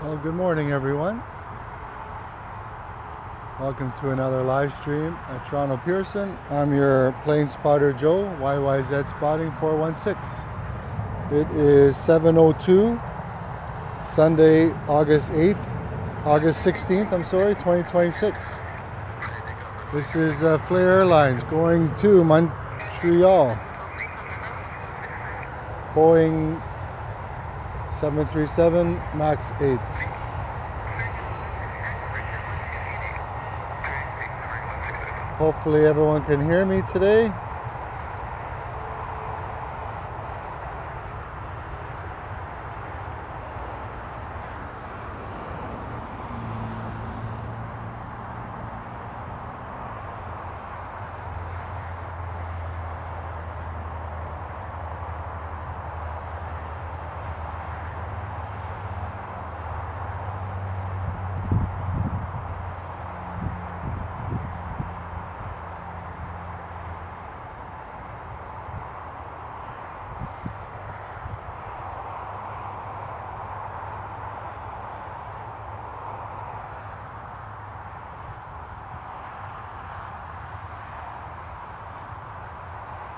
Well, good morning, everyone. Welcome to another live stream at Toronto Pearson. I'm your plane spotter, Joe, YYZ Spotting 416. It is 7:02, Sunday, August 16th, 2026. This is Flair Airlines going to Montreal. Boeing 737 MAX 8. Hopefully everyone can hear me today.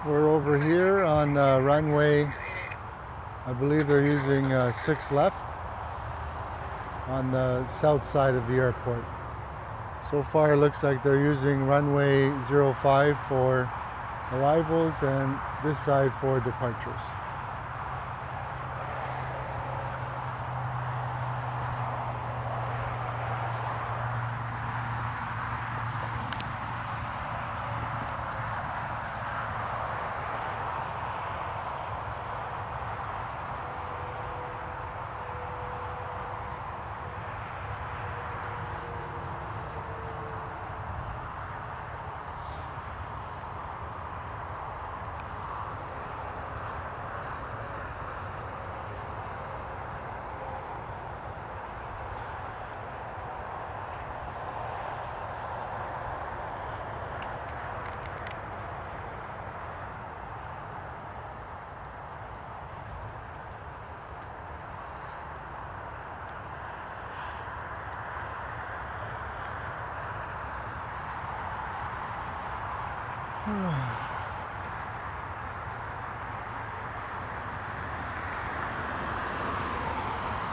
We're over here on runway, I believe they're using 6 left on the south side of the airport. So far it looks like they're using runway 05 for arrivals and this side for departures.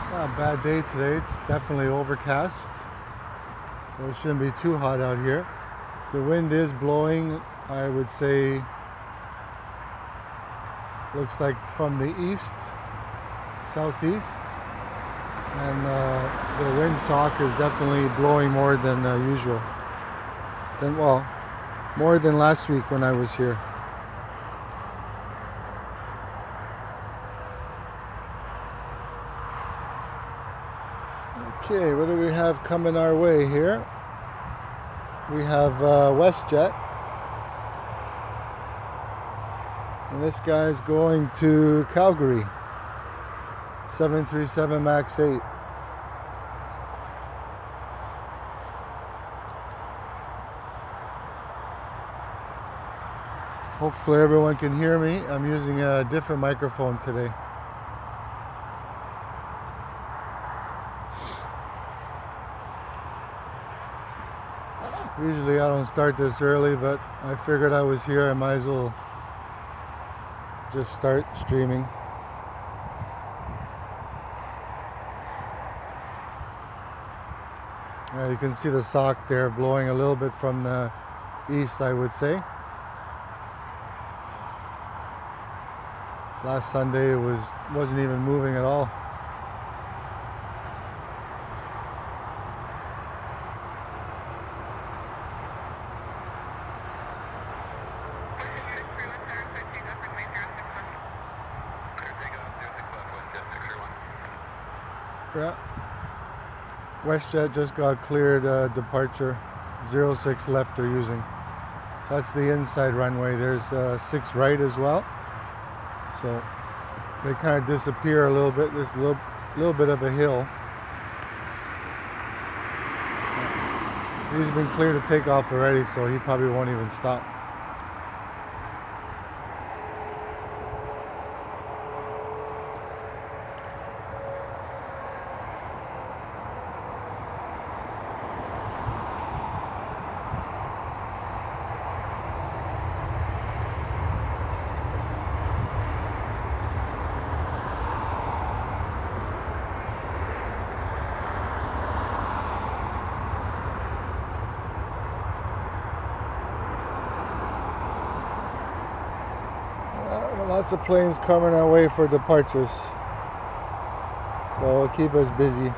It's not a bad day today. It's definitely overcast, so it shouldn't be too hot out here. The wind is blowing, I would say, looks like from the east, southeast, and the windsock is definitely blowing more than usual. More than last week when I was here. Okay, what do we have coming our way here? We have WestJet. And this guy's going to Calgary. 737 MAX 8. Hopefully everyone can hear me. I'm using a different microphone today. Usually I don't start this early, but I figured I was here, I might as well just start streaming. You can see the sock there blowing a little bit from the east, I would say. Last Sunday it wasn't even moving at all. Yeah. WestJet just got cleared departure. 06 left they're using. That's the inside runway. There's 6 right as well. So they kind of disappear a little bit. There's a little bit of a hill. He's been cleared to take off already, so he probably won't even stop. Lots of planes coming our way for departures, so it'll keep us busy.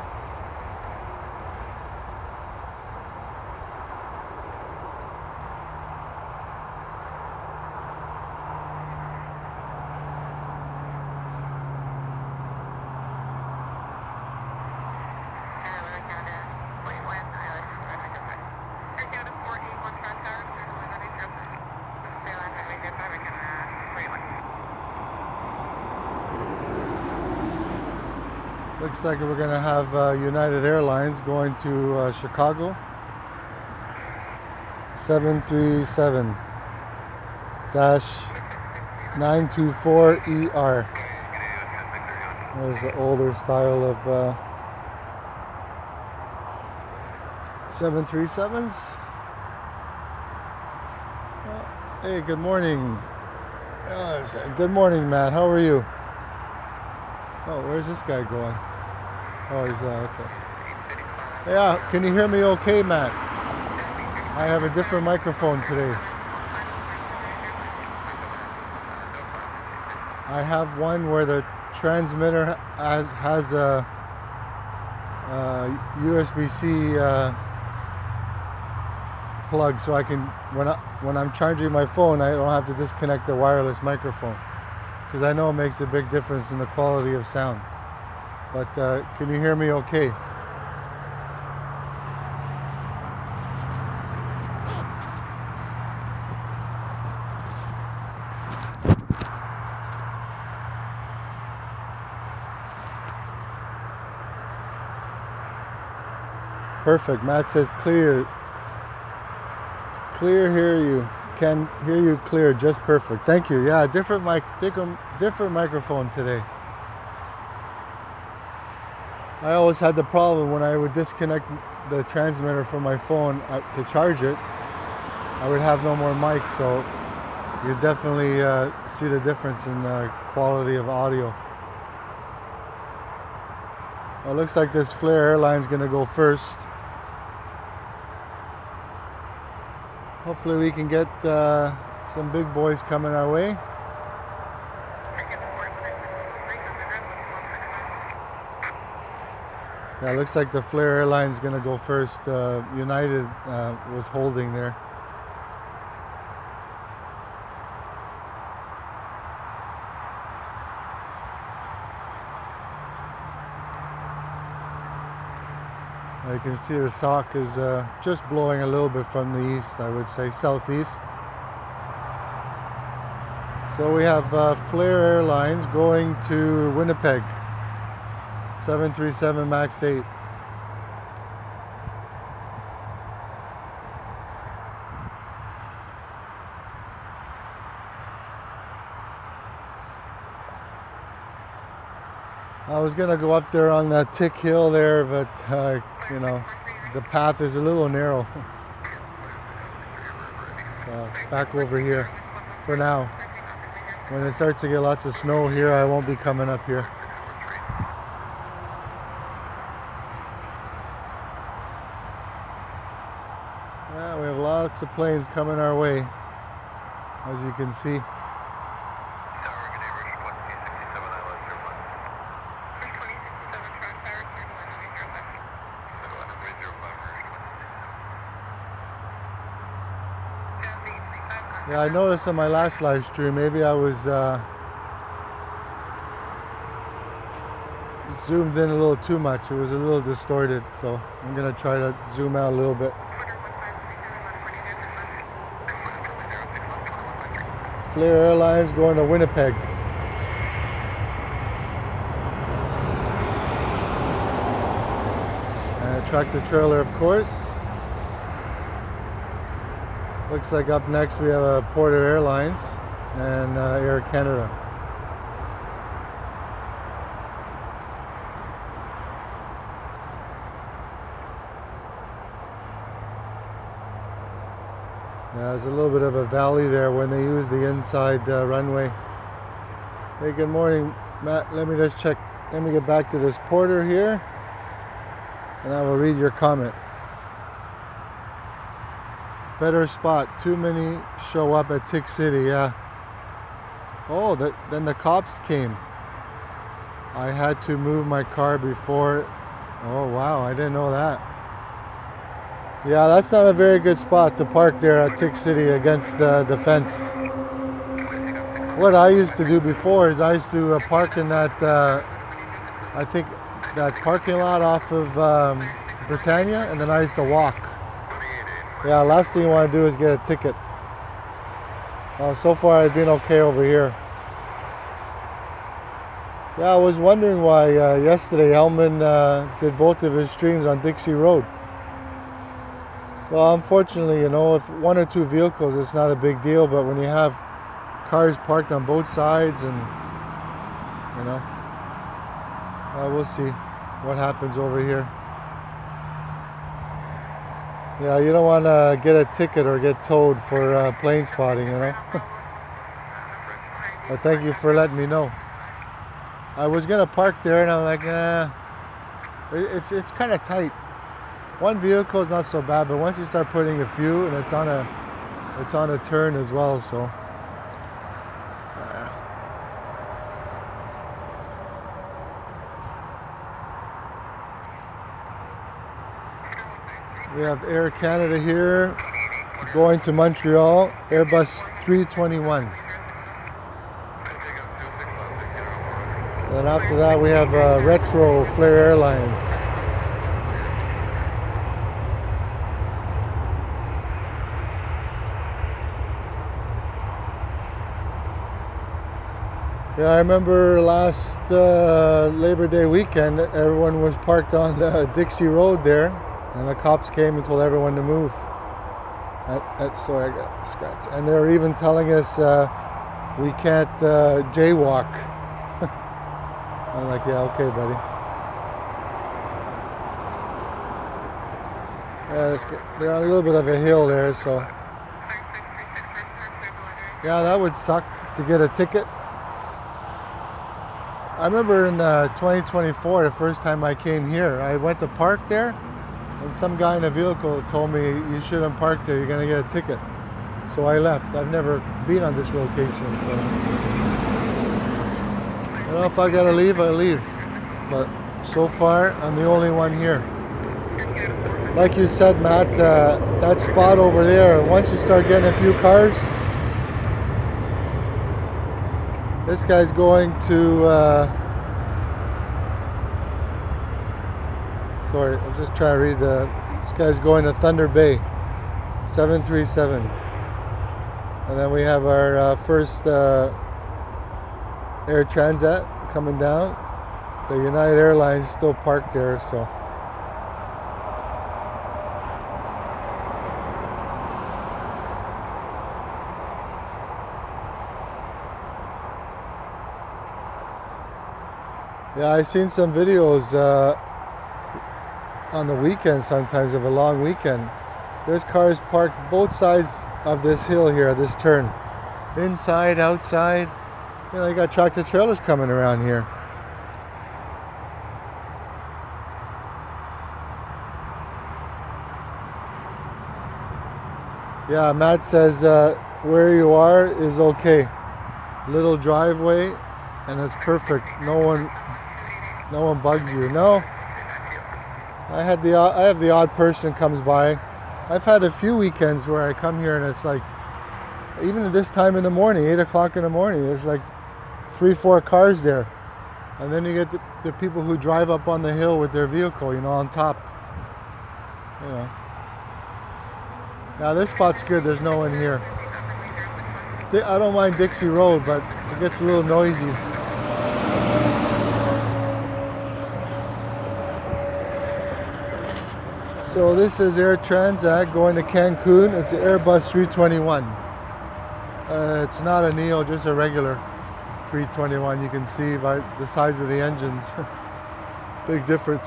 Looks like we're going to have United Airlines going to Chicago. 737-924ER. There's the older style of 737s. Hey, good morning. Good morning, Matt. How are you? Oh, where's this guy going? Oh, he's okay. Yeah, can you hear me okay, Matt? I have a different microphone today. I have one where the transmitter has a USB-C plug, so I can, when I'm charging my phone, I don't have to disconnect the wireless microphone, because I know it makes a big difference in the quality of sound. But can you hear me okay? Perfect. Matt says clear. Clear, hear you. Can hear you clear, just perfect. Thank you. Yeah, different microphone today. I always had the problem when I would disconnect the transmitter from my phone to charge it, I would have no more mic, so you definitely see the difference in the quality of audio. Well, it looks like this Flair Airlines going to go first. Hopefully we can get some big boys coming our way. Yeah, it looks like the Flair Airlines is going to go first. United was holding there. You can see the sock is just blowing a little bit from the east, I would say southeast. So we have Flair Airlines going to Winnipeg, 737 MAX 8. I was gonna go up there on that tick hill there, but you know, the path is a little narrow. So back over here for now. When it starts to get lots of snow here, I won't be coming up here. Yeah, we have lots of planes coming our way, as you can see. Yeah, I noticed on my last live stream, maybe I was zoomed in a little too much. It was a little distorted, so I'm going to try to zoom out a little bit. Flair Airlines going to Winnipeg. And tractor trailer, of course. Looks like up next we have Porter Airlines and Air Canada. Yeah, there's a little bit of a valley there when they use the inside runway. Hey, good morning, Matt. Let me just check. Let me get back to this Porter here, and I will read your comment. Better spot. Too many show up at Tick City. Yeah. Oh, then the cops came. I had to move my car before. Oh wow, I didn't know that. Yeah, that's not a very good spot to park there at Tick City against the fence. What I used to do before is I used to park in that, I think, that parking lot off of Britannia, and then I used to walk. Yeah, last thing you want to do is get a ticket. So far I've been okay over here. Yeah, I was wondering why yesterday Hellman did both of his streams on Dixie Road. Well, unfortunately, you know, if one or two vehicles, it's not a big deal, but when you have cars parked on both sides, and you know, we'll see what happens over here. Yeah, you don't want to get a ticket or get towed for plane spotting, you know. But thank you for letting me know. I was gonna park there, and I'm like, it's kind of tight. One vehicle is not so bad, but once you start putting a few, and it's on a turn as well, so. We have Air Canada here, going to Montreal, Airbus 321. And after that, we have Retro Flair Airlines. Yeah, I remember last Labor Day weekend, everyone was parked on Dixie Road there, and the cops came and told everyone to move. Sorry, I got scratched. And they were even telling us we can't jaywalk. I'm like, yeah, okay, buddy. Yeah, they're on a little bit of a hill there, so. Yeah, that would suck to get a ticket. I remember in 2024, the first time I came here, I went to park there, and some guy in a vehicle told me, you shouldn't park there, you're going to get a ticket. So I left. I've never been on this location, so. You know, if I got to leave, I leave. But so far, I'm the only one here. Like you said, Matt, that spot over there, once you start getting a few cars, this guy's going to, sorry, I'm just trying to read this guy's going to Thunder Bay, 737. And then we have our first Air Transat coming down. The United Airlines is still parked there, so. Yeah, I've seen some videos on the weekend sometimes of a long weekend. There's cars parked both sides of this hill here, this turn. Inside, outside. You know, you got tractor trailers coming around here. Yeah, Matt says where you are is okay. Little driveway, and it's perfect. No one bugs you. No, I have the odd person comes by. I've had a few weekends where I come here and it's like, even at this time in the morning, 8 o'clock in the morning, there's like 3-4 cars there. And then you get the people who drive up on the hill with their vehicle, you know, on top. You know. Now this spot's good, there's no one here. I don't mind Dixie Road, but it gets a little noisy. So this is Air Transat going to Cancun. It's an Airbus 321. It's not a Neo, just a regular 321. You can see by the size of the engines. Big difference.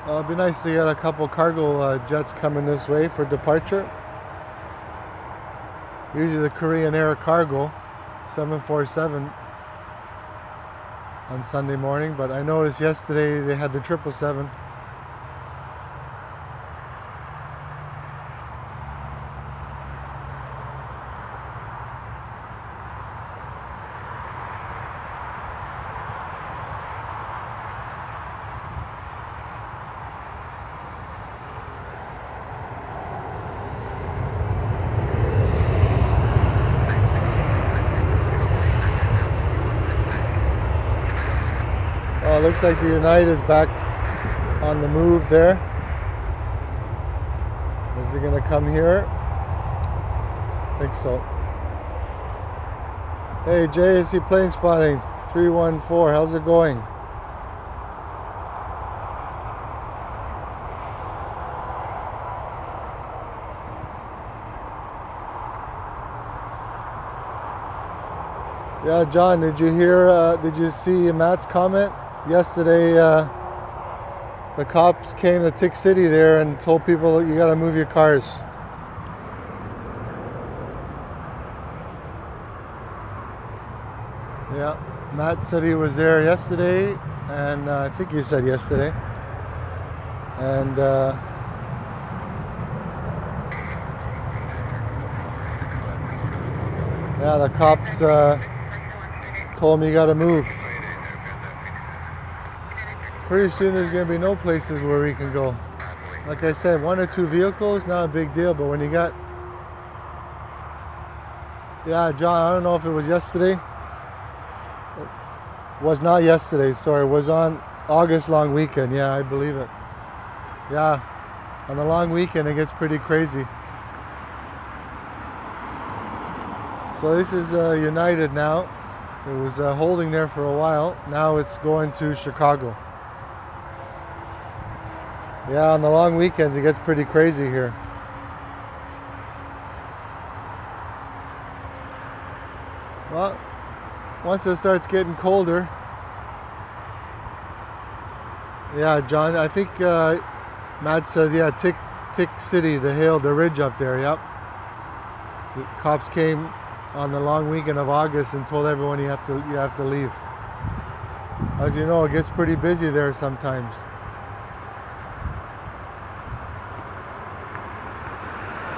It'd be nice to get a couple cargo jets coming this way for departure. Usually the Korean Air Cargo 747 on Sunday morning, but I noticed yesterday they had the 777. Looks like the United is back on the move there. Is it gonna come here? I think so. Hey, JSC plane spotting 314. How's it going? Yeah, John, did you see Matt's comment yesterday? The cops came to Tick City there and told people you gotta move your cars. Yeah, Matt said he was there yesterday, and I think he said yesterday. And yeah, the cops told me you gotta move. Pretty soon there's gonna be no places where we can go. Like I said, 1 or 2 vehicles, not a big deal, but when you got... Yeah, John, I don't know if it was yesterday. It was not yesterday, sorry. It was on August long weekend. Yeah, I believe it. Yeah, on the long weekend it gets pretty crazy. So this is United now. It was holding there for a while. Now it's going to Chicago. Yeah, on the long weekends it gets pretty crazy here. Well, once it starts getting colder. Yeah, John, I think Matt said, yeah, Tick City, the ridge up there, yep. The cops came on the long weekend of August and told everyone you have to leave. As you know, it gets pretty busy there sometimes.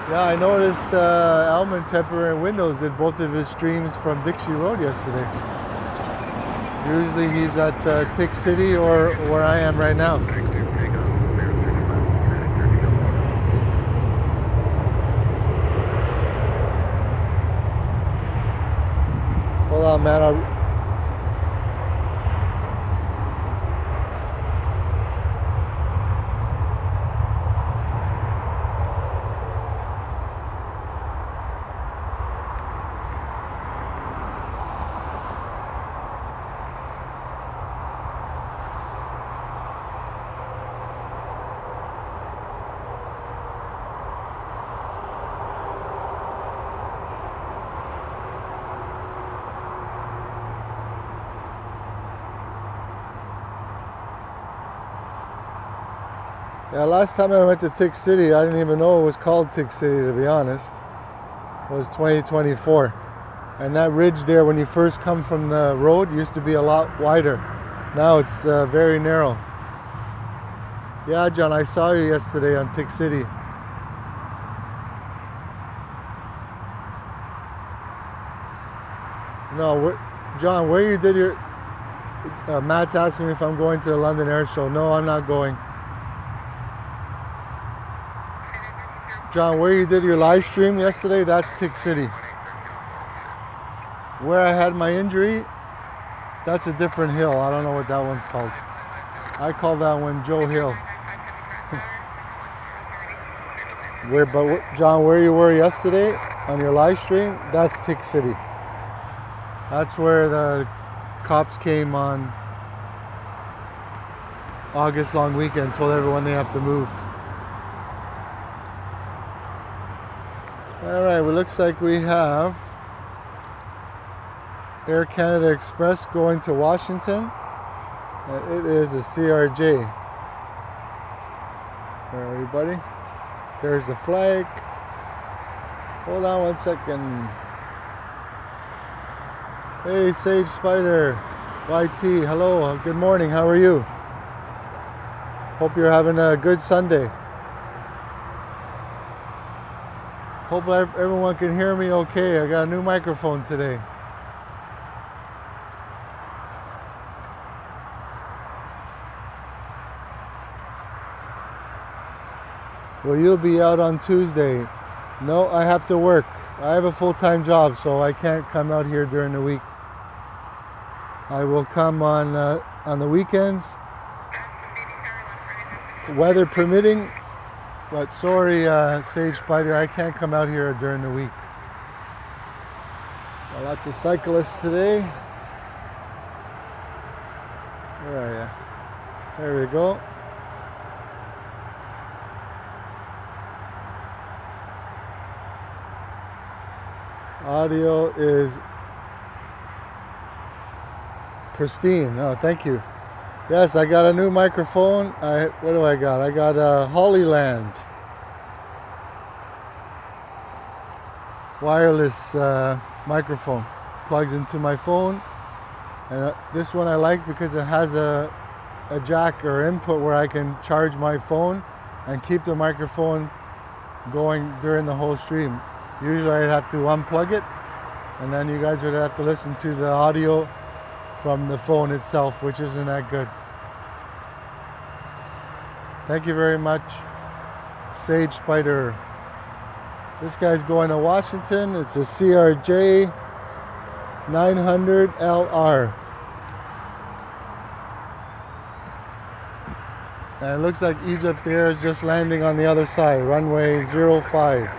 Yeah, I noticed Alman Temporary Windows did both of his streams from Dixie Road yesterday. Usually he's at Tick City or where I am right now. Hold on, man. Yeah, last time I went to Tick City, I didn't even know it was called Tick City, to be honest. It was 2024. And that ridge there, when you first come from the road, used to be a lot wider. Now it's very narrow. Yeah, John, I saw you yesterday on Tick City. No, John, where you did your... Matt's asking me if I'm going to the London Air Show. No, I'm not going. John, where you did your live stream yesterday, that's Tick City. Where I had my injury, that's a different hill. I don't know what that one's called. I call that one Joe Hill. John, where you were yesterday on your live stream, that's Tick City. That's where the cops came on August long weekend, told everyone they have to move. All right, well, looks like we have Air Canada Express going to Washington, and it is a CRJ. All right, everybody, there's the flag. Hold on 1 second. Hey, Sage Spider, YT, hello, good morning, how are you? Hope you're having a good Sunday. Hope everyone can hear me okay. I got a new microphone today. Well, you'll be out on Tuesday. No, I have to work. I have a full-time job, so I can't come out here during the week. I will come on on the weekends, weather permitting. But sorry, Sage Spider, I can't come out here during the week. Well, lots of cyclists today. Where are you? There we go. Audio is pristine. Oh, thank you. Yes, I got a new microphone. What do I got? I got a Hollyland wireless microphone. Plugs into my phone. And this one I like because it has a jack or input where I can charge my phone and keep the microphone going during the whole stream. Usually I'd have to unplug it, and then you guys would have to listen to the audio from the phone itself, which isn't that good. Thank you very much, Sage Spider. This guy's going to Washington. It's a CRJ 900LR. And it looks like Egypt Air is just landing on the other side, runway 05.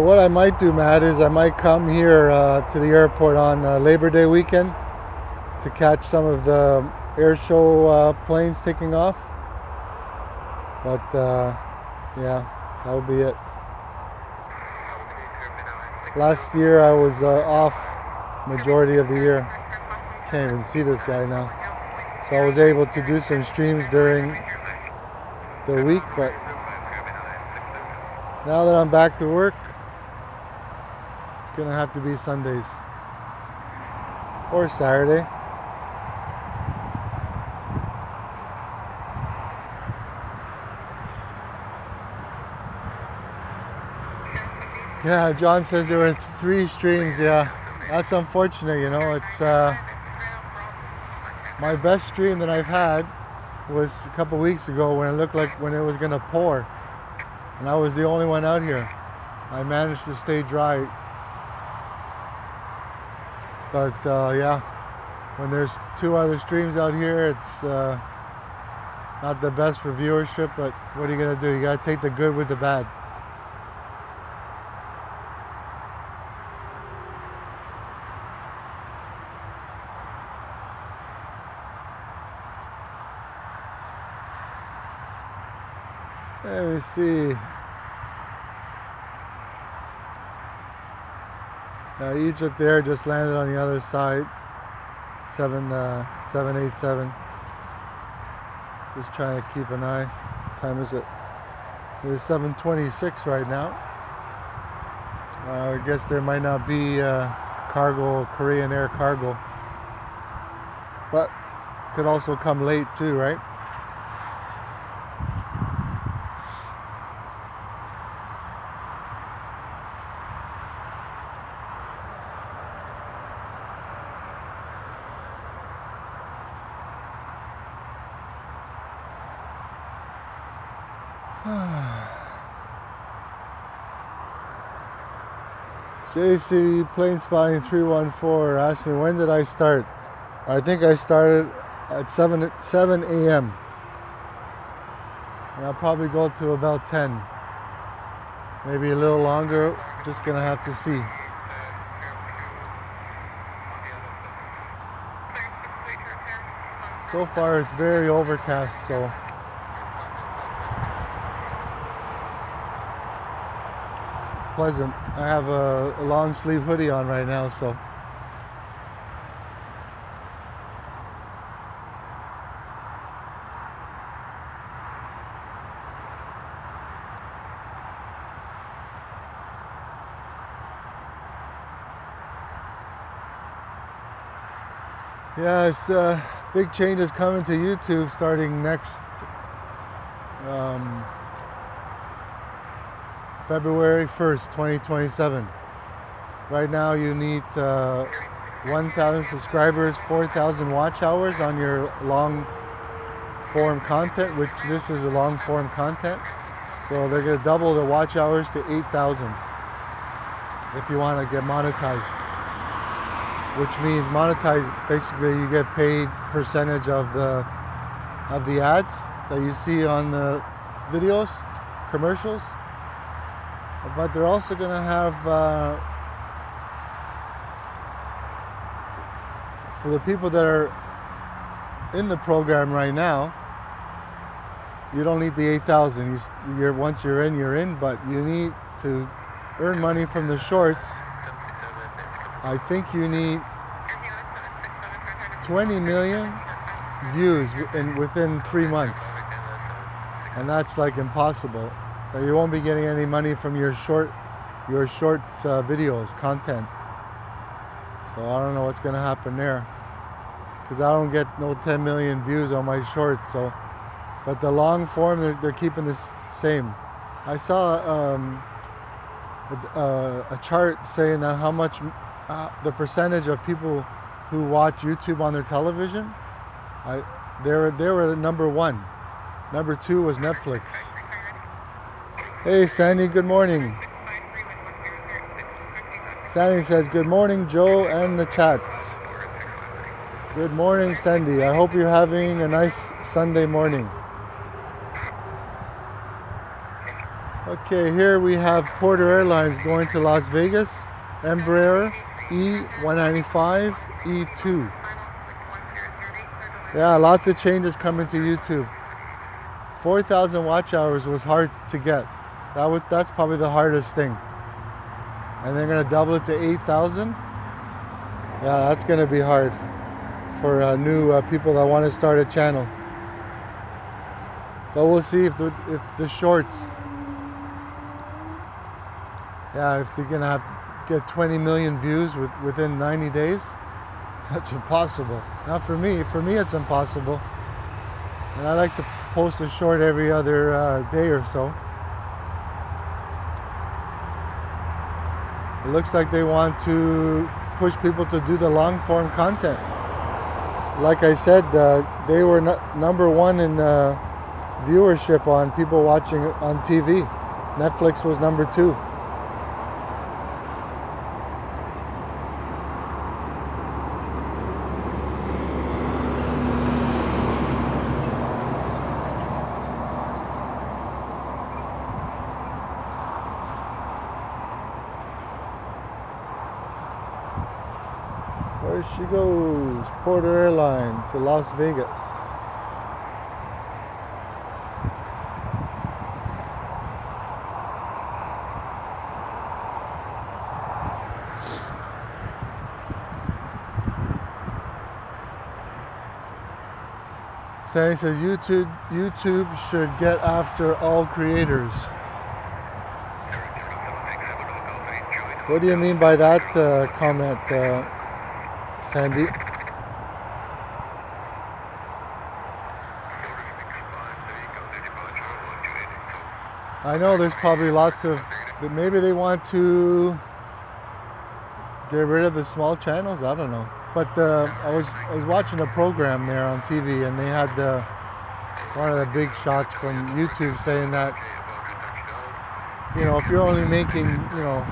What I might do, Matt, is I might come here to the airport on Labor Day weekend to catch some of the air show planes taking off. But yeah, that'll be it. Last year I was off majority of the year. Can't even see this guy now. So I was able to do some streams during the week, but now that I'm back to work, it's gonna have to be Sundays or Saturday. Yeah, John says there were 3 streams. Yeah, that's unfortunate, you know. It's my best stream that I've had was a couple weeks ago when it looked like when it was gonna pour, and I was the only one out here. I managed to stay dry. But yeah, when there's 2 other streams out here, it's not the best for viewership, but what are you gonna do? You gotta take the good with the bad. Let me see. Egypt Air just landed on the other side. 787. Just trying to keep an eye. What time is it? It is 7:26 right now. I guess there might not be cargo, Korean Air cargo, but could also come late too, right? JC Plane Spotting 314 asked me when did I start. I think I started at 7 a.m. and I'll probably go to about 10, maybe a little longer. Just gonna have to see. So far it's very overcast, so pleasant. I have a long sleeve hoodie on right now, so yeah, big changes coming to YouTube starting next February 1st, 2027. Right now you need 1,000 subscribers, 4,000 watch hours on your long form content, which this is a long form content. So they're going to double the watch hours to 8,000 if you want to get monetized. Which means monetized, basically you get paid percentage of the ads that you see on the videos, commercials. But they're also going to have, for the people that are in the program right now, you don't need the 8,000. Once you're in, but you need to earn money from the shorts. I think you need 20 million views within 3 months, and that's like impossible. You won't be getting any money from your short videos content. So I don't know what's going to happen there, because I don't get no 10 million views on my shorts. So, but the long form, they're keeping the same. I saw a chart saying that how much the percentage of people who watch YouTube on their television, they were the number one. Number two was Netflix. Hey Sandy, good morning. Sandy says, good morning Joe and the chat. Good morning Sandy. I hope you're having a nice Sunday morning. Okay, here we have Porter Airlines going to Las Vegas, Embraer E195 E2. Yeah, lots of changes coming to YouTube. 4,000 watch hours was hard to get. That's probably the hardest thing. And they're gonna double it to 8,000. Yeah, that's gonna be hard for new people that want to start a channel. But we'll see if the shorts, yeah, if they're gonna get 20 million views within 90 days, that's impossible. Not for me. For me, it's impossible. And I like to post a short every other day or so. It looks like they want to push people to do the long form content. Like I said, they were number one in viewership on people watching on TV. Netflix was number two. There she goes, Porter Airline to Las Vegas. Sandy says YouTube should get after all creators. What do you mean by that comment, Sandy? I know there's probably lots of, maybe they want to get rid of the small channels. I don't know. But I was watching a program there on TV, and they had one of the big shots from YouTube saying that, you know, if you're only making, you know,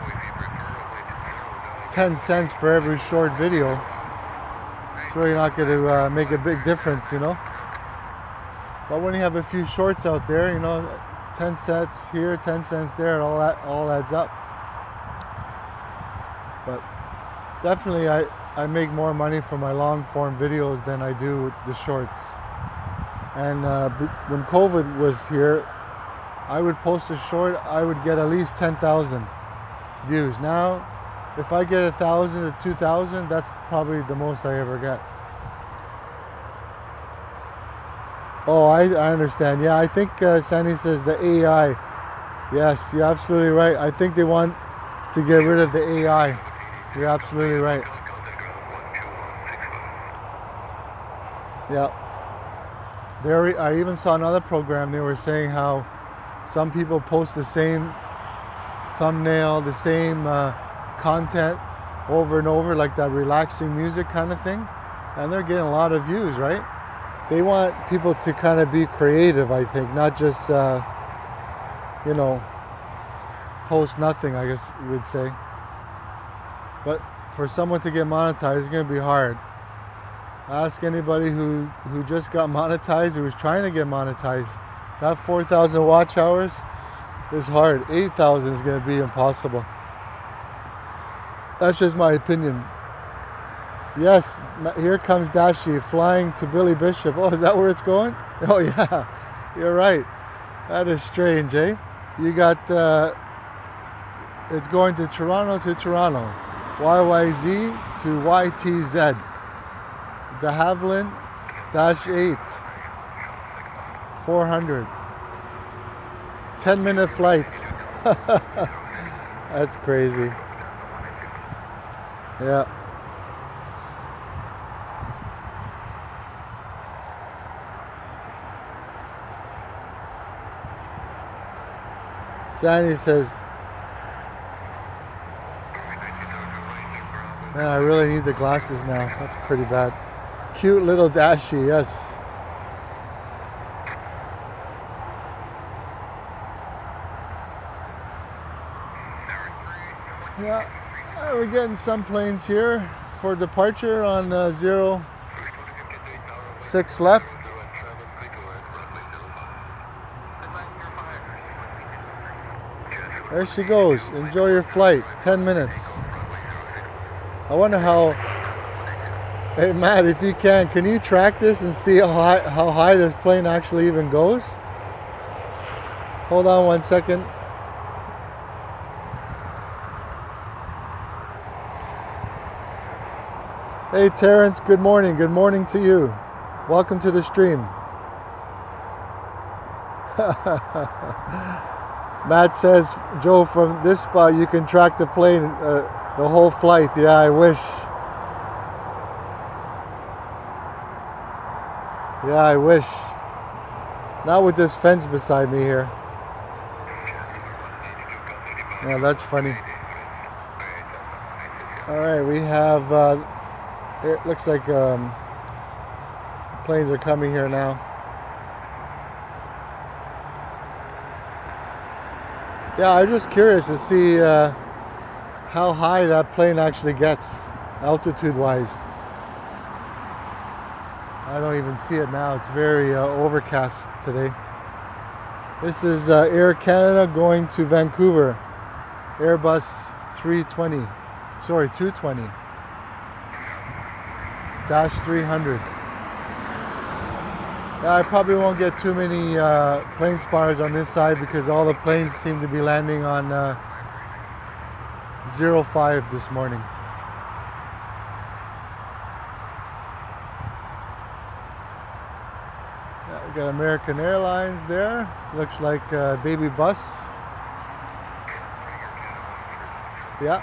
10 cents for every short video, it's really not going to make a big difference, you know. But when you have a few shorts out there, you know, 10 cents here, 10 cents there, all adds up. But definitely I make more money from my long form videos than I do the shorts. And when COVID was here, I would post a short, I would get at least 10,000 views. Now, if I get 1,000 to 2,000, that's probably the most I ever get. Oh, I understand. Yeah, I think Sandy says the AI. Yes, you're absolutely right. I think they want to get rid of the AI. You're absolutely right. Yeah. I even saw another program. They were saying how some people post the same thumbnail, the same content over and over, like that relaxing music kind of thing, and they're getting a lot of views, right? They want people to kind of be creative, I think, not just you know, post nothing, I guess you would say. But for someone to get monetized, it's going to be hard. Ask anybody who just got monetized, who was trying to get monetized. That 4,000 watch hours is hard. 8,000 is going to be impossible. That's just my opinion. Yes, here comes Dashi flying to Billy Bishop. Oh, is that where it's going? Oh yeah, you're right. That is strange, eh? You got, it's going to Toronto, YYZ to YTZ. De Havilland -8, 400. 10-minute flight. That's crazy. Yeah. Sandy says, man, I really need the glasses now. That's pretty bad. Cute little Dashi, yes. Yeah, we're getting some planes here for departure on 06 left. There she goes. Enjoy your flight. 10 minutes. I wonder how... Hey Matt, if you can you track this and see how high this plane actually even goes? Hold on 1 second. Hey Terrence, good morning. Good morning to you. Welcome to the stream. Matt says, Joe, from this spot you can track the plane, the whole flight. Yeah, I wish. Yeah, I wish. Not with this fence beside me here. Yeah, that's funny. All right, we have, it looks like planes are coming here now. Yeah, I'm just curious to see how high that plane actually gets, altitude-wise. I don't even see it now. It's very overcast today. This is Air Canada going to Vancouver. Airbus 220. -300. Yeah, I probably won't get too many plane spars on this side because all the planes seem to be landing on 05 this morning. Yeah, we got American Airlines there. Looks like a baby bus. Yeah.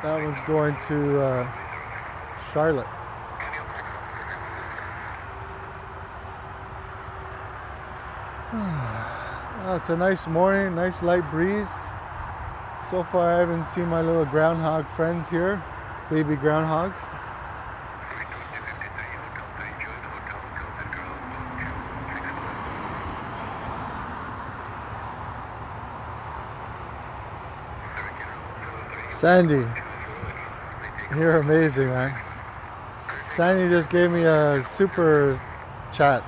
That one's going to Charlotte. Oh, it's a nice morning, nice light breeze. So far I haven't seen my little groundhog friends here, baby groundhogs. Sandy, you're amazing, man. Sandy just gave me a super chat.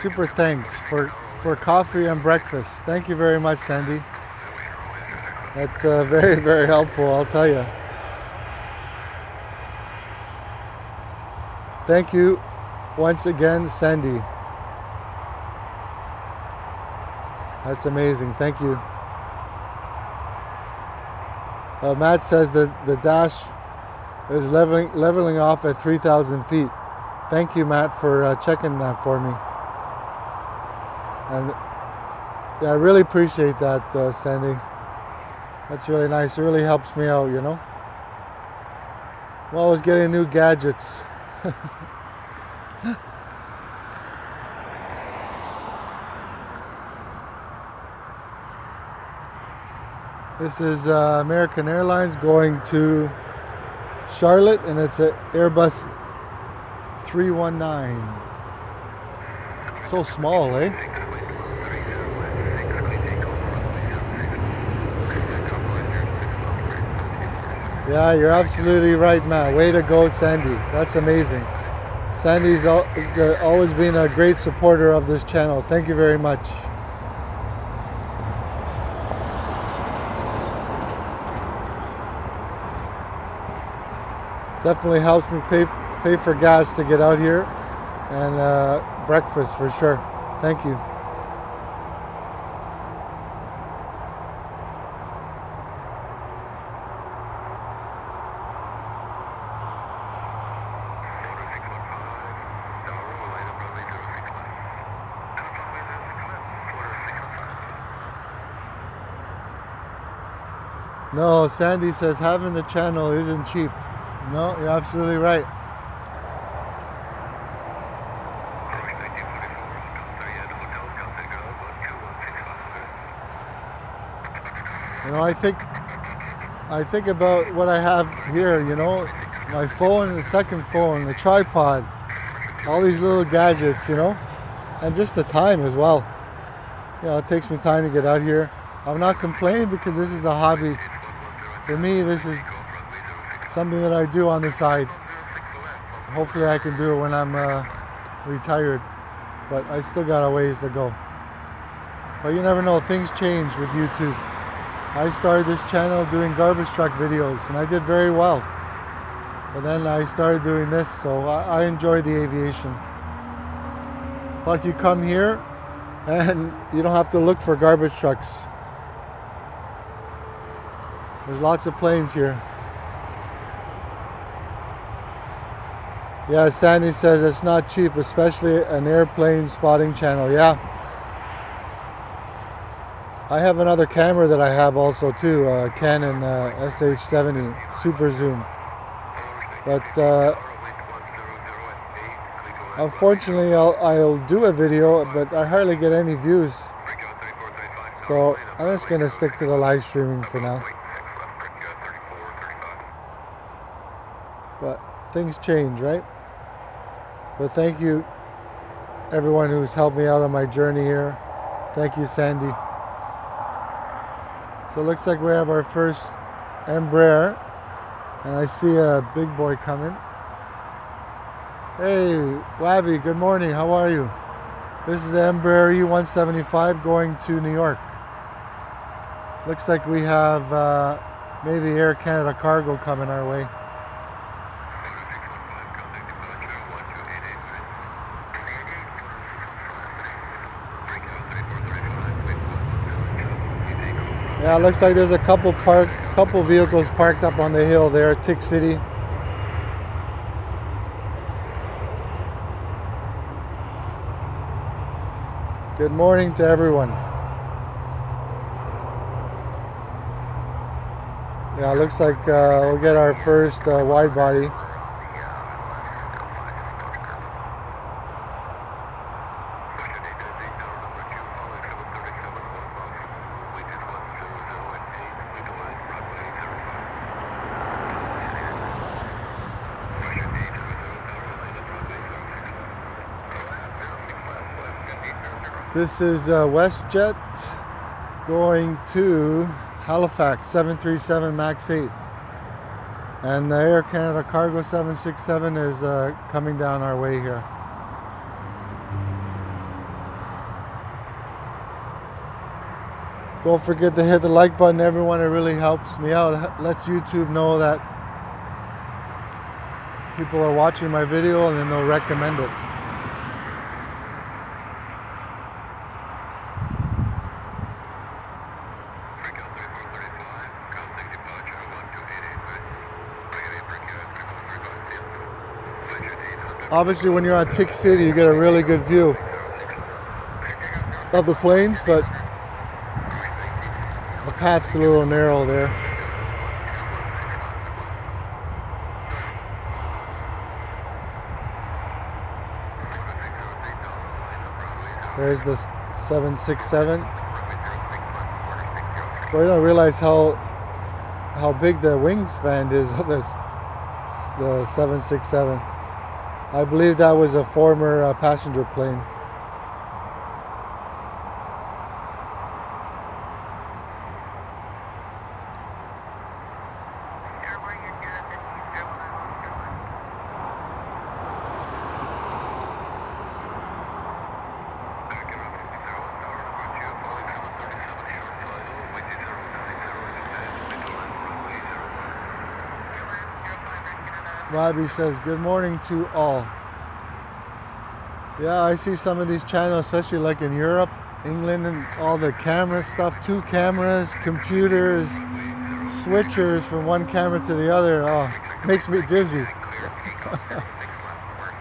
Super thanks for coffee and breakfast. Thank you very much, Sandy. That's very, very helpful, I'll tell you. Thank you once again, Sandy. That's amazing. Thank you. Matt says that the dash is leveling off at 3,000 feet. Thank you, Matt, for checking that for me. And yeah, I really appreciate that, Sandy. That's really nice. It really helps me out, you know. I'm always getting new gadgets. This is American Airlines going to Charlotte, and it's an Airbus 319. So small, eh? Yeah, you're absolutely right, Matt. Way to go, Sandy. That's amazing. Sandy's always been a great supporter of this channel. Thank you very much. Definitely helps me pay for gas to get out here, and breakfast for sure. Thank you. No, Sandy says having the channel isn't cheap. No, you're absolutely right. You know, I think about what I have here, you know, my phone, the second phone, the tripod, all these little gadgets, you know, and just the time as well. You know, it takes me time to get out here. I'm not complaining because this is a hobby. For me, this is something that I do on the side. Hopefully I can do it when I'm retired, but I still got a ways to go. But you never know, things change with YouTube. I started this channel doing garbage truck videos, and I did very well. But then I started doing this, so I enjoy the aviation. Plus you come here and you don't have to look for garbage trucks. There's lots of planes here. Yeah, Sandy says it's not cheap, especially an airplane spotting channel. Yeah. I have another camera that I have also too, Canon SH70 Super Zoom. But unfortunately I'll do a video, but I hardly get any views. So I'm just going to stick to the live streaming for now. But things change, right? But thank you everyone who's helped me out on my journey here. Thank you, Sandy. So it looks like we have our first Embraer, and I see a big boy coming. Hey, Wabby, good morning. How are you? This is Embraer E175 going to New York. Looks like we have maybe Air Canada cargo coming our way. Yeah, it looks like there's a couple vehicles parked up on the hill there at Tick City. Good morning to everyone. Yeah, it looks like we'll get our first wide body. This is WestJet going to Halifax, 737 MAX 8. And the Air Canada Cargo 767 is coming down our way here. Don't forget to hit the like button, everyone. It really helps me out. It lets YouTube know that people are watching my video, and then they'll recommend it. Obviously, when you're on Tick City, you get a really good view of the planes, but the path's a little narrow there. There's the 767. So you don't realize how big the wingspan is of the 767. I believe that was a former passenger plane. Robbie says, good morning to all. Yeah, I see some of these channels, especially like in Europe, England, and all the camera stuff, 2 cameras, computers, switchers from one camera to the other. Oh, makes me dizzy.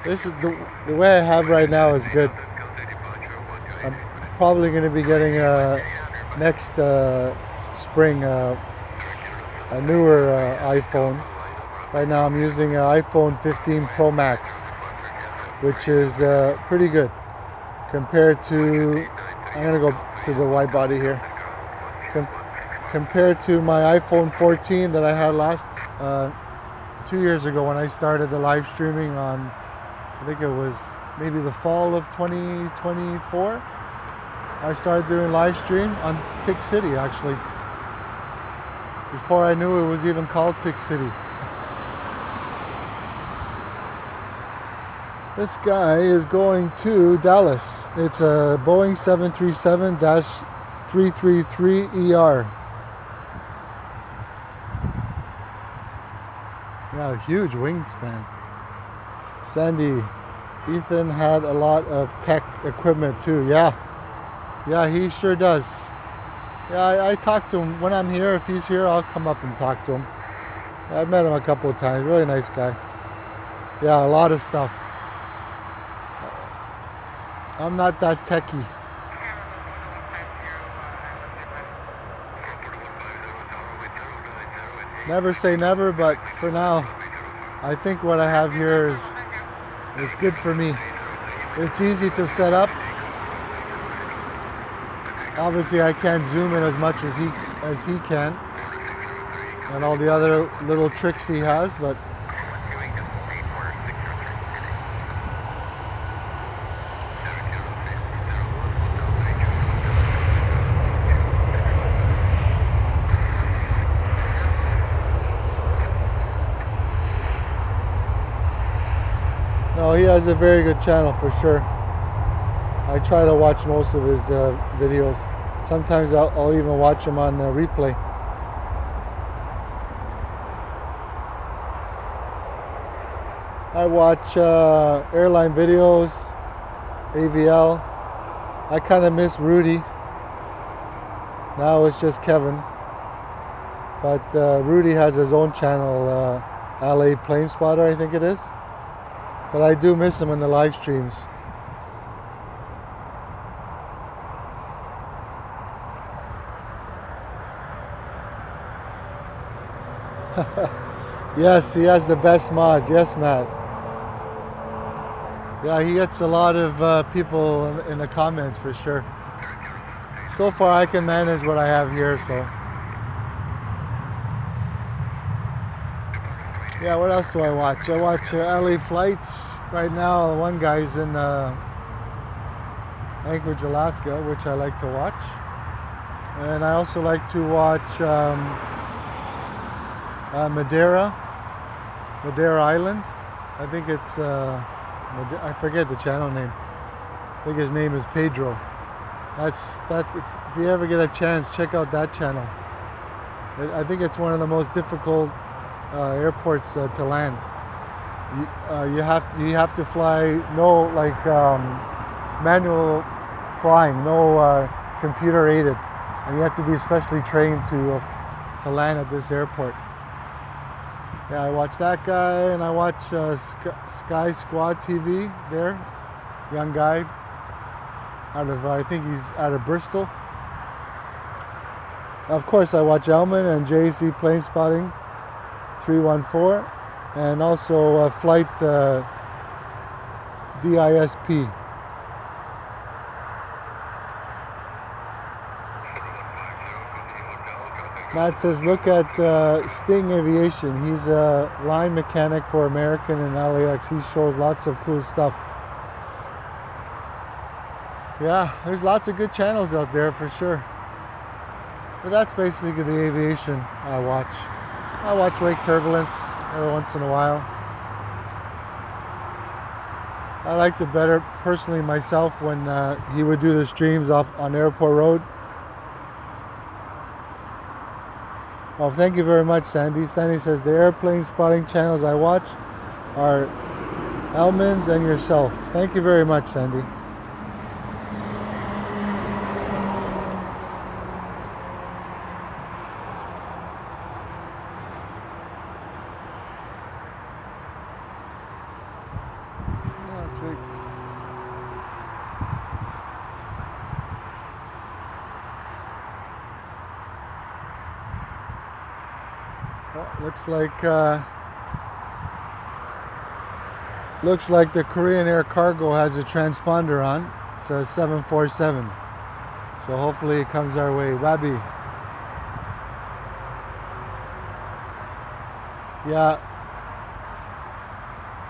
This is the way I have right now is good. I'm probably going to be getting next spring a newer iPhone. Right now I'm using an iPhone 15 Pro Max, which is pretty good compared to, I'm going to go to the wide body here, compared to my iPhone 14 that I had last 2 years ago when I started the live streaming on, I think it was maybe the fall of 2024. I started doing live stream on Tick City, actually, before I knew it was even called Tick City. This guy is going to Dallas. It's a Boeing 737-333ER. Yeah, huge wingspan. Sandy, Ethan had a lot of tech equipment too. Yeah, he sure does. Yeah, I talk to him when I'm here. If he's here, I'll come up and talk to him. Yeah, I've met him a couple of times. Really nice guy. Yeah, a lot of stuff. I'm not that techie. Never say never, but for now, I think what I have here is good for me. It's easy to set up. Obviously, I can't zoom in as much as he can, and all the other little tricks he has, but no, he has a very good channel for sure. I try to watch most of his videos. Sometimes I'll even watch him on replay. I watch airline videos, AVL. I kind of miss Rudy. Now it's just Kevin. But Rudy has his own channel, LA Plane Spotter, I think it is. But I do miss him in the live streams. Yes, he has the best mods. Yes, Matt. Yeah, he gets a lot of people in the comments for sure. So far I can manage what I have here, so. Yeah, what else do I watch? I watch LA flights. Right now, one guy's in Anchorage, Alaska, which I like to watch. And I also like to watch Madeira Island. I think it's, I forget the channel name. I think his name is Pedro. That's if you ever get a chance, check out that channel. I think it's one of the most difficult airports to land. You have to fly manual flying, no computer aided, and you have to be especially trained to land at this airport. Yeah, I watch that guy, and I watch Sky Squad TV there, young guy I think he's out of Bristol. Of course, I watch Elman and JC Plane Spotting 314, and also Flight DISP. Matt says, look at Sting Aviation. He's a line mechanic for American and LAX. He shows lots of cool stuff. Yeah, there's lots of good channels out there for sure. But that's basically the aviation I watch. I watch Wake Turbulence every once in a while. I liked it better personally myself when he would do the streams off on Airport Road. Oh, thank you very much, Sandy. Sandy says the airplane spotting channels I watch are Elman's and yourself. Thank you very much, Sandy. Looks like the Korean Air Cargo has a transponder on. It says 747. So hopefully it comes our way. Wabi. Yeah.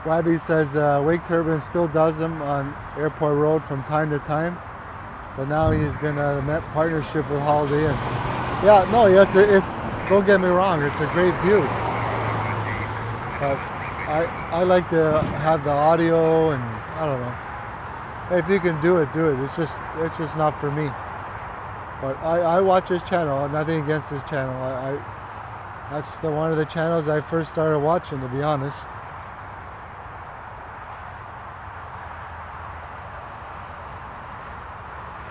Wabi says Wake Turbine still does them on Airport Road from time to time. But now he's gonna met partnership with Holiday Inn. Yeah, no, it's don't get me wrong, it's a great view. But I like to have the audio, and I don't know. If you can do it, do it. It's just not for me. But I watch his channel. Nothing against his channel. That's one of the channels I first started watching, to be honest.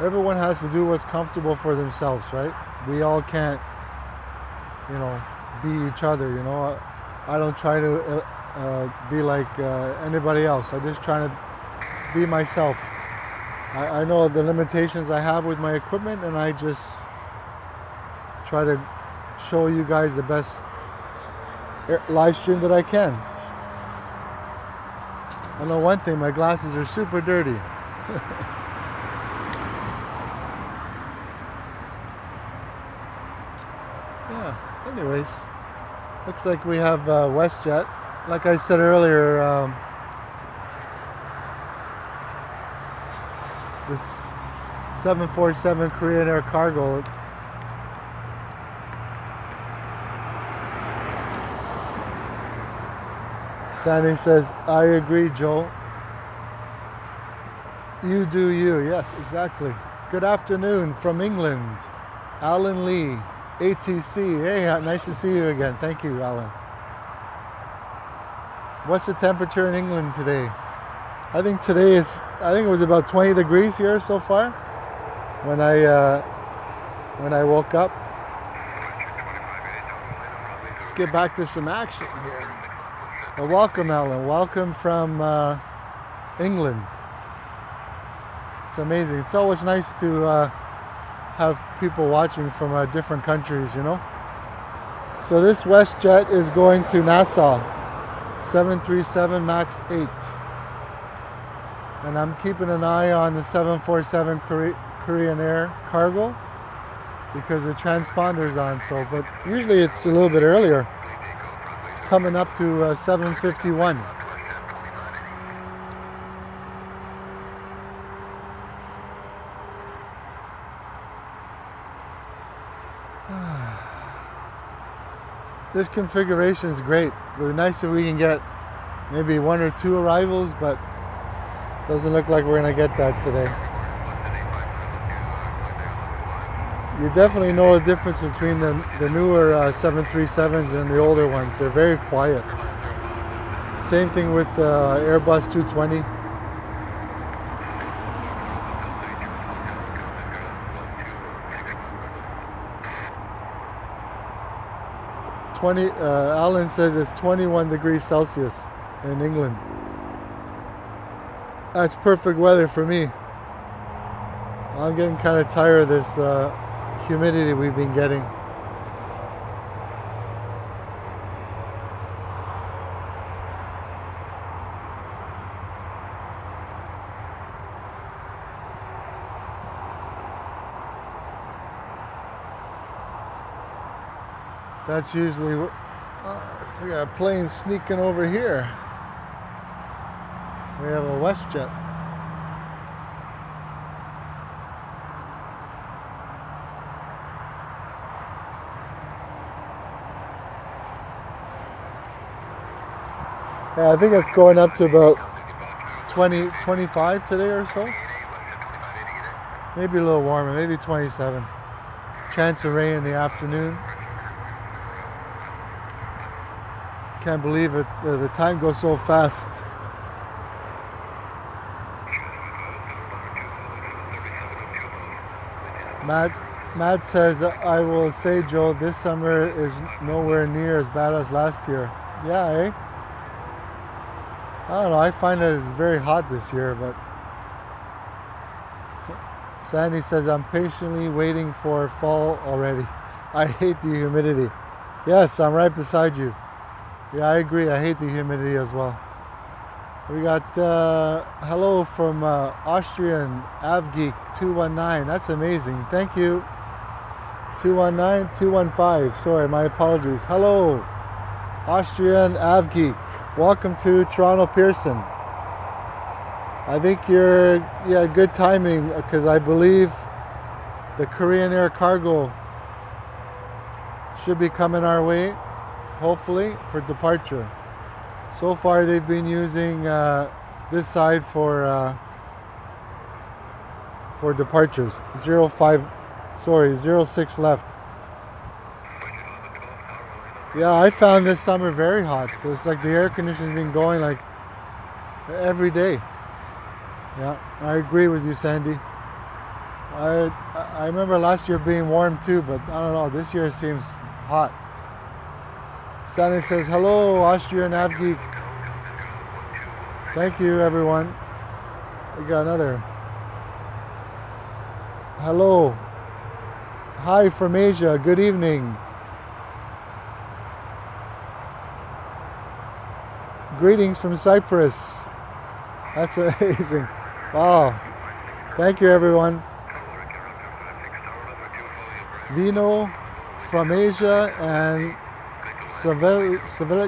Everyone has to do what's comfortable for themselves, right? We all can't, be each other, I don't try to be like anybody else. I just try to be myself. I know the limitations I have with my equipment, and I just try to show you guys the best live stream that I can. I know one thing, my glasses are super dirty. Yeah, anyways, looks like we have WestJet. Like I said earlier, this 747 Korean Air Cargo, Sandy says, I agree, Joe. You do you. Yes, exactly. Good afternoon from England. Alan Lee, ATC. Hey, nice to see you again. Thank you, Alan. What's the temperature in England today? I think it was about 20 degrees here so far when I woke up. Let's get back to some action here. Well, welcome, Alan. Welcome from England. It's amazing. It's always nice to have people watching from different countries, So this WestJet is going to Nassau, 737 MAX 8. And I'm keeping an eye on the 747 Korean Air Cargo because the transponder's on. But usually it's a little bit earlier. It's coming up to 7:51. This configuration is great. It would be nice if we can get maybe 1 or 2 arrivals, but doesn't look like we're going to get that today. You definitely know the difference between the newer 737s and the older ones. They're very quiet. Same thing with the Airbus 220. Alan says it's 21 degrees Celsius in England. That's perfect weather for me. I'm getting kind of tired of this humidity we've been getting. That's usually so we got a plane sneaking over here. We have a WestJet. Yeah, I think it's going up to about 20, 25 today or so. Maybe a little warmer, maybe 27. Chance of rain in the afternoon. Can't believe it, the time goes so fast. Matt says, I will say, Joe, this summer is nowhere near as bad as last year. Yeah, eh? I don't know, I find that it's very hot this year, but Sandy says, I'm patiently waiting for fall already. I hate the humidity. Yes, I'm right beside you. Yeah, I agree. I hate the humidity as well. We got hello from Austrian Avgeek 219. That's amazing. Thank you. 219, 215. Sorry, my apologies. Hello, Austrian Avgeek. Welcome to Toronto Pearson. I think you're good timing because I believe the Korean Air cargo should be coming our way, hopefully, for departure. So far they've been using this side for departures. 06 left. Yeah, I found this summer very hot. So it's like the air conditioning's been going like every day. Yeah, I agree with you, Sandy. I remember last year being warm too, but I don't know, this year it seems hot. Sandy says, hello, Austrian Avgeek. Thank you, everyone. We got another. Hello. Hi from Asia. Good evening. Greetings from Cyprus. That's amazing. Wow. Thank you, everyone. Vino from Asia and Skavecic.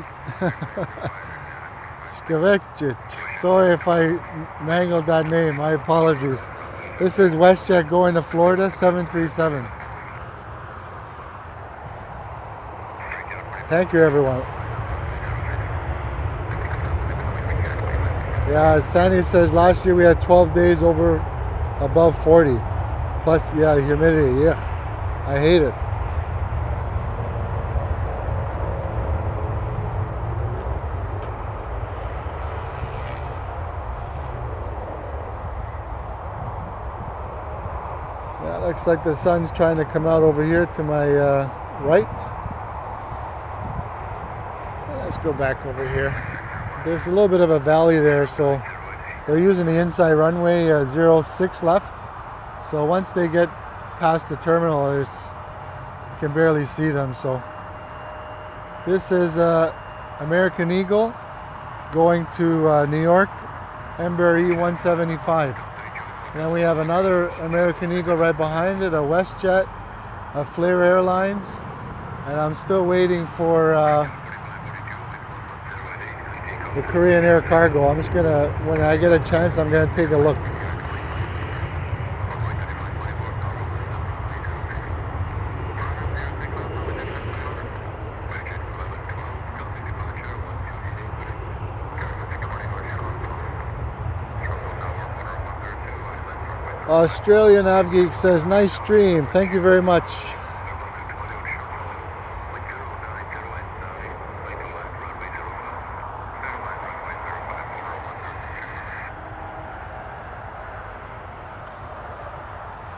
Sorry if I mangled that name. My apologies. This is WestJet going to Florida, 737. Thank you, everyone. Yeah, Sandy says last year we had 12 days above 40. Plus, yeah, the humidity. Yeah, I hate it. Yeah, looks like the sun's trying to come out over here to my right. Let's go back over here. There's a little bit of a valley there, so they're using the inside runway 06 left. So once they get past the terminal, you can barely see them. So this is American Eagle going to New York, Embraer E175. And then we have another American Eagle right behind it, a WestJet, a Flair Airlines, and I'm still waiting for the Korean Air cargo. I'm just gonna, when I get a chance, I'm gonna take a look. Australian Avgeek says, nice stream. Thank you very much.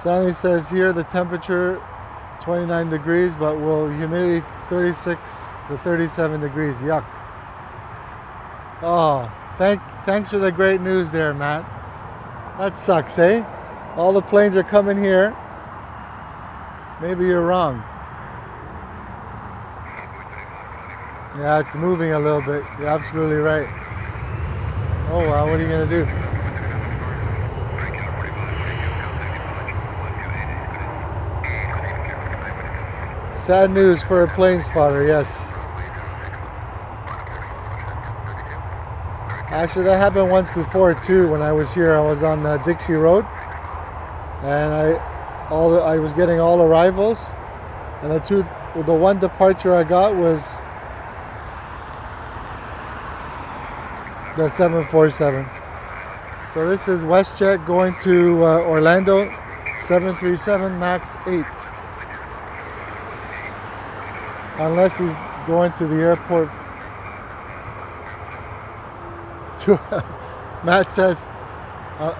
Sandy says here the temperature 29 degrees, but humidity 36 to 37 degrees. Yuck. Oh, thanks for the great news there, Matt. That sucks, eh? All the planes are coming here. Maybe you're wrong. Yeah, it's moving a little bit. You're absolutely right. Oh well, what are you gonna do? Sad news for a plane spotter, yes. Actually, that happened once before too. When I was here, I was on Dixie Road, and I was getting all arrivals, and the one departure I got was the 747. So this is WestJet going to Orlando, 737 MAX 8. Unless he's going to the airport. Matt says,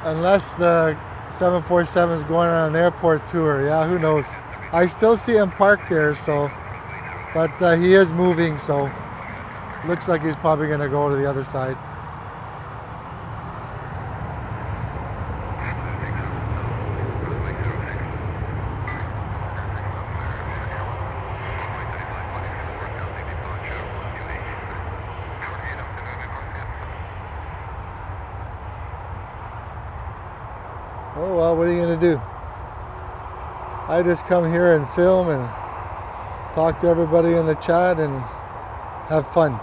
unless the 747 is going on an airport tour. Yeah, who knows? I still see him parked there, so, but he is moving, so looks like he's probably going to go to the other side. Oh well, what are you going to do? I just come here and film and talk to everybody in the chat and have fun.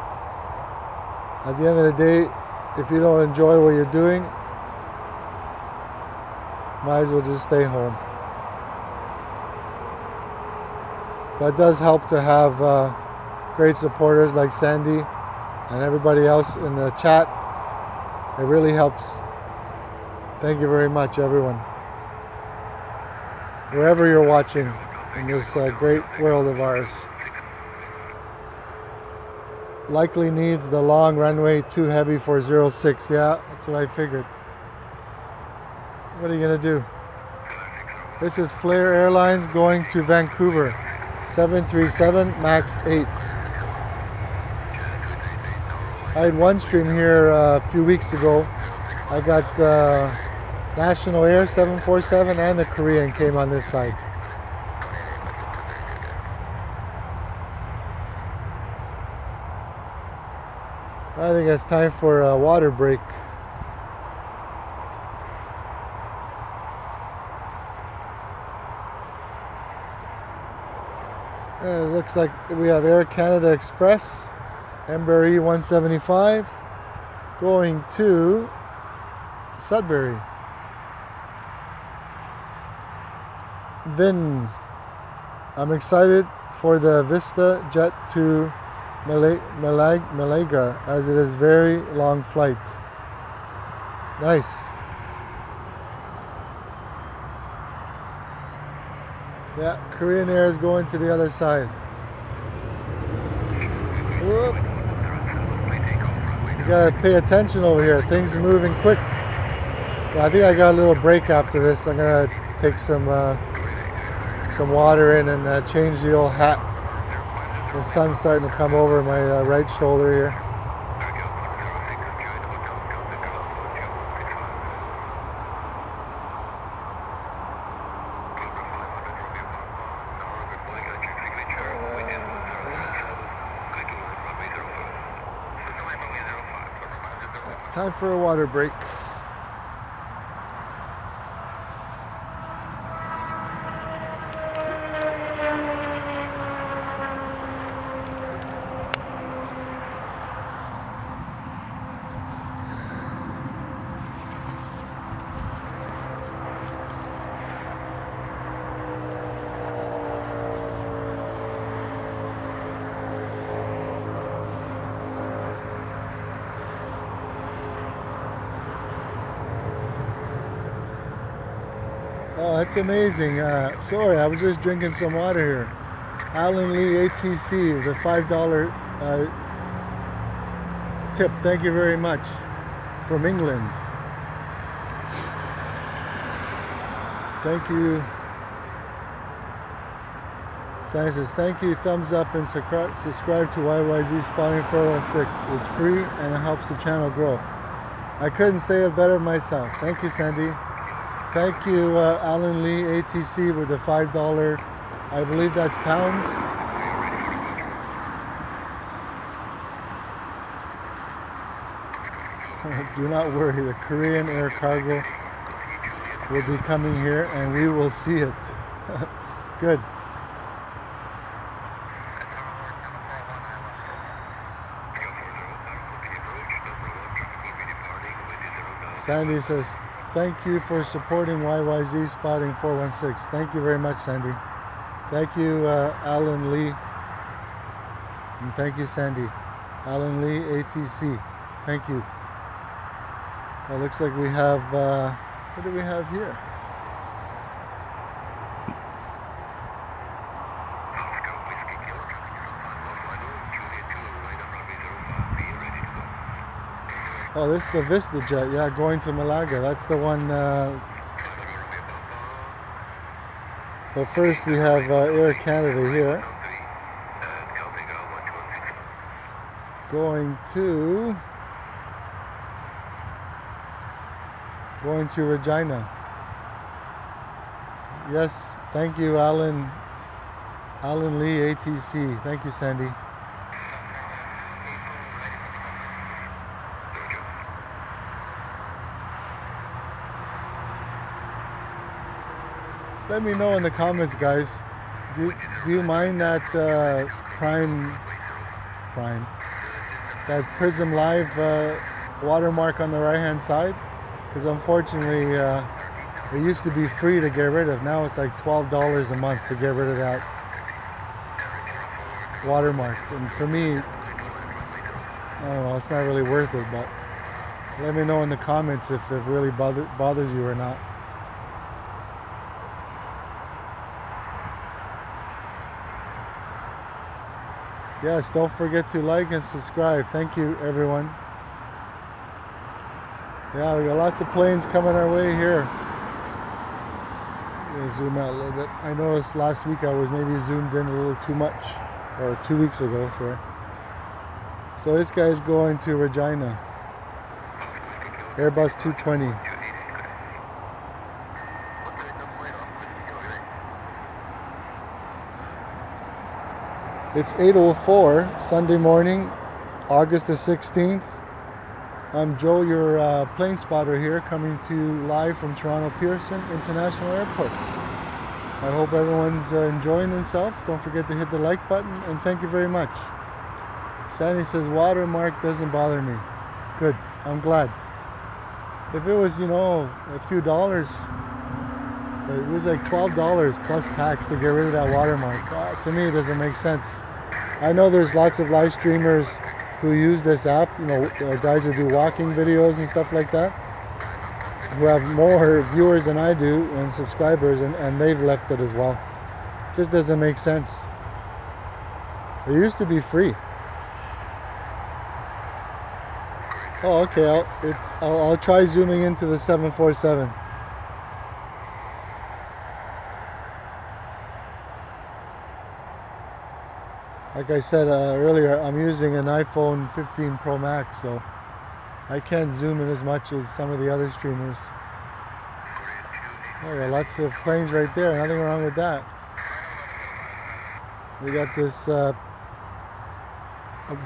At the end of the day, if you don't enjoy what you're doing, might as well just stay home. But it does help to have great supporters like Sandy and everybody else in the chat. It really helps. Thank you very much, everyone. Wherever you're watching in this great world of ours. Likely needs the long runway, too heavy for 06. Yeah, that's what I figured. What are you going to do? This is Flair Airlines going to Vancouver, 737 MAX 8. I had one stream here a few weeks ago. I got National Air 747 and the Korean came on this side. I think it's time for a water break. It looks like we have Air Canada Express, Embraer E175, going to Sudbury. Then I'm excited for the Vista jet to Malaga, as it is very long flight. Nice. Yeah, Korean Air is going to the other side. Whoop. You gotta pay attention over here. Things are moving quick. Well, I think I got a little break after this. I'm gonna take some water in and change the old hat. The sun's starting to come over my right shoulder here. Time for a water break. Oh, that's amazing. Sorry, I was just drinking some water here. Alan Lee ATC, the $5 tip. Thank you very much. From England. Thank you. Science says, thank you. Thumbs up and subscribe to YYZ Spotting 416. It's free and it helps the channel grow. I couldn't say it better myself. Thank you, Sandy. Thank you, Alan Lee, ATC, with the $5, I believe that's pounds. Do not worry, the Korean Air Cargo will be coming here and we will see it. Good. Sandy says, thank you for supporting YYZ Spotting 416. Thank you very much, Sandy. Thank you, Alan Lee. And thank you, Sandy. Alan Lee, ATC. Thank you. Well, looks like we have, what do we have here? Oh, this is the Vista Jet, yeah, going to Malaga. That's the one. But first we have Air Canada here. Going to Regina. Yes, thank you, Alan Lee, ATC. Thank you, Sandy. Let me know in the comments, guys. Do you mind that that Prism Live watermark on the right hand side? Because unfortunately it used to be free to get rid of. Now it's like $12 a month to get rid of that watermark. And for me, I don't know, it's not really worth it. But let me know in the comments if it really bothers you or not. Yes, don't forget to like and subscribe. Thank you, everyone. Yeah, we got lots of planes coming our way here. I'm gonna zoom out a little bit. I noticed last week I was maybe zoomed in a little too much, or 2 weeks ago, sorry. So this guy's going to Regina. Airbus 220. It's 8:04 Sunday morning, August the 16th. I'm Joe, your plane spotter here, coming to you live from Toronto Pearson International Airport. I hope everyone's enjoying themselves. Don't forget to hit the like button, and thank you very much. Sandy says, watermark doesn't bother me. Good, I'm glad. If it was, you know, a few dollars, it was like $12 plus tax to get rid of that watermark. To me, it doesn't make sense. I know there's lots of live streamers who use this app, you know, guys who do walking videos and stuff like that, who have more viewers than I do and subscribers, and they've left it as well. Just doesn't make sense. It used to be free. Oh, okay. I'll try zooming into the 747. Like I said earlier, I'm using an iPhone 15 Pro Max, so I can't zoom in as much as some of the other streamers. Oh, yeah, lots of planes right there. Nothing wrong with that. We got this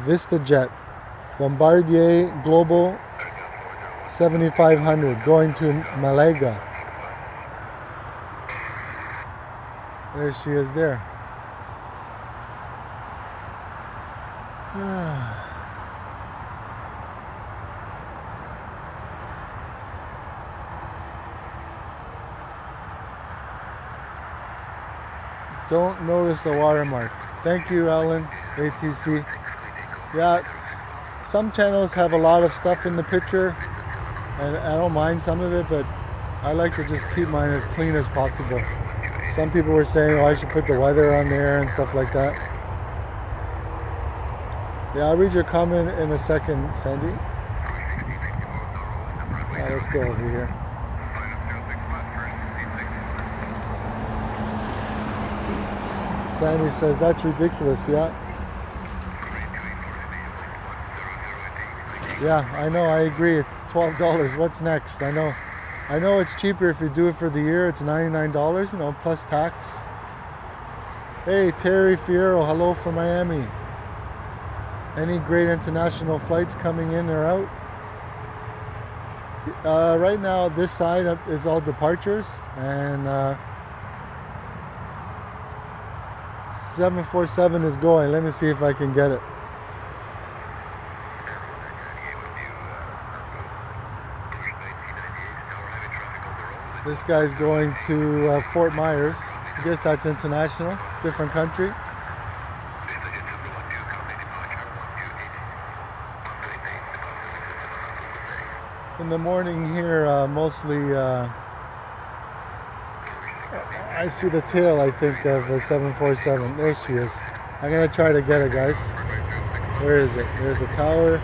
Vista Jet, Bombardier Global 7500, going to Malaga. There she is there. Don't notice the watermark. Thank you, Alan, ATC. Yeah, some channels have a lot of stuff in the picture, and I don't mind some of it, but I like to just keep mine as clean as possible. Some people were saying, oh, I should put the weather on there and stuff like that. Yeah, I'll read your comment in a second, Sandy. Yeah, let's go over here. Sandy says, that's ridiculous, yeah. Yeah, I know, I agree. $12, what's next? I know it's cheaper if you do it for the year. It's $99, you know, plus tax. Hey, Terry Fierro, hello from Miami. Any great international flights coming in or out? Right now, this side is all departures, and 747 is going. Let me see if I can get it. This guy's going to Fort Myers. I guess that's international, different country. In the morning here, mostly I see the tail, I think, of a 747. There she is. I'm going to try to get her, guys. Where is it? There's a tower.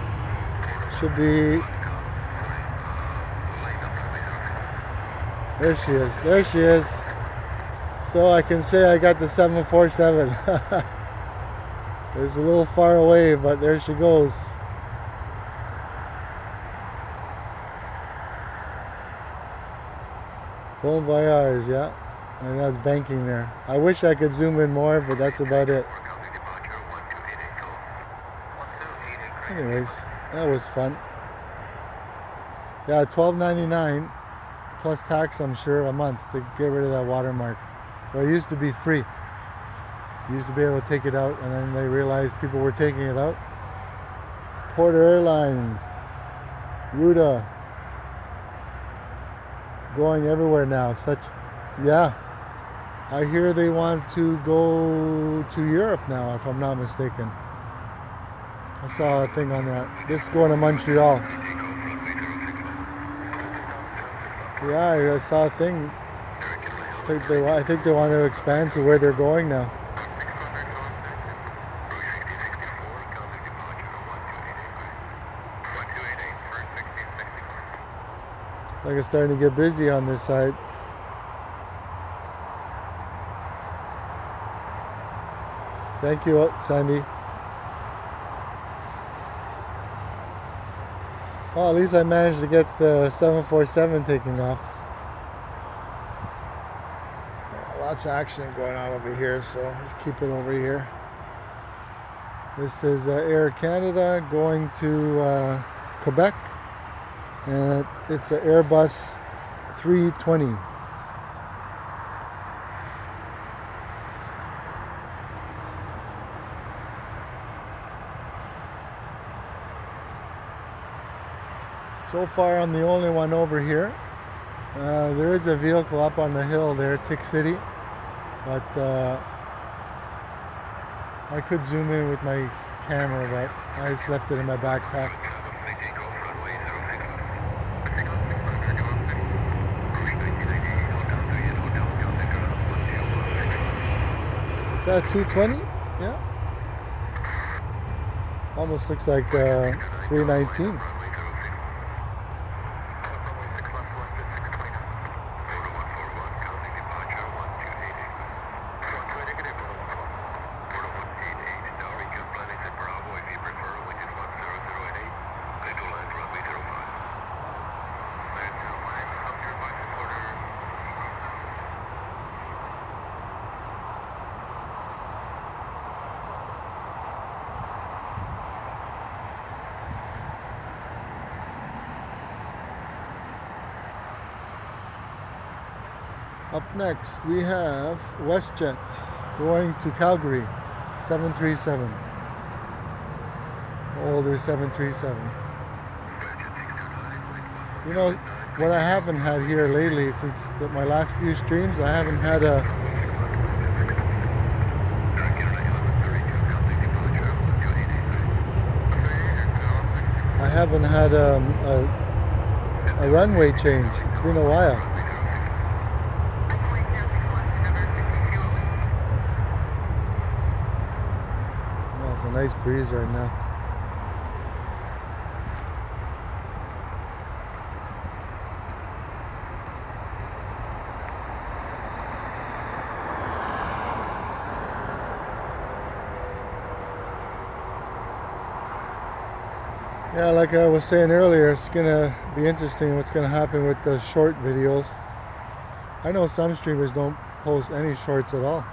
Should be... There she is. There she is. So I can say I got the 747. It's a little far away, but there she goes. Bon voyage, yeah. And that's banking there. I wish I could zoom in more, but that's about it. Anyways, that was fun. Yeah, $12.99 plus tax, I'm sure, a month to get rid of that watermark. Well, it used to be free. You used to be able to take it out, and then they realized people were taking it out. Porter Airline, Ruta, going everywhere now. Yeah. I hear they want to go to Europe now, if I'm not mistaken. I saw a thing on that. This is going to Montreal. Yeah, I saw a thing. I think they want to expand to where they're going now. Like it's starting to get busy on this side. Thank you, Sandy. Well, at least I managed to get the 747 taking off. Lots of action going on over here, so let's keep it over here. This is Air Canada going to Quebec, and it's an Airbus 320. So far, I'm the only one over here. There is a vehicle up on the hill there, Tick City, but I could zoom in with my camera, but I just left it in my backpack. Is that 220? Yeah. Almost looks like 319. Up next, we have WestJet going to Calgary, 737. Older 737. You know, what I haven't had here lately, since my last few streams, I haven't had a runway change. It's been a while. It's a nice breeze right now. Yeah, like I was saying earlier, it's gonna be interesting what's gonna happen with the short videos. I know some streamers don't post any shorts at all,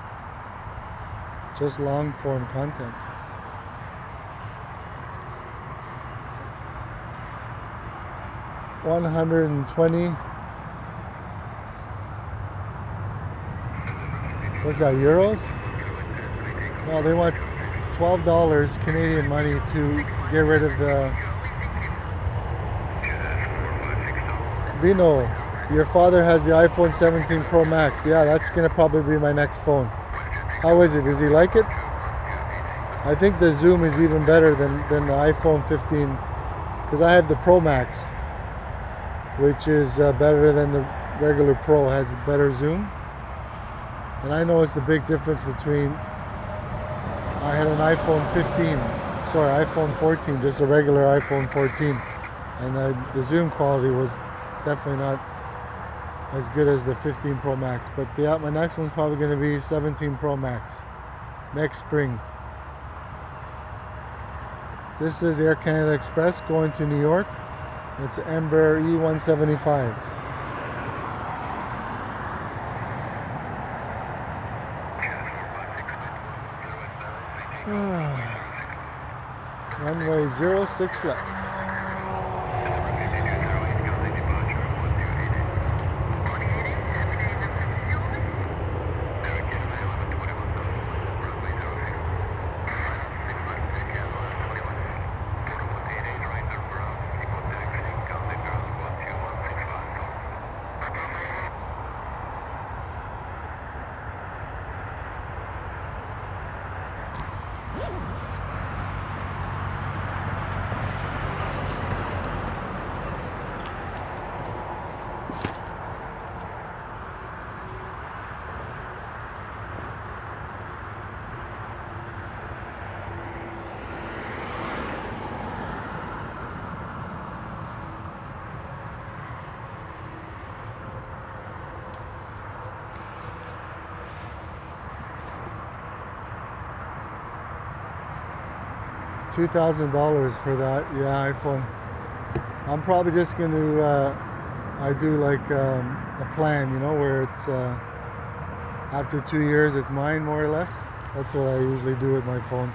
just long form content. $120. What's that, euros? Well, they want $12 Canadian money to get rid of the Vino. Your father has the iPhone 17 Pro Max. Yeah, that's gonna probably be my next phone. How is it? Does he like it? I think the zoom is even better than the iPhone 15, because I have the Pro Max, which is better than the regular Pro. Has better zoom. And I noticed the big difference between, I had an iPhone 14, just a regular iPhone 14, and the zoom quality was definitely not as good as the 15 Pro Max. But yeah, my next one's probably going to be 17 Pro Max next spring. This is Air Canada Express going to New York. It's Embraer E175. Runway 06 left. $2,000 for that, yeah, iPhone. I'm probably just going to, I do like a plan, you know, where it's after 2 years it's mine, more or less. That's what I usually do with my phones.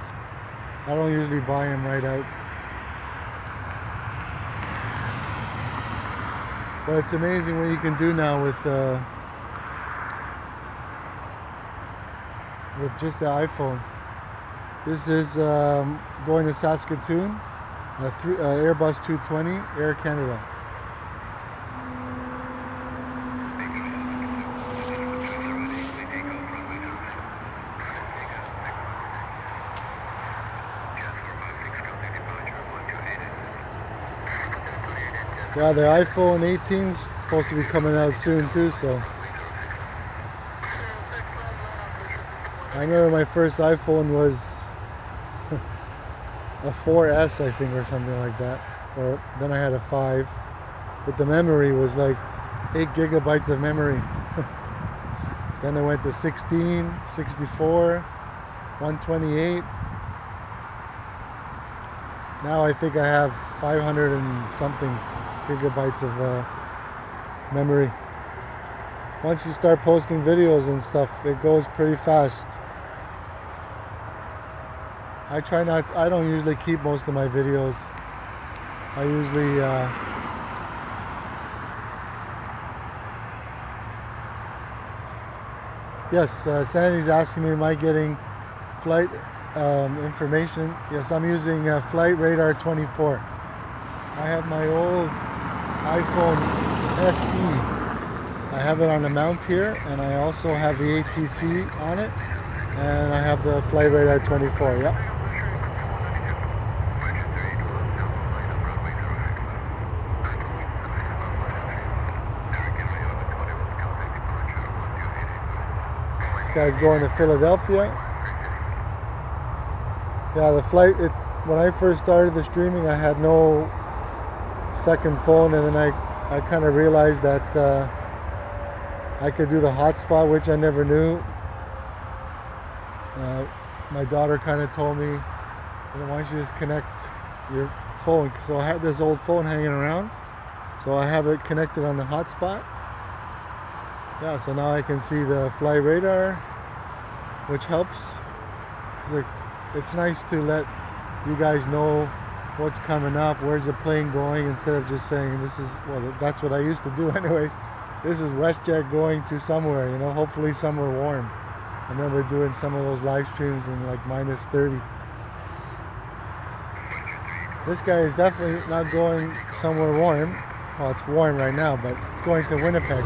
I don't usually buy them right out. But it's amazing what you can do now with just the iPhone. This is going to Saskatoon, Airbus 220, Air Canada. Yeah, the iPhone 18 is supposed to be coming out soon too, so. I remember my first iPhone was a 4S, I think, or something like that. Or then I had a 5, but the memory was like 8 gigabytes of memory. Then I went to 16, 64, 128. Now I think I have 500 and something gigabytes of memory. Once you start posting videos and stuff, it goes pretty fast. I don't usually keep most of my videos. I usually yes, Sandy's asking me, am I getting flight information? Yes, I'm using Flight Radar 24. I have my old iPhone SE. I have it on the mount here, and I also have the ATC on it, and I have the Flight Radar 24, yep. This guy's going to Philadelphia. Yeah, the flight, when I first started the streaming, I had no second phone, and then I kind of realized that I could do the hotspot, which I never knew. My daughter kind of told me, why don't you just connect your phone? So I had this old phone hanging around, so I have it connected on the hotspot. Yeah, so now I can see the flight radar, which helps. It's nice to let you guys know what's coming up, where's the plane going, instead of just saying this is, well, that's what I used to do anyways. This is WestJet going to somewhere, you know, hopefully somewhere warm. I remember doing some of those live streams in like minus 30. This guy is definitely not going somewhere warm. Well, it's warm right now, but it's going to Winnipeg.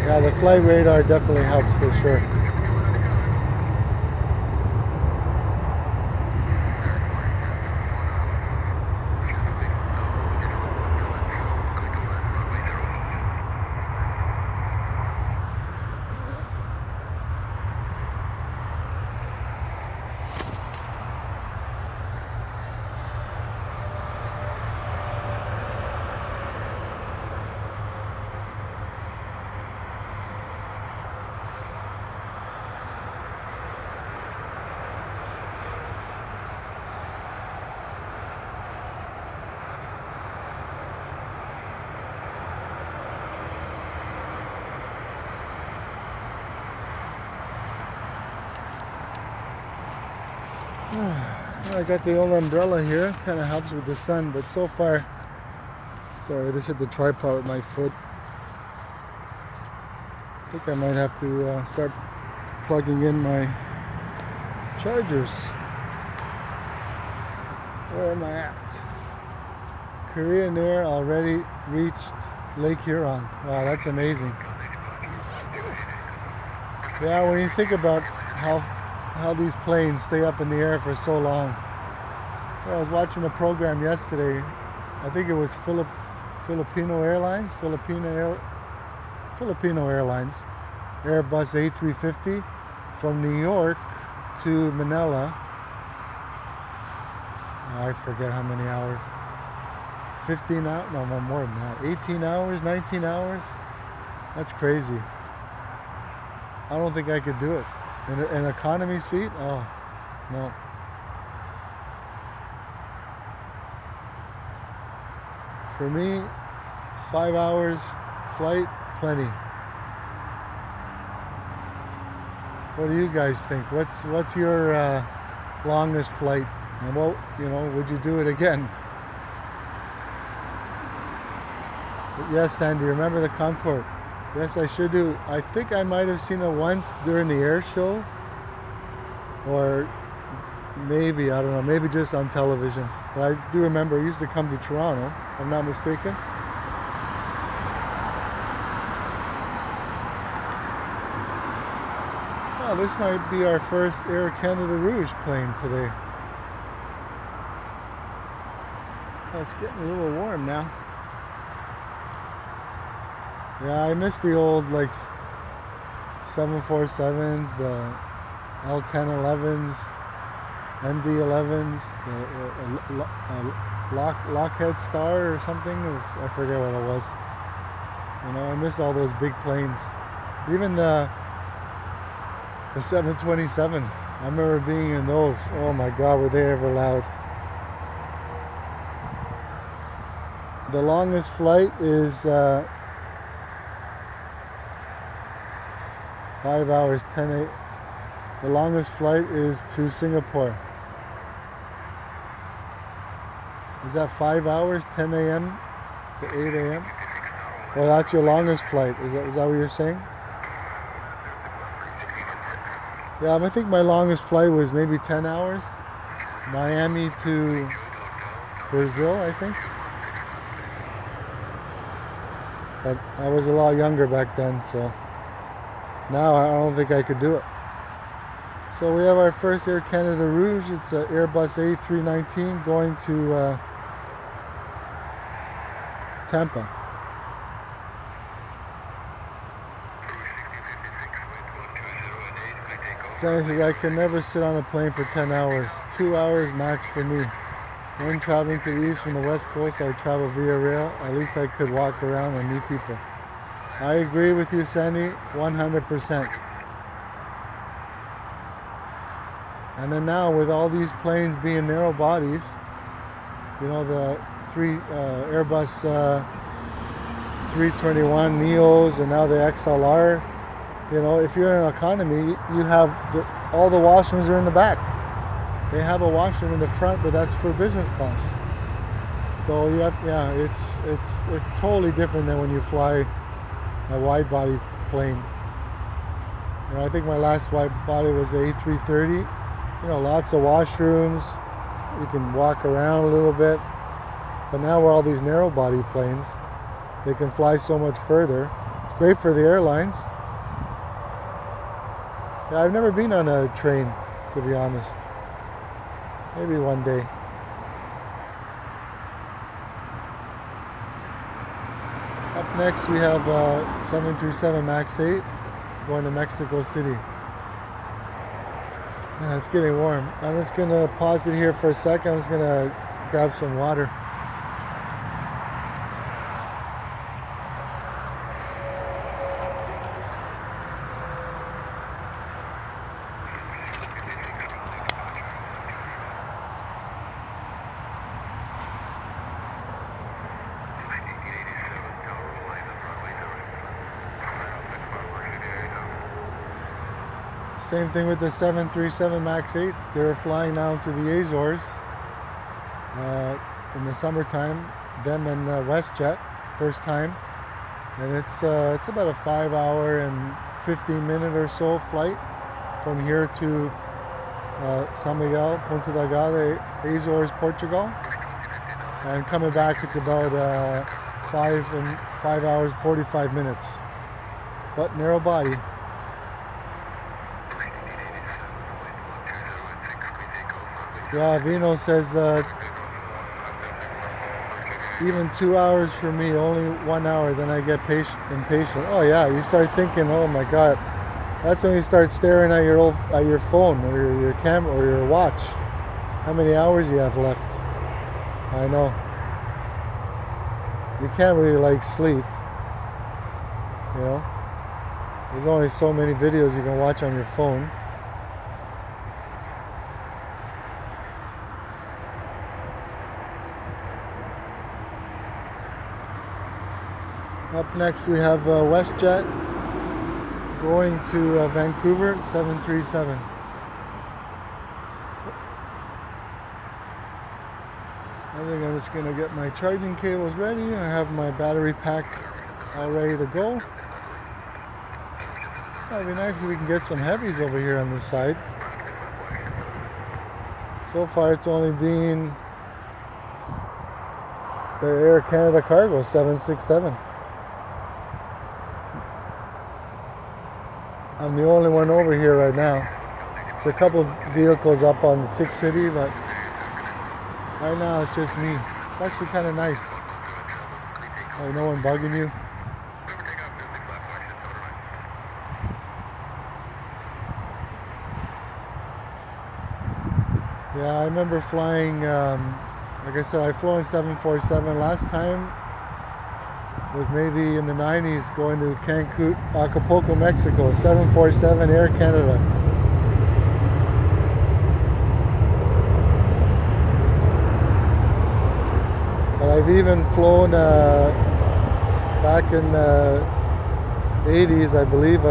Yeah, the flight radar definitely helps for sure. I got the old umbrella here, kind of helps with the sun, but so far, sorry, I just hit the tripod with my foot. I think I might have to start plugging in my chargers. Where am I at? Korean Air already reached Lake Huron. Wow, that's amazing. Yeah, when you think about how these planes stay up in the air for so long. I was watching a program yesterday. I think it was Filipino Airlines, Airbus A350 from New York to Manila. I forget how many hours. 15 hours? No, more than that. 18 hours, 19 hours? That's crazy. I don't think I could do it. In an economy seat? Oh, no. For me, 5 hours flight, plenty. What do you guys think? What's your longest flight? And what, would you do it again? But yes, Sandy, remember the Concorde? Yes, I sure do. I think I might have seen it once during the air show. Or maybe, I don't know, maybe just on television. But I do remember it used to come to Toronto, if I'm not mistaken. Well, this might be our first Air Canada Rouge plane today. Oh, it's getting a little warm now. Yeah, I miss the old 747s, the L1011s, MD11s, the Lockheed Star or something. I forget what it was. I miss all those big planes. Even the 727. I remember being in those. Oh my God, were they ever loud. The longest flight is 5 hours, 10-8. The longest flight is to Singapore. Is that 5 hours, 10 a.m. to 8 a.m.? Well, that's your longest flight. Is that what you're saying? Yeah, I think my longest flight was maybe 10 hours. Miami to Brazil, I think. But I was a lot younger back then, so now I don't think I could do it. So we have our first Air Canada Rouge. It's an Airbus A319 going to Tampa. Says I can never sit on a plane for 10 hours. 2 hours max for me. When traveling to the east from the west coast, I travel via rail. At least I could walk around and meet people. I agree with you, Sandy, 100%. And then now with all these planes being narrow bodies, the Airbus 321 Neos and now the XLR, if you're in economy, you have all the washrooms are in the back. They have a washroom in the front, but that's for business class. So it's totally different than when you fly a wide body plane. I think my last wide body was the A330. Lots of washrooms. You can walk around a little bit. But now with all these narrow body planes, they can fly so much further. It's great for the airlines. Yeah, I've never been on a train, to be honest. Maybe one day. Up next we have 737 MAX 8 going to Mexico City. Yeah, it's getting warm. I'm just going to pause it here for a second. I'm just going to grab some water. Same thing with the 737 MAX 8. They're flying now to the Azores in the summertime. Them and WestJet, first time, and it's about a 5-hour and 15-minute or so flight from here to São Miguel, Ponta Delgada, Azores, Portugal, and coming back it's about 5 hours 45 minutes. But narrow body. Yeah, Vino says even 2 hours for me, only 1 hour, then I get impatient. Oh yeah, you start thinking, oh my God, that's when you start staring at your phone or your camera or your watch. How many hours you have left? I know. You can't really like sleep. You know, there's only so many videos you can watch on your phone. Up next we have WestJet going to Vancouver, 737. I think I'm just going to get my charging cables ready. I have my battery pack all ready to go. That'd be nice if we can get some heavies over here on this side. So far it's only been the Air Canada Cargo 767. I'm the only one over here right now. There's a couple of vehicles up on the Tick City, but right now it's just me. It's actually kind of nice. Like no one bugging you. Yeah, I remember flying, like I said, I've flown 747 last time. Was maybe in the 90s going to Cancun, Acapulco, Mexico, 747 Air Canada. But I've even flown back in the 80s, I believe,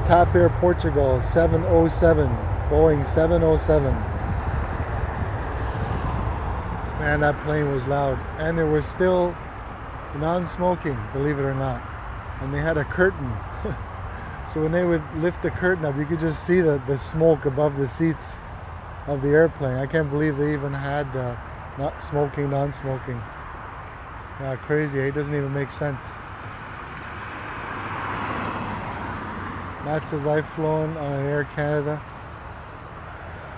TAP Air Portugal 707, Boeing 707. Man, that plane was loud, and there was still non-smoking, believe it or not, and they had a curtain. So when they would lift the curtain up, you could just see the smoke above the seats of the airplane. I can't believe they even had not smoking, non-smoking. Yeah, crazy. It doesn't even make sense. Matt says I've flown on an Air Canada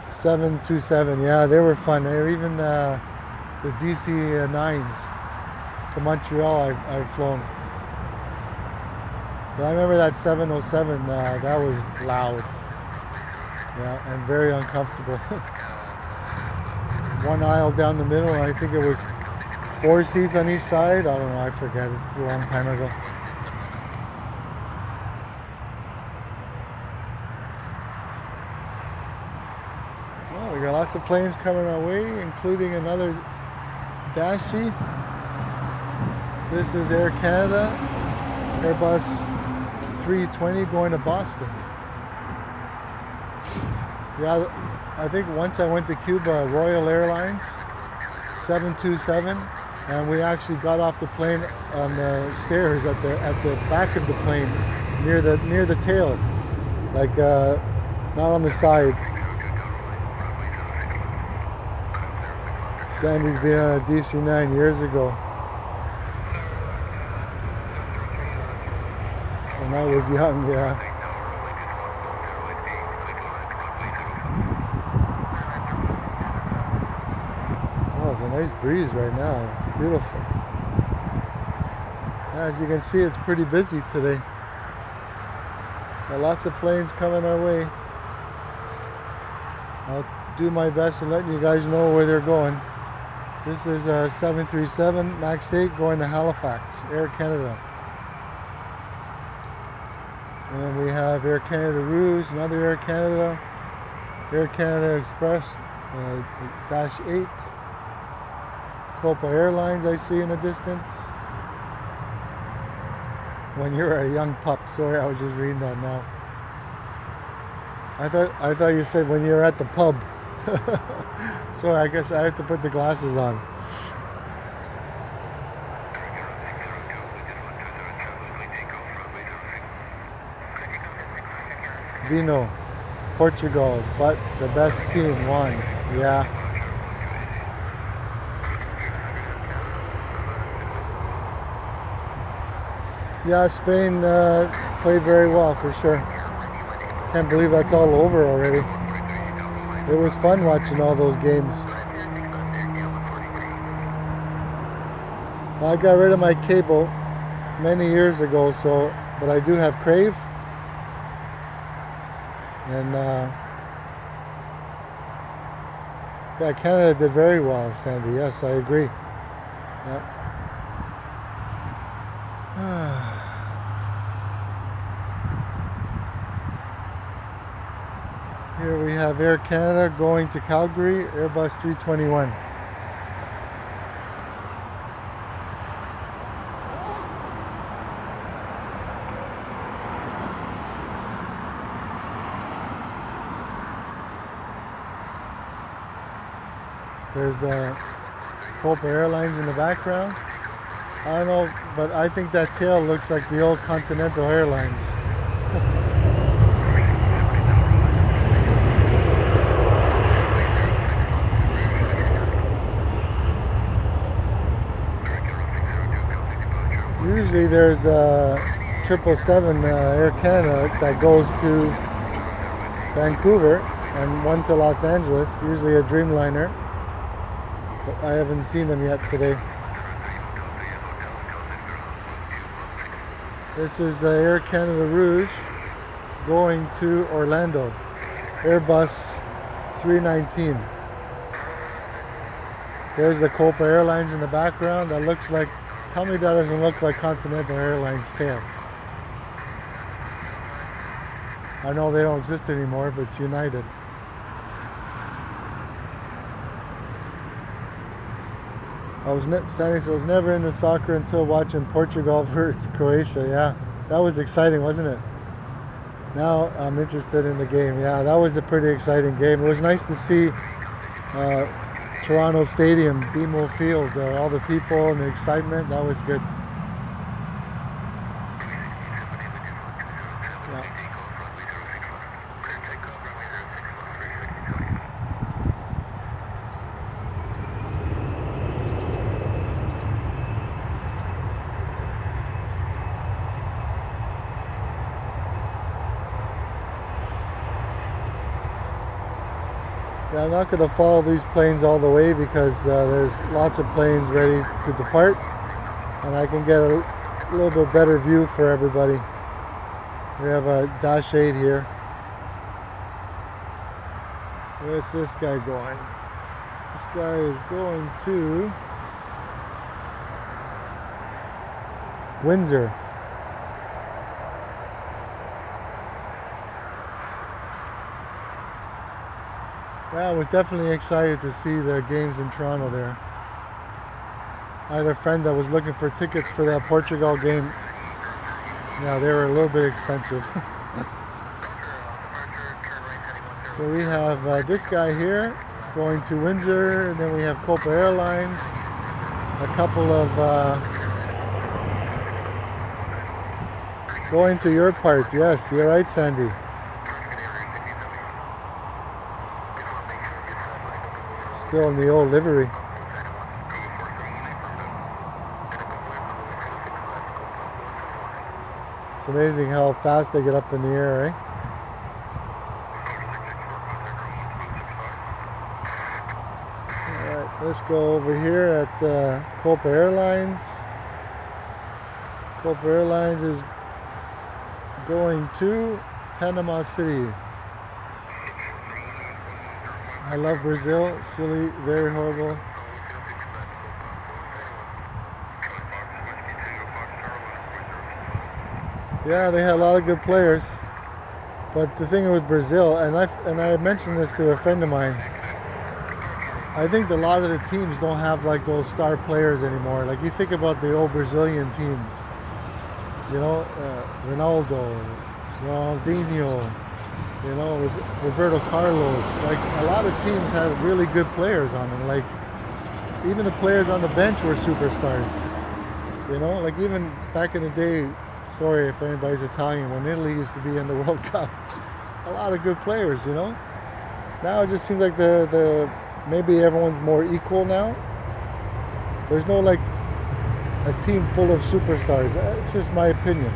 727. Yeah, they were fun. They were even the DC-9s. To Montreal I've flown. But I remember that 707, that was loud. Yeah, and very uncomfortable. One aisle down the middle, and I think it was 4 seats on each side. I don't know, I forget, it's a long time ago. Well, we got lots of planes coming our way, including another Dashi. This is Air Canada, Airbus 320 going to Boston. Yeah, I think once I went to Cuba, Royal Airlines, 727, and we actually got off the plane on the stairs at the back of the plane, near the tail, like not on the side. Sandy's been on a DC-9 years ago. When I was young, yeah. Oh, it's a nice breeze right now. Beautiful. As you can see, it's pretty busy today. Got lots of planes coming our way. I'll do my best in letting you guys know where they're going. This is a 737 MAX 8 going to Halifax, Air Canada. And then we have Air Canada Rouge, another Air Canada Express, Dash 8. Copa Airlines I see in the distance. When you're a young pup, sorry, I was just reading that now. I thought you said when you're at the pub. Sorry, I guess I have to put the glasses on. Vino, Portugal, but the best team won. Yeah. Yeah, Spain played very well for sure. Can't believe that's all over already. It was fun watching all those games. Well, I got rid of my cable many years ago, but I do have Crave. And yeah, Canada did very well, Sandy. Yes, I agree. Yep. Here we have Air Canada going to Calgary, Airbus 321. There's Copa Airlines in the background. I don't know, but I think that tail looks like the old Continental Airlines. Usually there's a 777 Air Canada that goes to Vancouver and one to Los Angeles, usually a Dreamliner. But I haven't seen them yet today. This is Air Canada Rouge going to Orlando, Airbus 319. There's the Copa Airlines in the background. That looks like, tell me that doesn't look like Continental Airlines tail. I know they don't exist anymore, but it's United. Sandy said I was never into soccer until watching Portugal versus Croatia. Yeah, that was exciting, wasn't it? Now I'm interested in the game. Yeah, that was a pretty exciting game. It was nice to see Toronto Stadium, BMO Field, all the people and the excitement. That was good. Yeah, I'm not going to follow these planes all the way because there's lots of planes ready to depart, and I can get a little bit better view for everybody. We have a Dash 8 here. Where's this guy going? This guy is going to Windsor. Yeah, I was definitely excited to see the games in Toronto there. I had a friend that was looking for tickets for that Portugal game. Yeah, they were a little bit expensive. So we have this guy here going to Windsor, and then we have Copa Airlines, a couple of going to your part. Yes, you're right, Sandy. Still in the old livery. It's amazing how fast they get up in the air, eh? Alright, let's go over here at Copa Airlines. Copa Airlines is going to Panama City. I love Brazil. Silly, very horrible. Yeah, they had a lot of good players. But the thing with Brazil, and I mentioned this to a friend of mine, I think a lot of the teams don't have like those star players anymore. Like you think about the old Brazilian teams, you know, Ronaldo, Ronaldinho, you know, Roberto Carlos. Like a lot of teams had really good players on them. Like even the players on the bench were superstars. You know, like even back in the day, sorry if anybody's Italian, when Italy used to be in the World Cup, a lot of good players, you know. Now it just seems like the maybe everyone's more equal now. There's no like a team full of superstars. It's just my opinion.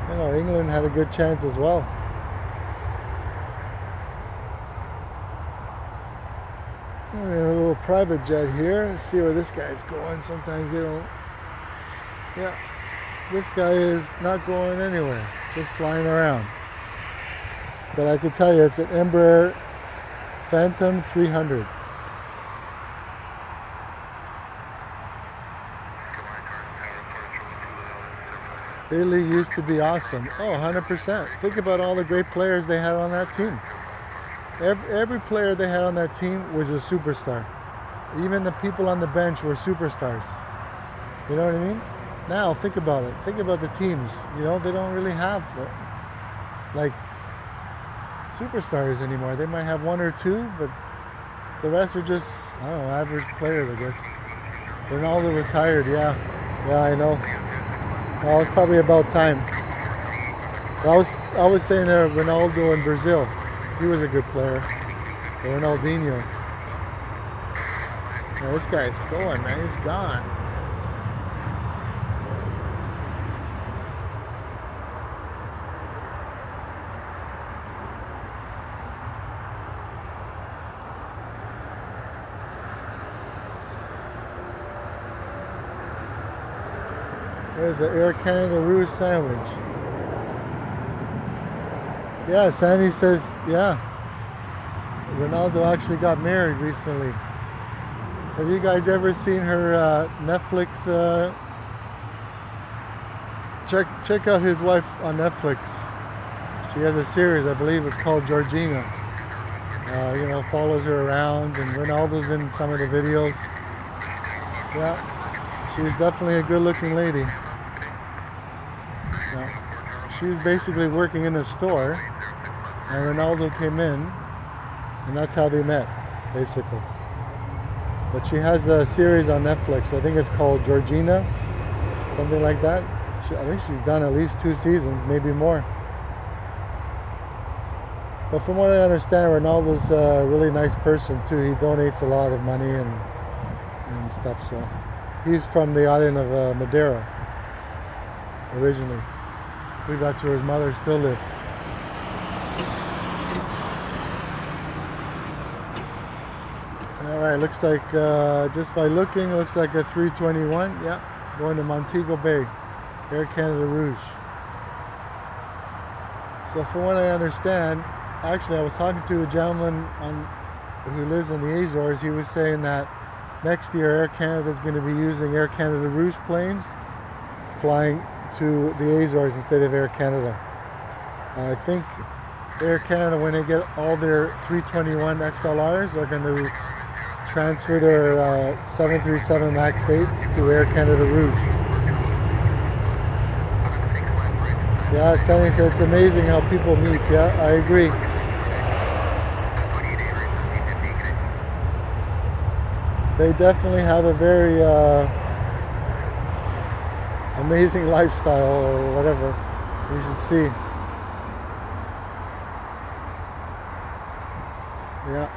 You know, England had a good chance as well. We have a little private jet here. Let's see where this guy's going. Sometimes they don't. Yeah, this guy is not going anywhere, just flying around. But I can tell you, it's an Embraer Phantom 300. Italy used to be awesome. Oh, 100%. Think about all the great players they had on that team. Every player they had on that team was a superstar. Even the people on the bench were superstars. You know what I mean? Now, think about it. Think about the teams. You know, they don't really have, like, superstars anymore. They might have one or two, but the rest are just, I don't know, average players, I guess. Ronaldo retired, yeah. Yeah, I know. Well, it's probably about time. I was saying there, Ronaldo in Brazil. He was a good player. Ronaldinho. Yeah, this guy's going, man. He's gone. There's an Air Canada Rouge sandwich. Yeah, Sandy says, yeah. Ronaldo actually got married recently. Have you guys ever seen her Netflix? Check out his wife on Netflix. She has a series, I believe it's called Georgina. You know, follows her around, and Ronaldo's in some of the videos. Yeah, she's definitely a good-looking lady. Yeah. She was basically working in a store, and Ronaldo came in, and that's how they met, basically. But she has a series on Netflix. I think it's called Georgina, something like that. I think she's done at least 2 seasons, maybe more. But from what I understand, Ronaldo's a really nice person too. He donates a lot of money and stuff. So he's from the island of Madeira originally. I believe that's where his mother still lives. All right, looks like just by looking, it looks like a 321. Yeah, going to Montego Bay, Air Canada Rouge. So from what I understand, actually I was talking to a gentleman who lives in the Azores. He was saying that next year Air Canada is going to be using Air Canada Rouge planes flying to the Azores instead of Air Canada. I think Air Canada, when they get all their 321 XLRs, are going to transfer their 737 MAX 8s to Air Canada Rouge. Yeah, Sunny said it's amazing how people meet. Yeah, I agree. They definitely have a very amazing lifestyle, or whatever you should see. Yeah.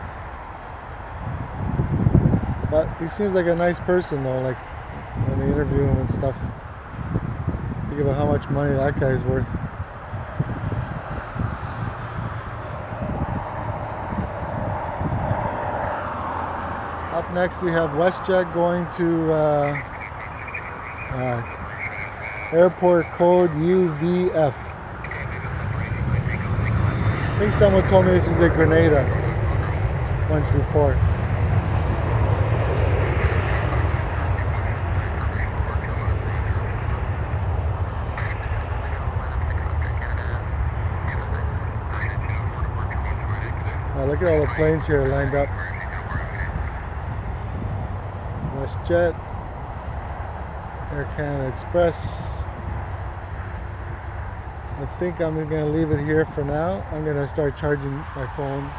But he seems like a nice person though, like when they interview him and stuff. Think about how much money that guy's worth. Up next we have WestJet going to airport code UVF. I think someone told me this was a Grenada once before. Look at all the planes here lined up. WestJet, Air Canada Express. I think I'm going to leave it here for now. I'm going to start charging my phones.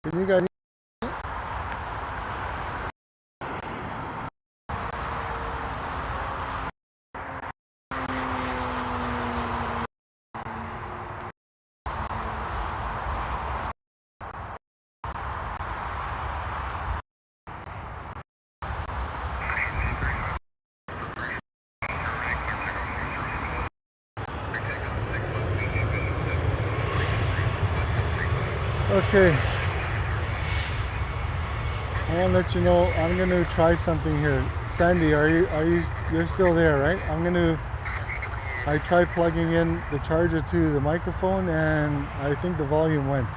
Can you guys? Okay. I want to let you know I'm going to try something here. Sandy, you're still there, right? I tried plugging in the charger to the microphone and I think the volume went.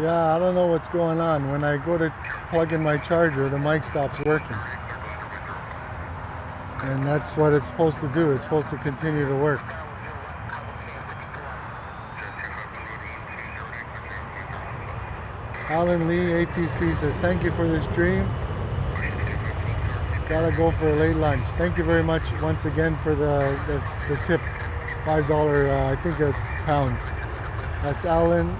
Yeah, I don't know what's going on. When I go to plug in my charger, the mic stops working. And that's what it's supposed to do. It's supposed to continue to work. Alan Lee, ATC, says, thank you for this stream. Gotta go for a late lunch. Thank you very much once again for the tip. $5, I think, pounds. That's Alan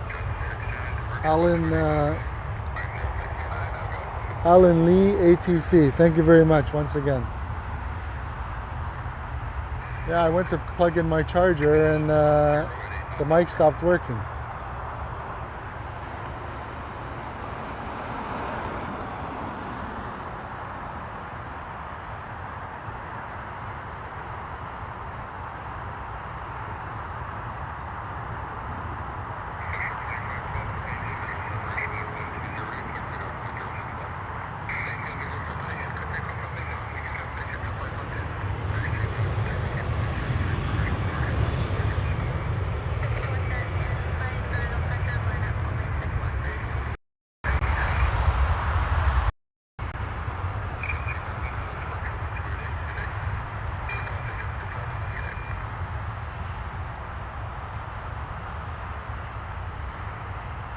Lee, ATC. Thank you very much once again. Yeah, I went to plug in my charger and the mic stopped working.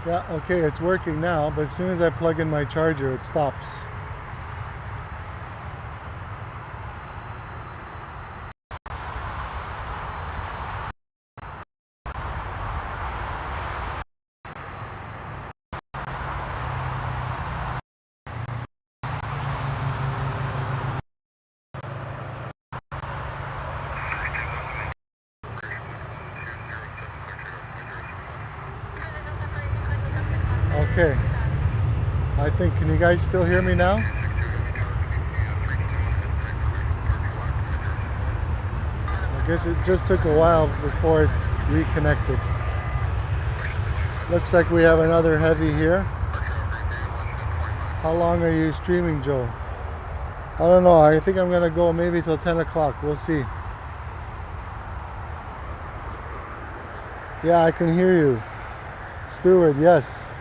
Yeah, okay, it's working now, but as soon as I plug in my charger, it stops. Okay, I think, can you guys still hear me now? I guess it just took a while before it reconnected. Looks like we have another heavy here. How long are you streaming, Joe? I don't know, I think I'm gonna go maybe till 10 o'clock, we'll see. Yeah, I can hear you. Stuart, yes.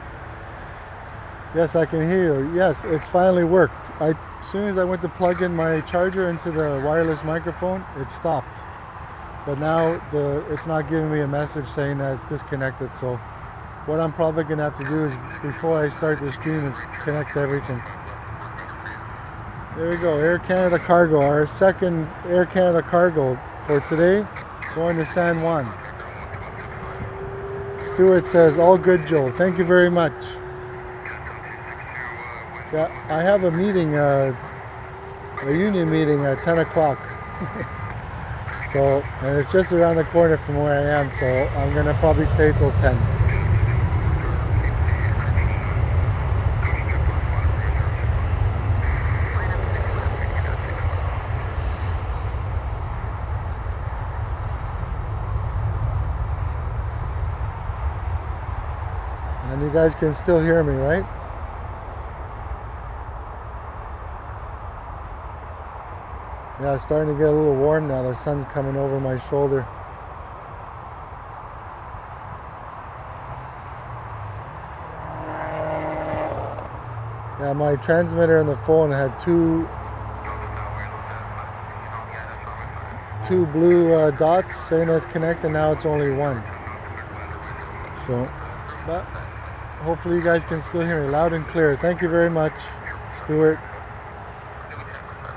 Yes, I can hear you. Yes, it's finally worked. As soon as I went to plug in my charger into the wireless microphone, it stopped. But now it's not giving me a message saying that it's disconnected. So what I'm probably gonna have to do is, before I start the stream, is connect everything. There we go, Air Canada Cargo, our second Air Canada Cargo for today, going to San Juan. Stuart says, all good, Joe. Thank you very much. Yeah, I have a meeting, a union meeting at 10 o'clock. So, and it's just around the corner from where I am, so I'm going to probably stay till 10. And you guys can still hear me, right? Yeah, it's starting to get a little warm now. The sun's coming over my shoulder. Yeah, my transmitter on the phone had two blue dots saying that it's connected. Now it's only one. So, but hopefully you guys can still hear me loud and clear. Thank you very much, Stuart.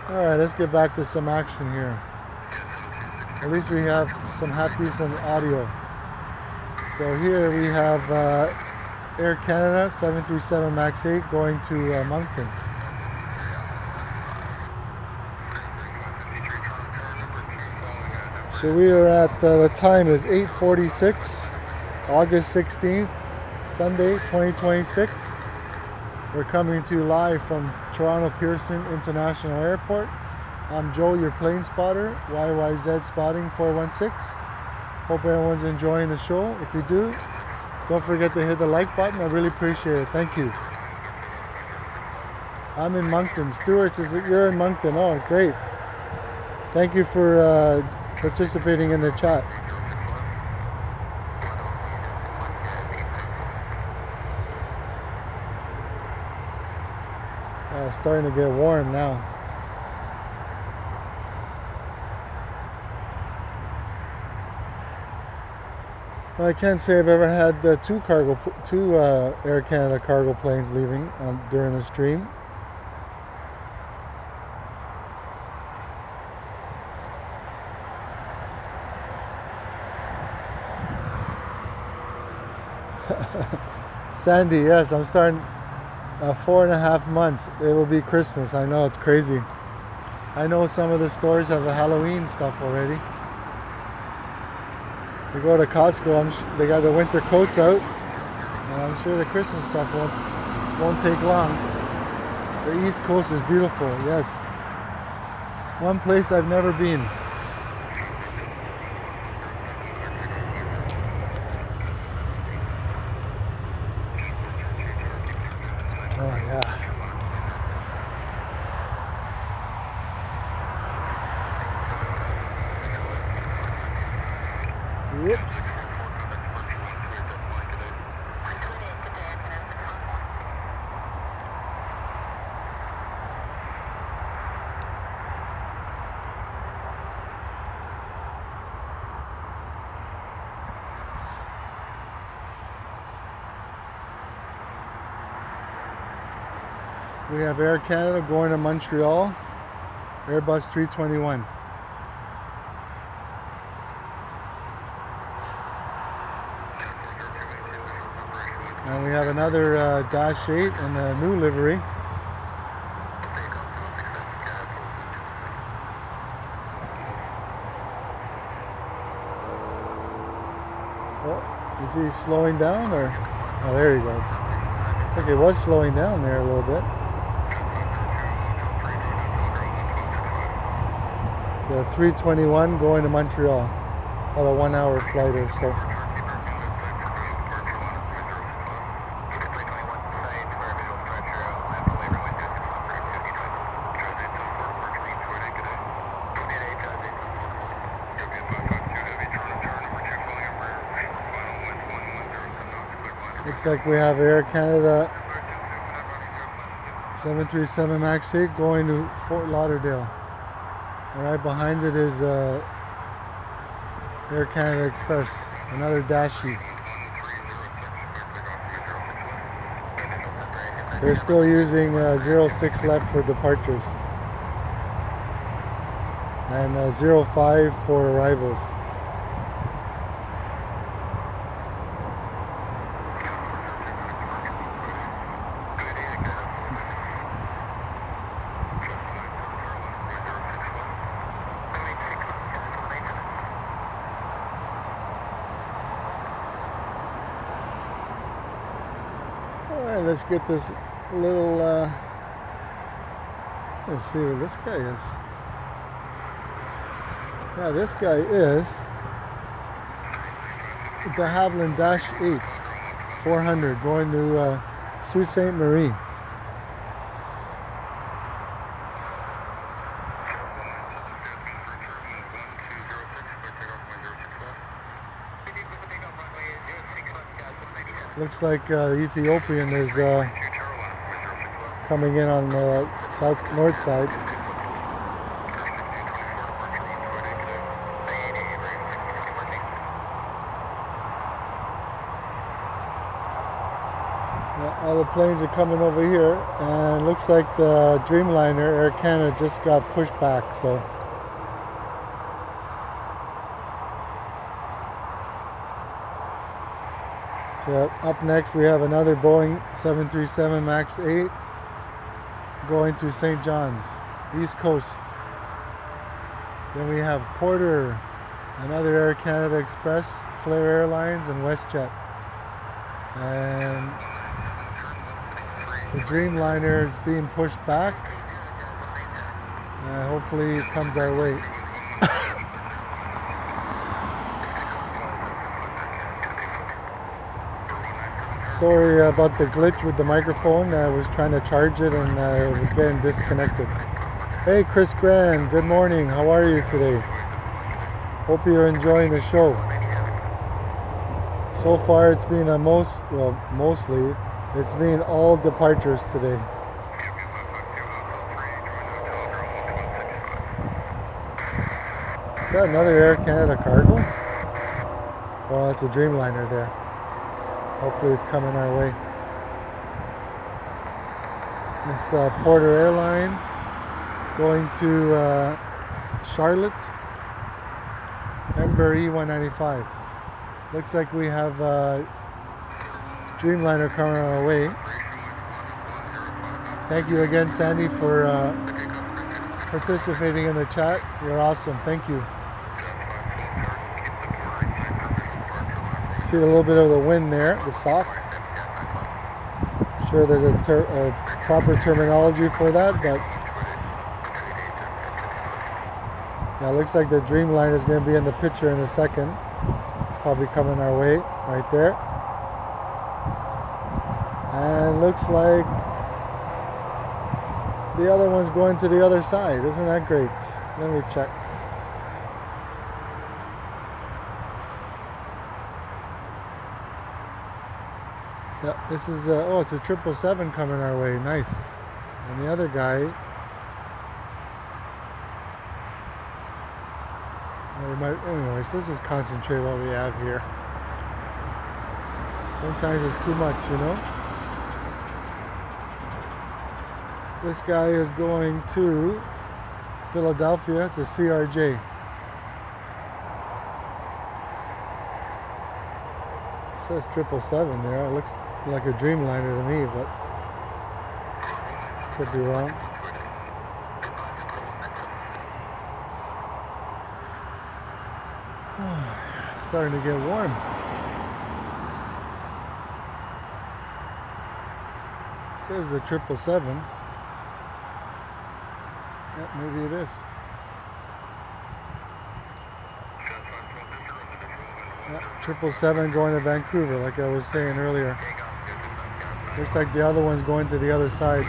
Alright, let's get back to some action here. At least we have some half decent audio. So here we have Air Canada 737 MAX 8 going to Moncton. So we are at, the time is 8:46, August 16th, Sunday 2026. We're coming to you live from Toronto Pearson International Airport. I'm Joe, your plane spotter, YYZ Spotting 416. Hope everyone's enjoying the show. If you do, don't forget to hit the like button. I really appreciate it. Thank you. I'm in Moncton. Stuart says that you're in Moncton. Oh, great. Thank you for participating in the chat. It's starting to get warm now. Well, I can't say I've ever had two Air Canada cargo planes leaving during a stream. Sandy, yes, I'm starting 4.5 months. It will be Christmas. I know, it's crazy. I know some of the stores have the Halloween stuff already. You go to Costco, they got the winter coats out, and I'm sure the Christmas stuff won't take long. The East Coast is beautiful, yes. One place I've never been. Oh yeah. Whoops. We have Air Canada going to Montreal, Airbus 321. And we have another Dash 8 in the new livery. Oh, is he slowing down or? Oh, there he goes. Looks like it was slowing down there a little bit. It's a 321 going to Montreal. About a 1 hour flight or so. Looks like we have Air Canada 737 MAX 8 going to Fort Lauderdale. And right behind it is Air Canada Express, another Dashi. They're still using 06 left for departures and 05 for arrivals. Alright, let's get this little, let's see what this guy is. Yeah, this guy is the Havilland Dash 8 400 going to Sault Ste. Marie. Looks like the Ethiopian is coming in on the north side. Yeah, all the planes are coming over here, and looks like the Dreamliner Air Canada just got pushed back. So. Up next we have another Boeing 737 MAX 8 going to St. John's, East Coast. Then we have Porter, another Air Canada Express, Flair Airlines, and WestJet. And the Dreamliner is being pushed back. Hopefully it comes our way. Sorry about the glitch with the microphone. I was trying to charge it and it was getting disconnected. Hey Chris Grand, good morning. How are you today? Hope you're enjoying the show. So far it's been mostly it's been all departures today. Is that another Air Canada cargo? Well, it's a Dreamliner there. Hopefully it's coming our way. This Porter Airlines going to Charlotte, Ember E195. Looks like we have Dreamliner coming our way. Thank you again, Sandy, for participating in the chat. You're awesome. Thank you. See a little bit of the wind there, the sock. I'm sure there's a proper terminology for that, but yeah, it looks like the Dreamliner is going to be in the picture in a second. It's probably coming our way right there. And looks like the other one's going to the other side. Isn't that great? Let me check. Yeah, this is, oh, it's a 777 coming our way. Nice. And the other guy, anyways, let's just concentrate what we have here. Sometimes it's too much, you know. This guy is going to Philadelphia. It's a CRJ. It says 777 there. It looks like a Dreamliner to me, but could be wrong. It's starting to get warm. It says the 777. Yep, maybe it is. Yep, 777 going to Vancouver, like I was saying earlier. Looks like the other one's going to the other side.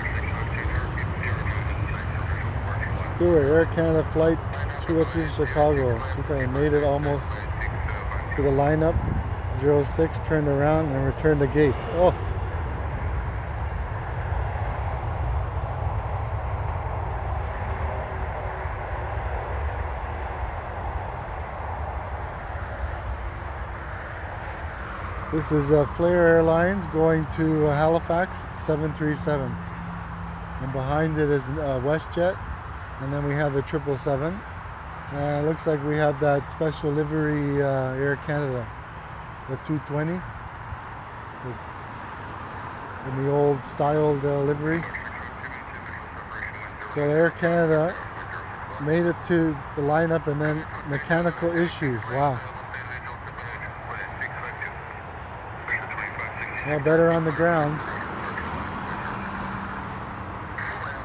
Stewart, Air Canada Flight 203 Chicago. I made it almost to the lineup. 06, turned around and returned the gate. Oh. This is Flair Airlines going to Halifax, 737. And behind it is WestJet. And then we have the 777. And it looks like we have that special livery Air Canada, the 220. In the old styled livery. So Air Canada made it to the lineup and then mechanical issues. Wow. Well, better on the ground.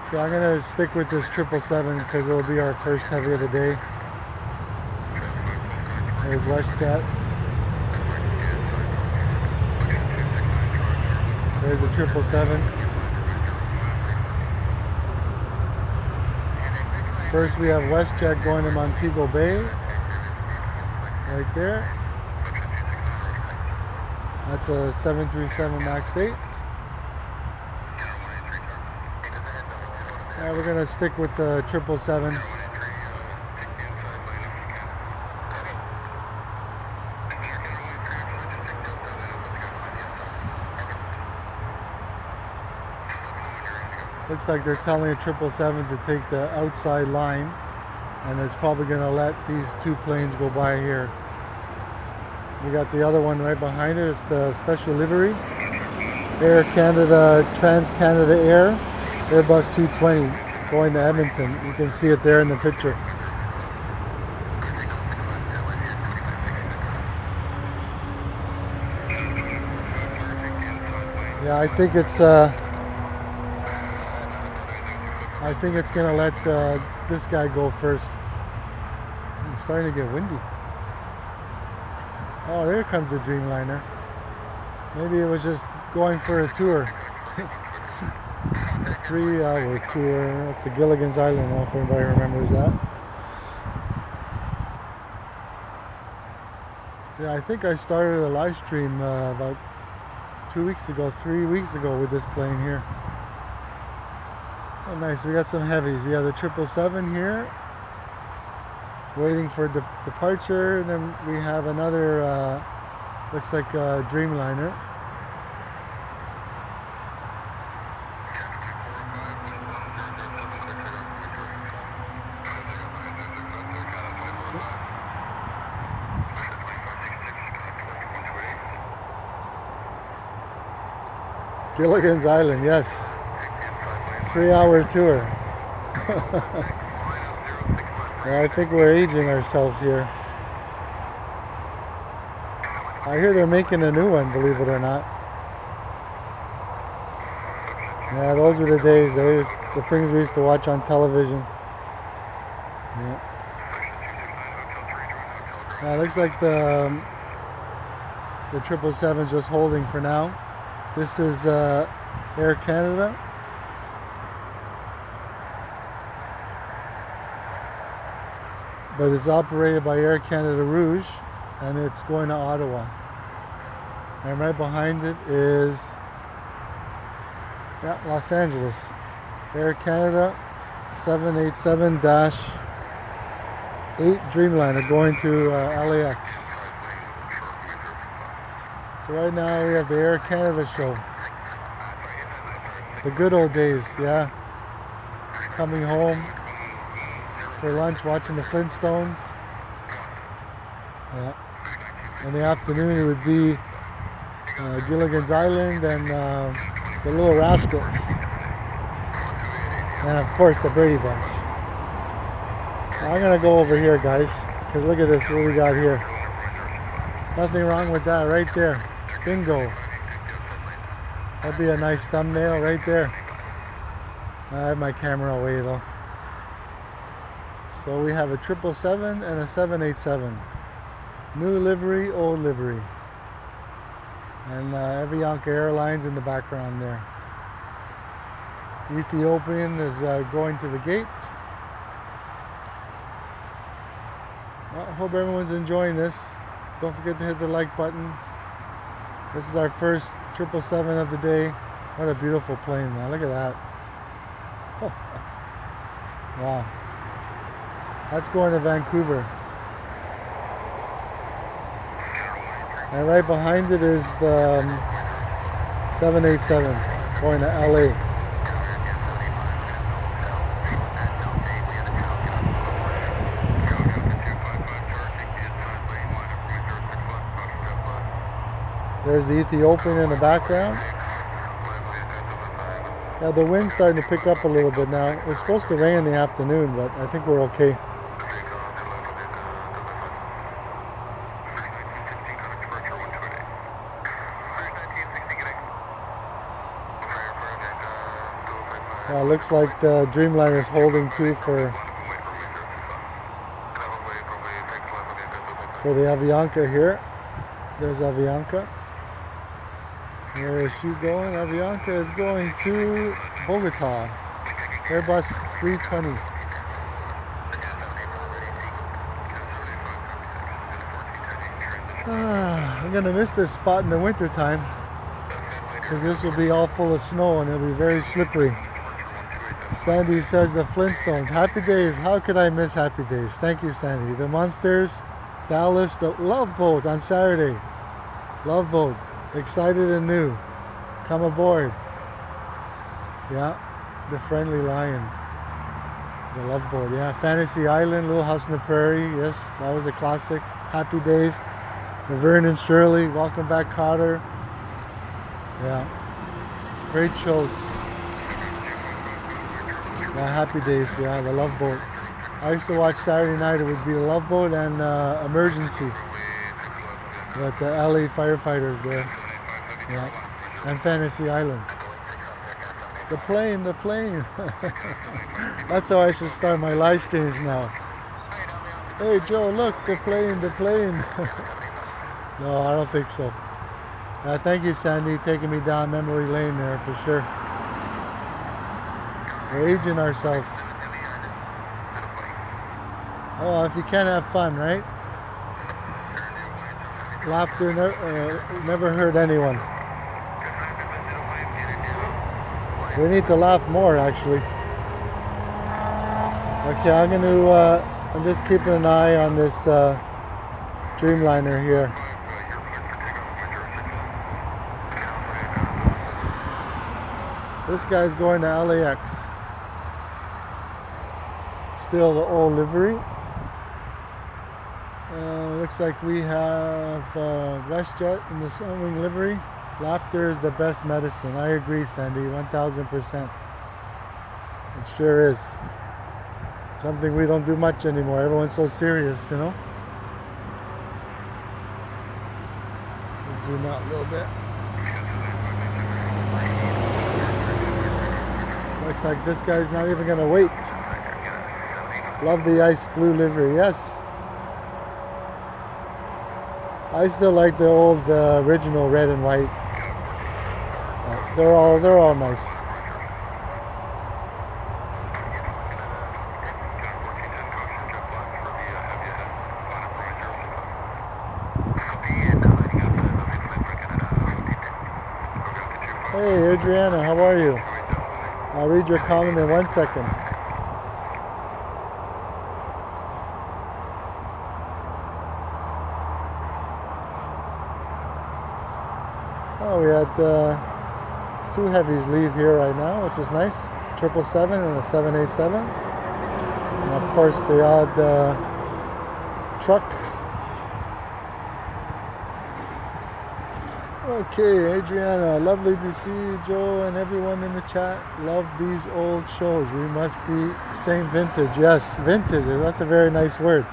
Okay, I'm going to stick with this 777 because it'll be our first heavy of the day. There's WestJet. There's the 777. First we have WestJet going to Montego Bay. Right there. That's a 737 MAX 8. We're going to stick with the 777. Looks like they're telling a 777 to take the outside line, and it's probably going to let these two planes go by here. We got the other one right behind it. It's the special livery. Air Canada, Trans-Canada Air, Airbus 220 going to Edmonton. You can see it there in the picture. Yeah, I think it's going to let this guy go first. It's starting to get windy. Oh, there comes a Dreamliner. Maybe it was just going for a tour. A 3-hour tour. That's the Gilligan's Island. I don't know if anybody remembers that. Yeah, I think I started a live stream about 3 weeks ago with this plane here. Oh, nice. We got some heavies. We have the 777 here, waiting for departure. And then we have another, looks like a Dreamliner. Gilligan's Island, yes. 3-hour tour. Yeah, I think we're aging ourselves here. I hear they're making a new one, believe it or not. Yeah, those were the days. The things we used to watch on television. Yeah. Yeah, it looks like the 777's just holding for now. This is Air Canada. But it's operated by Air Canada Rouge, and it's going to Ottawa. And right behind it is Los Angeles. Air Canada 787-8 Dreamliner going to LAX. So right now we have the Air Canada show. The good old days, yeah. coming home for lunch, watching the Flintstones. Yeah. In the afternoon, it would be Gilligan's Island and the Little Rascals. And of course, the Brady Bunch. I'm gonna go over here, guys, because look at this, what we got here. Nothing wrong with that right there. Bingo. That'd be a nice thumbnail right there. I have my camera away though. So we have a 777 and a 787. New livery, old livery. And Avianca Airlines in the background there. Ethiopian is going to the gate. I hope everyone's enjoying this. Don't forget to hit the like button. This is our first 777 of the day. What a beautiful plane, man. Look at that. Wow. That's going to Vancouver. And right behind it is the 787 going to LA. There's the Ethiopian in the background. Yeah, the wind's starting to pick up a little bit now. It's supposed to rain in the afternoon, but I think we're okay. Looks like the Dreamliner is holding too for the Avianca here. There's Avianca. Where is she going? Avianca is going to Bogota. Airbus 320. I'm going to miss this spot in the winter time because this will be all full of snow and it'll be very slippery. Sandy says the Flintstones. Happy Days. How could I miss Happy Days? Thank you, Sandy. The Monsters, Dallas, the Love Boat on Saturday. Love Boat. Excited and new. Come aboard. Yeah. The Friendly Lion. The Love Boat. Yeah. Fantasy Island, Little House on the Prairie. Yes, that was a classic. Happy Days. Laverne and Shirley. Welcome back, Cotter. Yeah. Great shows. Yeah, Happy Days, yeah, the Love Boat. I used to watch Saturday night, it would be the Love Boat and Emergency. With the LA firefighters there. Yeah. And Fantasy Island. The plane, the plane. That's how I should start my live streams now. Hey Joe, look, the plane, the plane. No, I don't think so. Thank you, Sandy, taking me down memory lane there for sure. We're aging ourselves. Oh, if you can't have fun, right? Laughter never hurt anyone. We need to laugh more, actually. Okay, I'm just keeping an eye on this Dreamliner here. This guy's going to LAX. Still the old livery. Looks like we have WestJet in the Sunwing livery. Laughter is the best medicine. I agree, Sandy, 1000%. It sure is. Something we don't do much anymore. Everyone's so serious, you know. Let's zoom out a little bit. Looks like this guy's not even gonna wait. Love the ice blue livery, yes. I still like the old original red and white. They're all nice. Hey Adriana, how are you? I'll read your comment in 1 second. Oh, we had 2 heavies leave here right now, which is nice. 777 and a 787. And of course the odd truck. Okay, Adriana, lovely to see you, Joe, and everyone in the chat. Love these old shows. We must be same vintage. Yes, vintage. That's a very nice word.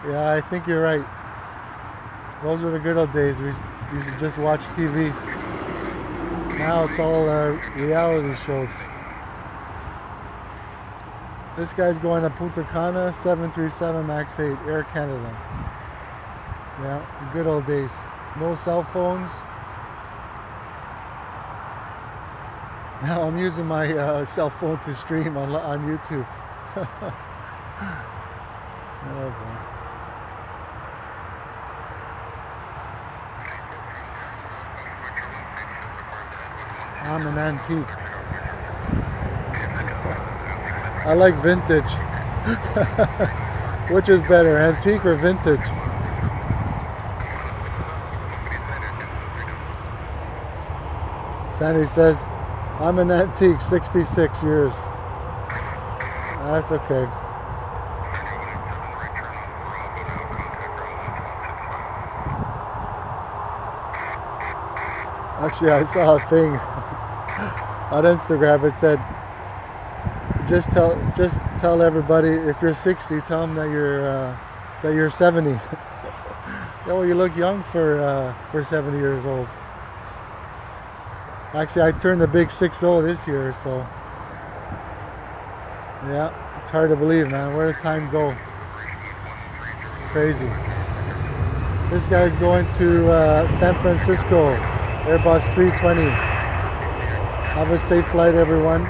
Yeah, I think you're right. Those were the good old days. We used to just watch TV. Now it's all reality shows. This guy's going to Punta Cana, 737 MAX 8, Air Canada. Yeah, good old days. No cell phones. Now I'm using my cell phone to stream on YouTube. Oh boy. I'm an antique. I like vintage. Which is better, antique or vintage? Sandy says, I'm an antique, 66 years. That's okay. Actually, I saw a thing on Instagram. It said, just tell everybody if you're 60, tell them that you're 70. Yeah, well, you look young for 70 years old. Actually, I turned the big 6-0 this year, so yeah, it's hard to believe, man. Where did time go? It's crazy. This guy's going to San Francisco, Airbus 320. Have a safe flight, everyone.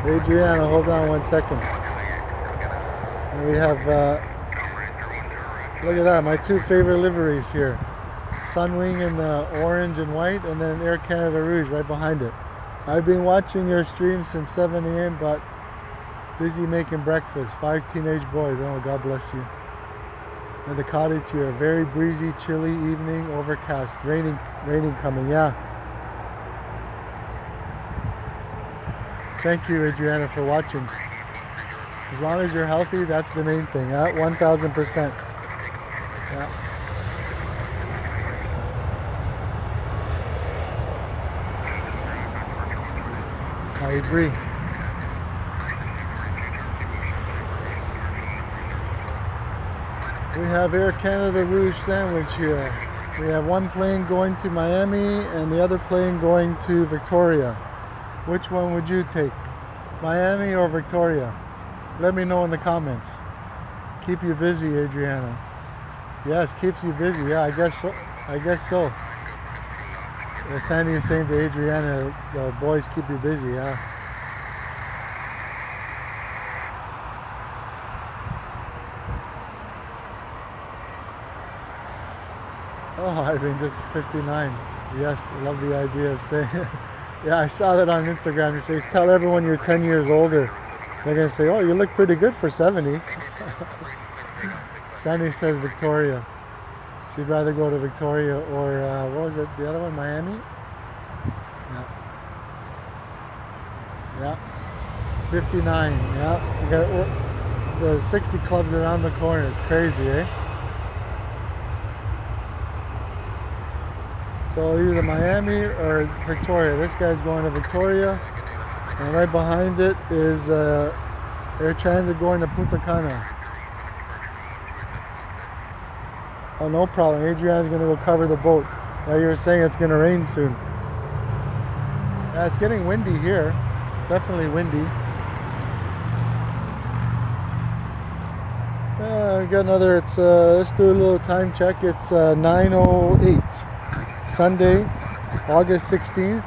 Adriana, hold on 1 second. And we have, look at that, my two favorite liveries here. Sunwing in the orange and white, and then Air Canada Rouge right behind it. I've been watching your stream since 7 a.m., but busy making breakfast. 5 teenage boys. Oh, God bless you. And the cottage here. Very breezy, chilly evening, overcast. Raining coming, yeah. Thank you, Adriana, for watching. As long as you're healthy, that's the main thing. Yeah, 1000%. Yeah. I agree. We have Air Canada Rouge sandwich here. We have one plane going to Miami and the other plane going to Victoria. Which one would you take? Miami or Victoria? Let me know in the comments. Keep you busy, Adriana. Yes, keeps you busy. Yeah, I guess so. I guess so. Sandy is saying to Adriana, the boys keep you busy, yeah. Oh, I've been just 59. Yes, I love the idea of saying, yeah, I saw that on Instagram. You say, tell everyone you're 10 years older. They're going to say, oh, you look pretty good for 70. Sandy says Victoria. She'd rather go to Victoria or, what was it, the other one, Miami? Yeah. 59, yeah. You got the 60 clubs around the corner. It's crazy, eh? So either Miami or Victoria. This guy's going to Victoria. And right behind it is Air Transit going to Punta Cana. Oh, no problem. Adriana's going to go cover the boat. Now you're saying it's going to rain soon. Yeah, it's getting windy here. Definitely windy. We got another, let's do a little time check. It's 9:08. Sunday, August 16th,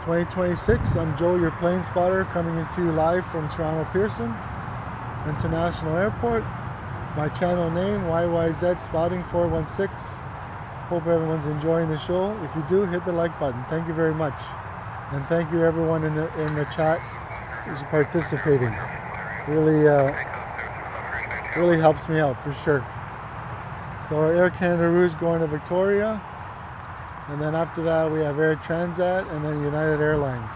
2026. I'm Joe, your plane spotter, coming into you live from Toronto Pearson International Airport. My channel name, YYZ Spotting 416. Hope everyone's enjoying the show. If you do, hit the like button. Thank you very much. And thank you everyone in the chat who's participating. Really Really helps me out for sure. So Air Canada Rouge going to Victoria, and then after that we have Air Transat and then United Airlines.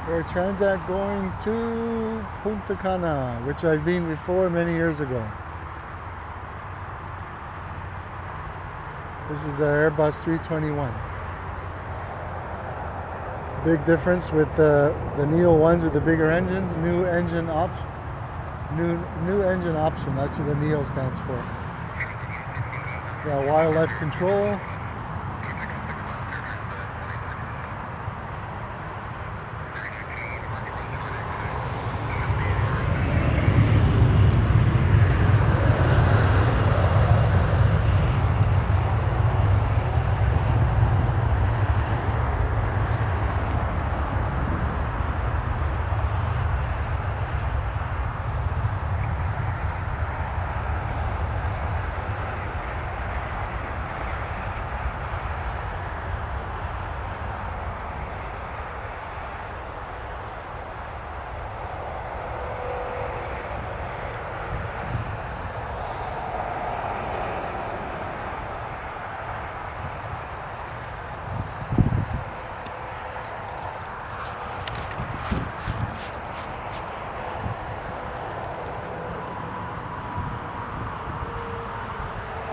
Air Transat going to Punta Cana, which I've been before many years ago. This is an Airbus 321. Big difference with the Neo ones with the bigger engines. New engine option. That's what the Neo stands for. Yeah, wildlife control.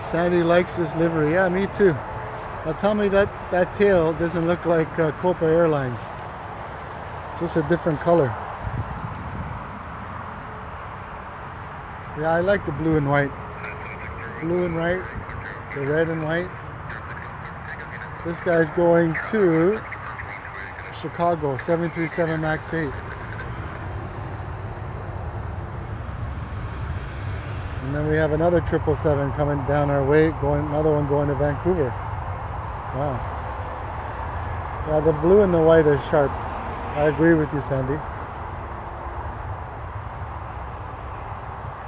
Sandy likes this livery. Yeah, me too. Now tell me that tail doesn't look like Copa Airlines. Just a different color. Yeah, I like the blue and white. Blue and white, the red and white. This guy's going to Chicago, 737 MAX 8. And then we have another 777 coming down our way, another one going to Vancouver. Wow. Yeah, the blue and the white is sharp. I agree with you, Sandy.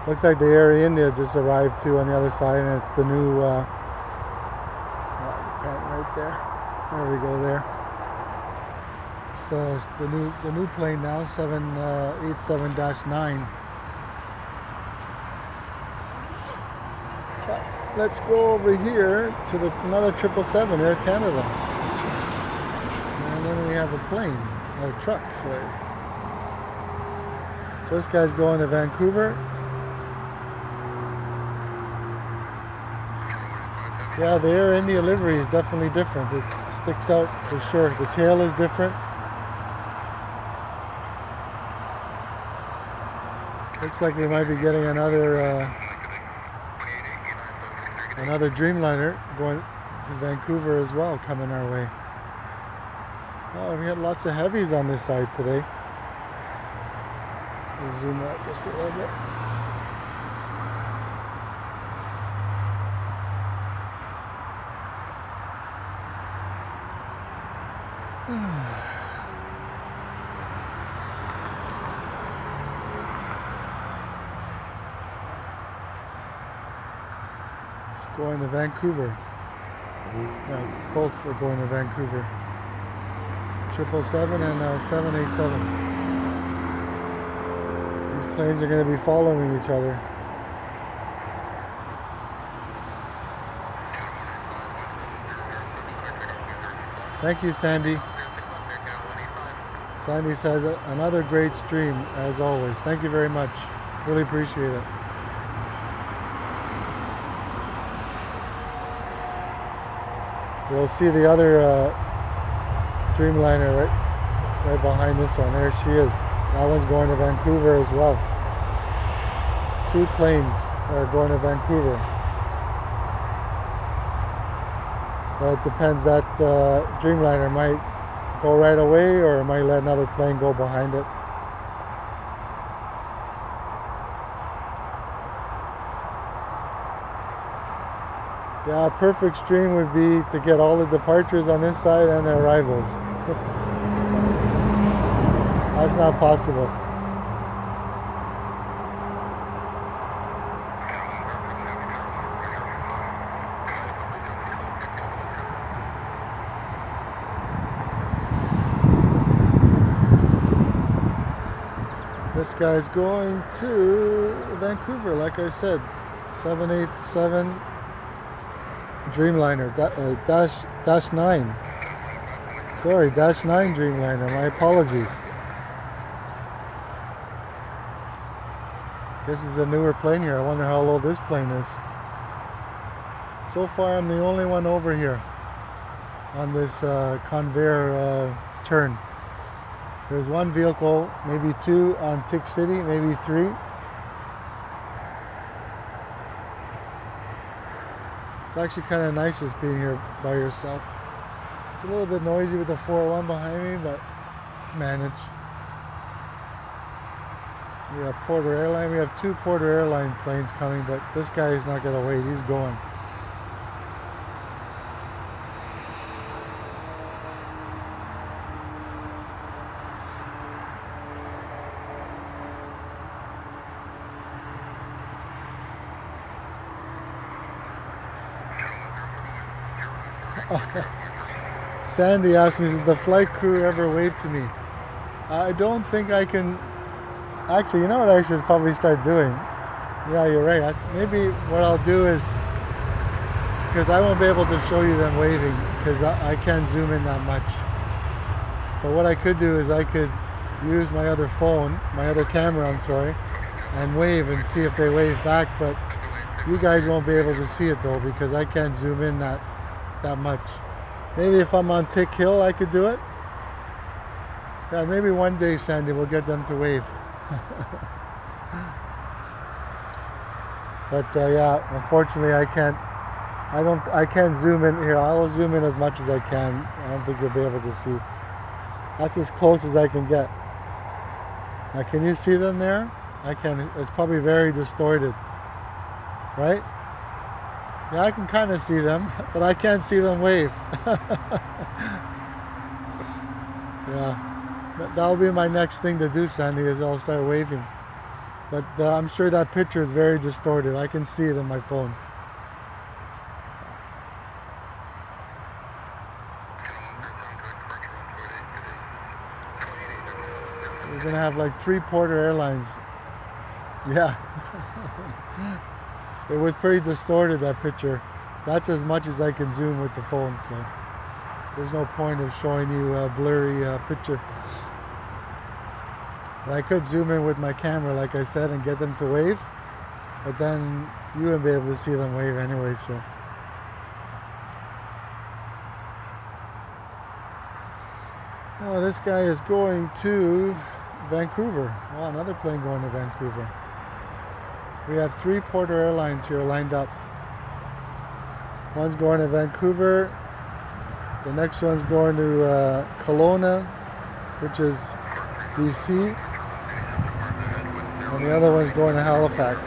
Looks like the Air India just arrived too on the other side, and it's the new right there. There we go there. It's the new plane now, 787-9. Let's go over here to another 777, Air Canada. And then we have a plane, a truck, sorry. So this guy's going to Vancouver. Yeah, the Air India livery is definitely different. It sticks out for sure. The tail is different. Looks like we might be getting another Dreamliner going to Vancouver as well, coming our way. Oh, we had lots of heavies on this side today. We'll zoom out just a little bit. Going to Vancouver. Yeah, both are going to Vancouver. 777 and 787. These planes are going to be following each other. Thank you, Sandy. Sandy says another great stream as always. Thank you very much. Really appreciate it. You'll see the other Dreamliner right behind this one. There she is. That one's going to Vancouver as well. 2 planes are going to Vancouver. But it depends, that Dreamliner might go right away or might let another plane go behind it. Yeah, a perfect stream would be to get all the departures on this side and the arrivals. That's not possible. This guy's going to Vancouver, like I said. 787 Dreamliner, dash 9. Sorry, dash 9 Dreamliner, my apologies. This is a newer plane here. I wonder how old this plane is. So far I'm the only one over here on this conveyor turn. There's 1 vehicle, maybe 2 on Tick City, maybe 3. It's actually kind of nice just being here by yourself. It's a little bit noisy with the 401 behind me, but manage. We have Porter Airline. We have 2 Porter Airline planes coming, but this guy is not going to wait. He's going. Sandy asked me, "Does the flight crew ever wave to me?" I don't think I can. Actually, you know what I should probably start doing? Yeah, you're right. Maybe what I'll do is, because I won't be able to show you them waving because I can't zoom in that much. But what I could do is I could use my other phone, my other camera, I'm sorry, and wave and see if they wave back. But you guys won't be able to see it though because I can't zoom in that much. Maybe if I'm on Tick Hill I could do it. Yeah, maybe one day, Sandy, we'll get them to wave. But yeah, unfortunately I can't zoom in here. I'll zoom in as much as I can. I don't think you'll be able to see. That's as close as I can get. Now, can you see them there? I can. It's probably very distorted, right? Yeah, I can kind of see them, but I can't see them wave. Yeah, that'll be my next thing to do, Sandy, is I'll start waving. But I'm sure that picture is very distorted. I can see it on my phone. We're gonna have like 3 Porter Airlines. Yeah. It was pretty distorted, that picture. That's as much as I can zoom with the phone, so there's no point of showing you a blurry picture. But I could zoom in with my camera, like I said, and get them to wave, but then you wouldn't be able to see them wave anyway, so. Oh, this guy is going to Vancouver. Oh, another plane going to Vancouver. We have 3 Porter Airlines here lined up. One's going to Vancouver. The next one's going to Kelowna, which is BC. And the other one's going to Halifax.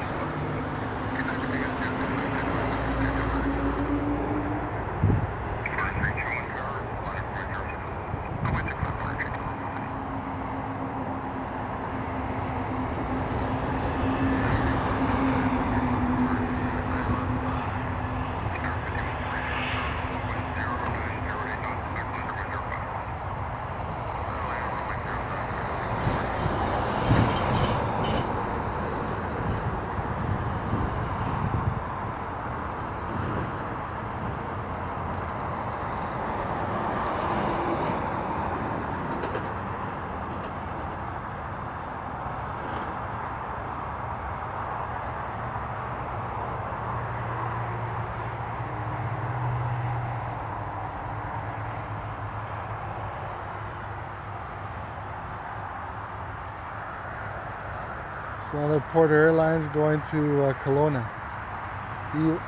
It's another Porter Airlines going to Kelowna.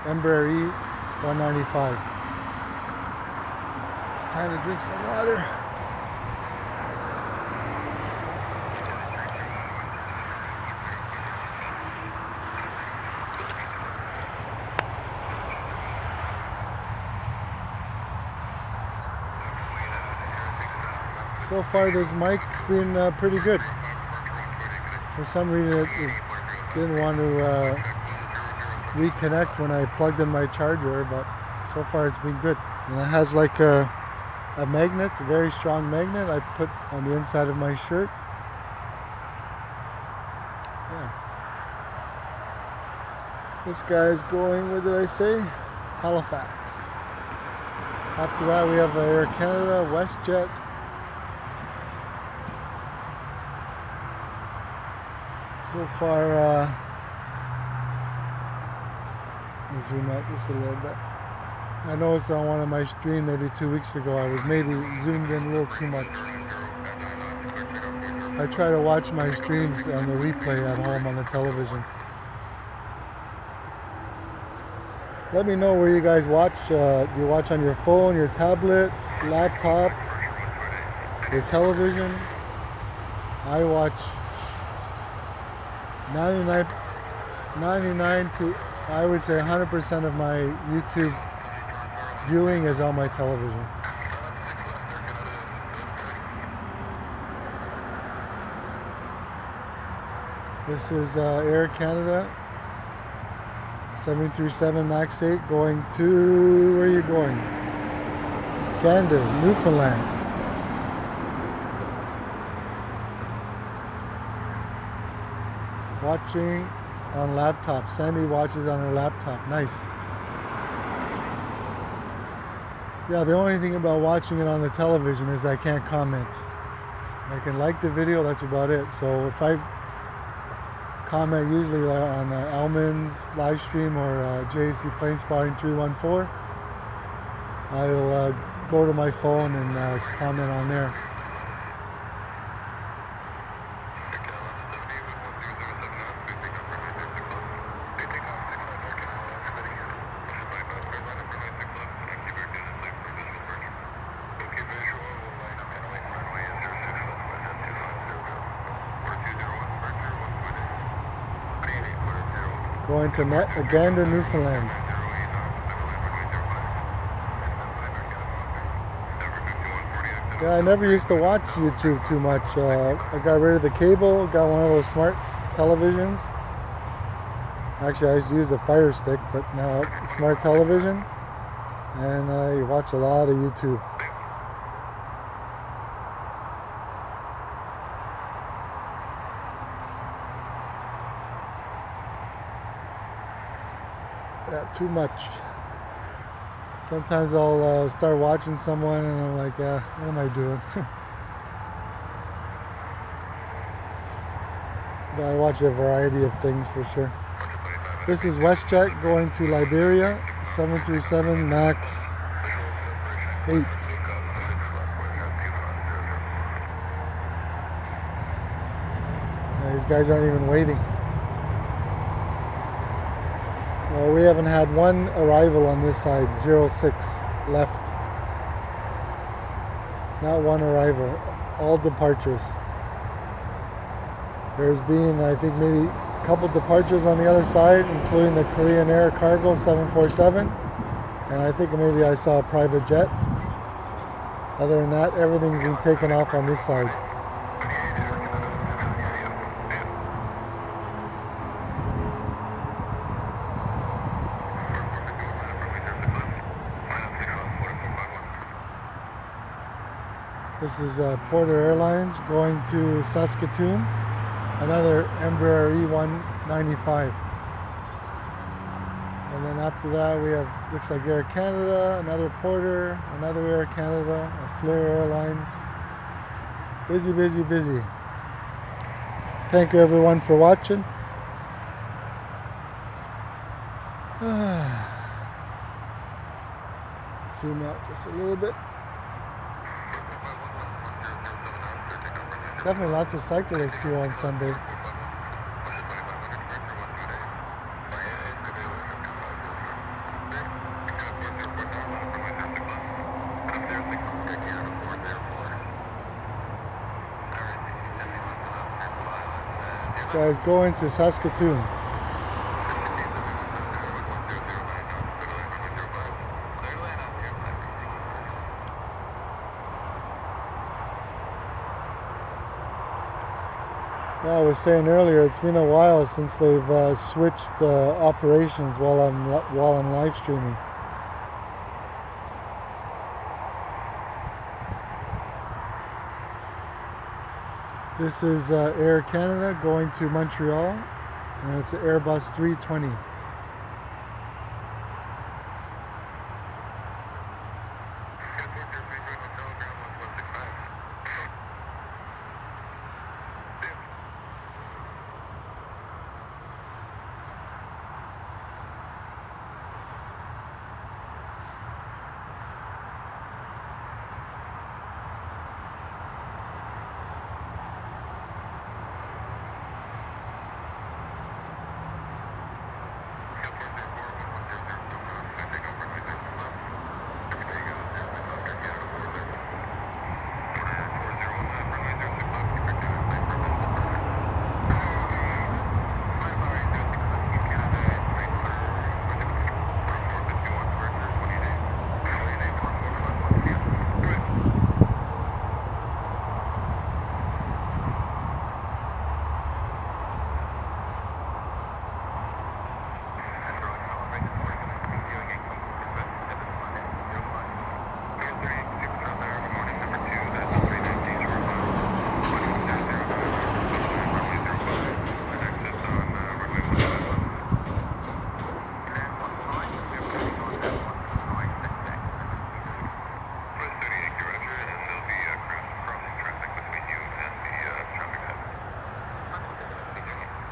Embraer E195. It's time to drink some water. So far this mic's been pretty good. For some reason it didn't want to reconnect when I plugged in my charger, but so far it's been good. And it has like a magnet, a very strong magnet I put on the inside of my shirt. Yeah. This guy's going, what did I say? Halifax. After that we have Air Canada, WestJet. So far, let me zoom out just a little bit. I noticed on one of my streams maybe 2 weeks ago I was maybe zoomed in a little too much. I try to watch my streams on the replay at home on the television. Let me know where you guys watch. Do you watch on your phone, your tablet, laptop, your television? I watch 99 to, I would say 100% of my YouTube viewing is on my television. This is Air Canada 737 MAX 8 going to, where are you going? Gander, Newfoundland. Watching on laptop. Sandy watches on her laptop. Nice. Yeah, the only thing about watching it on the television is I can't comment. I can like the video, that's about it. So if I comment usually on Alman's live stream or JC Plane Spotting 314, I'll go to my phone and comment on there. Going to Gander, Newfoundland. Yeah, I never used to watch YouTube too much. I got rid of the cable, got one of those smart televisions. Actually, I used to use a Fire Stick, but now smart television. And I watch a lot of YouTube. Yeah, too much. Sometimes I'll start watching someone and I'm like, what am I doing? But I watch a variety of things for sure. This is WestJet going to Liberia, 737 MAX 8. These guys aren't even waiting. Well, we haven't had one arrival on this side, 06 left. Not one arrival, all departures. There's been, I think, maybe a couple departures on the other side, including the Korean Air Cargo 747. And I think maybe I saw a private jet. Other than that, everything's been taken off on this side. This is Porter Airlines going to Saskatoon, another Embraer E195. And then after that we have, looks like Air Canada, another Porter, another Air Canada, a Flair Airlines. Busy, busy, busy. Thank you everyone for watching. Zoom out just a little bit. Definitely lots of cyclists here on Sunday. Guys, going to Saskatoon. Yeah, I was saying earlier, it's been a while since they've switched the operations while I'm live streaming. This is Air Canada going to Montreal, and it's an Airbus 320.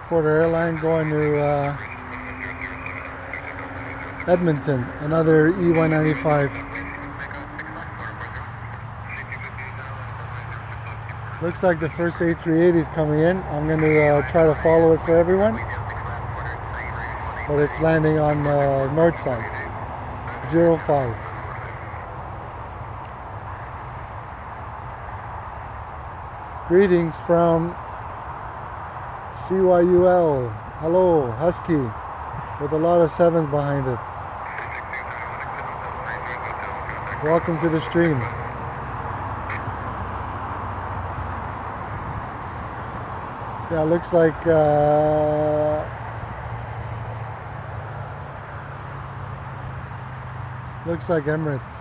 Porter Airline going to Edmonton, another E195. Looks like the first A380 is coming in. I'm going to try to follow it for everyone, but it's landing on the north side, 05. Greetings from CYUL. Hello, Husky, with a lot of sevens behind it. Welcome to the stream. Yeah, looks like Emirates.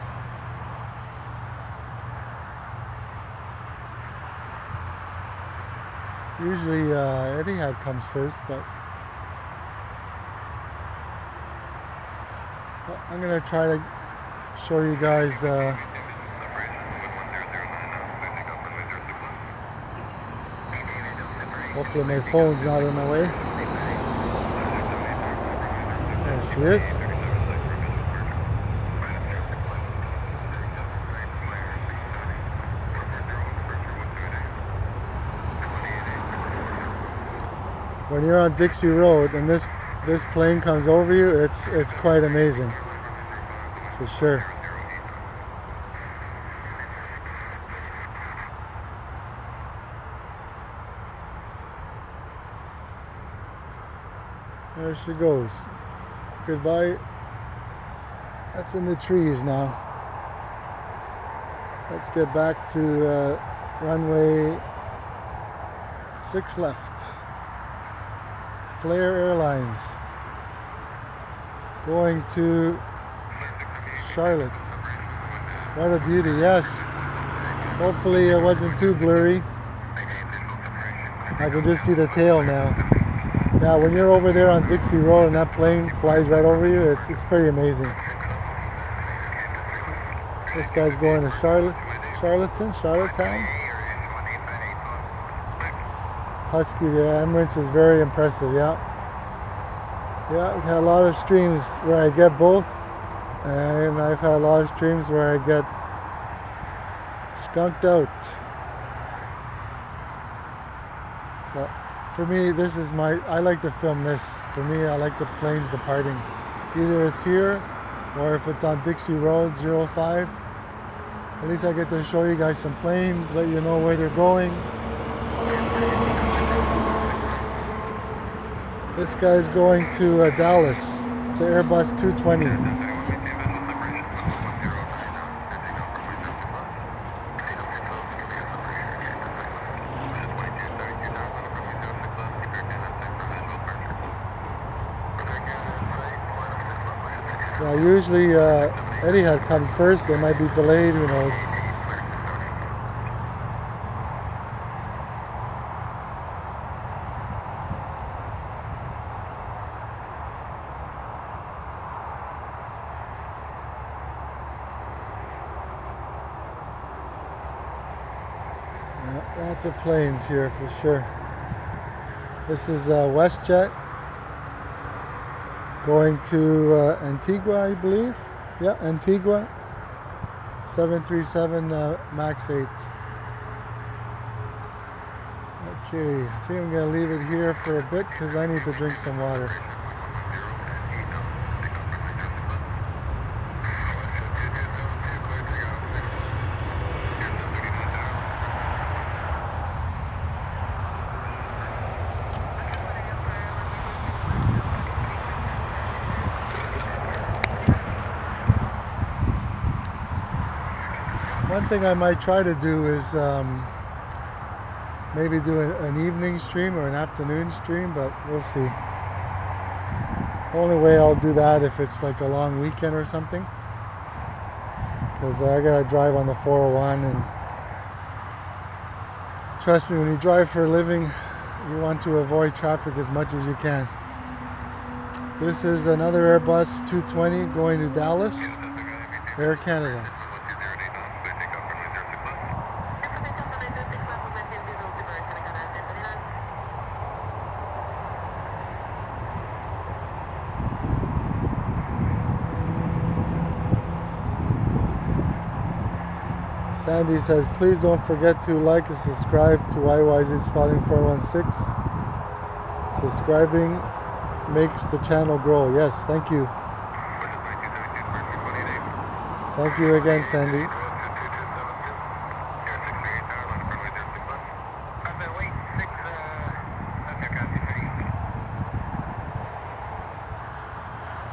Usually Etihad comes first, but I'm gonna try to show you guys hopefully my phone's not in the way. There she is. When you're on Dixie Road and this plane comes over you, it's quite amazing, for sure. There she goes. Goodbye. That's in the trees now. Let's get back to runway 6 left. Flair Airlines going to Charlotte. What a beauty, yes. Hopefully it wasn't too blurry. I can just see the tail now. Yeah, when you're over there on Dixie Road and that plane flies right over you, it's pretty amazing. This guy's going to Charlottetown. Husky, yeah, Emirates is very impressive, yeah. Yeah, I've had a lot of streams where I get both, and I've had a lot of streams where I get skunked out. But for me, this is I like to film this. For me, I like the planes departing. Either it's here, or if it's on Dixie Road, 05. At least I get to show you guys some planes, let you know where they're going. This guy's going to Dallas. It's an Airbus 220. Yeah, usually Etihad comes first. They might be delayed, who knows. Yeah, lots of planes here for sure. This is WestJet going to Antigua, I believe. Yeah, Antigua. 737 MAX 8. Okay, I think I'm going to leave it here for a bit because I need to drink some water. One thing I might try to do is maybe do an evening stream or an afternoon stream, but we'll see. Only way I'll do that if it's like a long weekend or something, because I gotta drive on the 401, and trust me, when you drive for a living, you want to avoid traffic as much as you can. This is another Airbus 220 going to Dallas, Air Canada. Sandy says, please don't forget to like and subscribe to YYZ Spotting 416. Subscribing makes the channel grow. Yes, thank you. Thank you again, Sandy.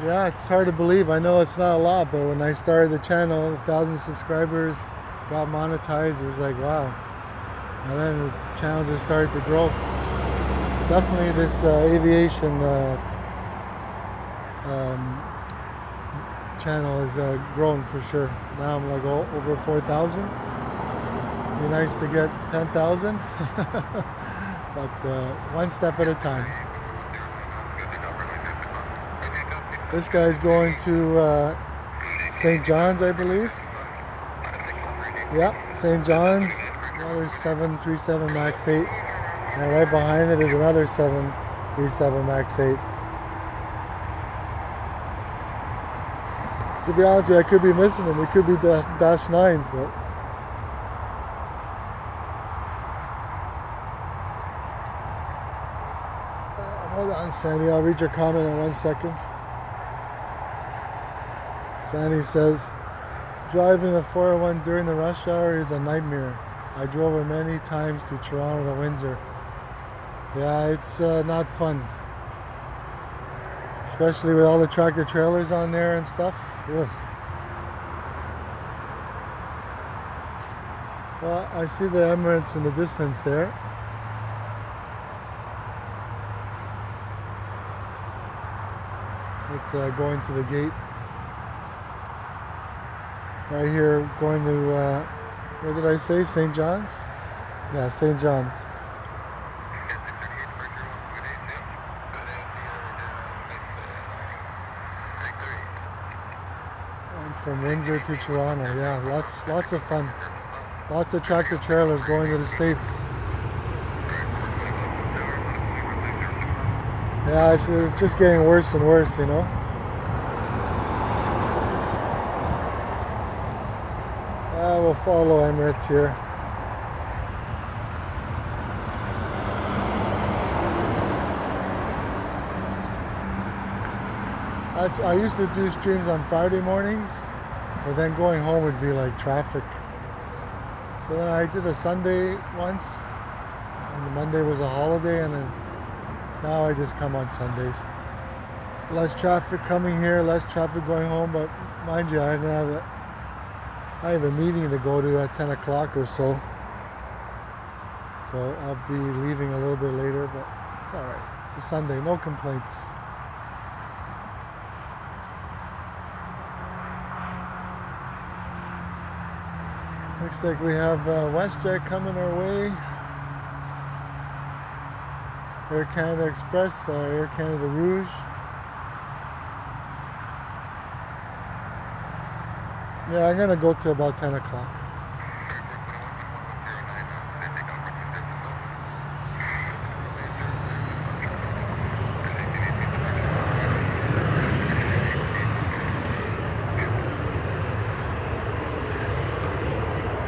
Yeah, it's hard to believe. I know it's not a lot, but when I started the channel, 1,000 subscribers, got monetized, it was like, wow. And then the channel just started to grow. Definitely this aviation channel is growing for sure. Now I'm like over 4,000. Be nice to get 10,000, but one step at a time. This guy's going to St. John's, I believe. Yeah, St. John's, another 737 MAX 8, and right behind it is another 737 MAX 8. To be honest with you, I could be missing them. They could be Dash 9s, but hold on, Sandy, I'll read your comment in 1 second. Sandy says, driving the 401 during the rush hour is a nightmare. I drove it many times to Toronto to Windsor. Yeah, it's not fun. Especially with all the tractor trailers on there and stuff. Ugh. Well, I see the Emirates in the distance there. It's going to the gate. Right here, going to, what did I say, St. John's? Yeah, St. John's. And from Windsor to Toronto, yeah, lots of fun. Lots of tractor trailers going to the States. Yeah, it's just getting worse and worse, you know. We'll follow Emirates here. I used to do streams on Friday mornings, but then going home would be like traffic. So then I did a Sunday once, and the Monday was a holiday, and then Now I just come on Sundays. Less traffic coming here, less traffic going home, but mind you, I have a meeting to go to at 10 o'clock or so. So I'll be leaving a little bit later, but it's alright. It's a Sunday, no complaints. Looks like we have WestJet coming our way. Air Canada Express, Air Canada Rouge. Yeah, I'm gonna go to about 10 o'clock.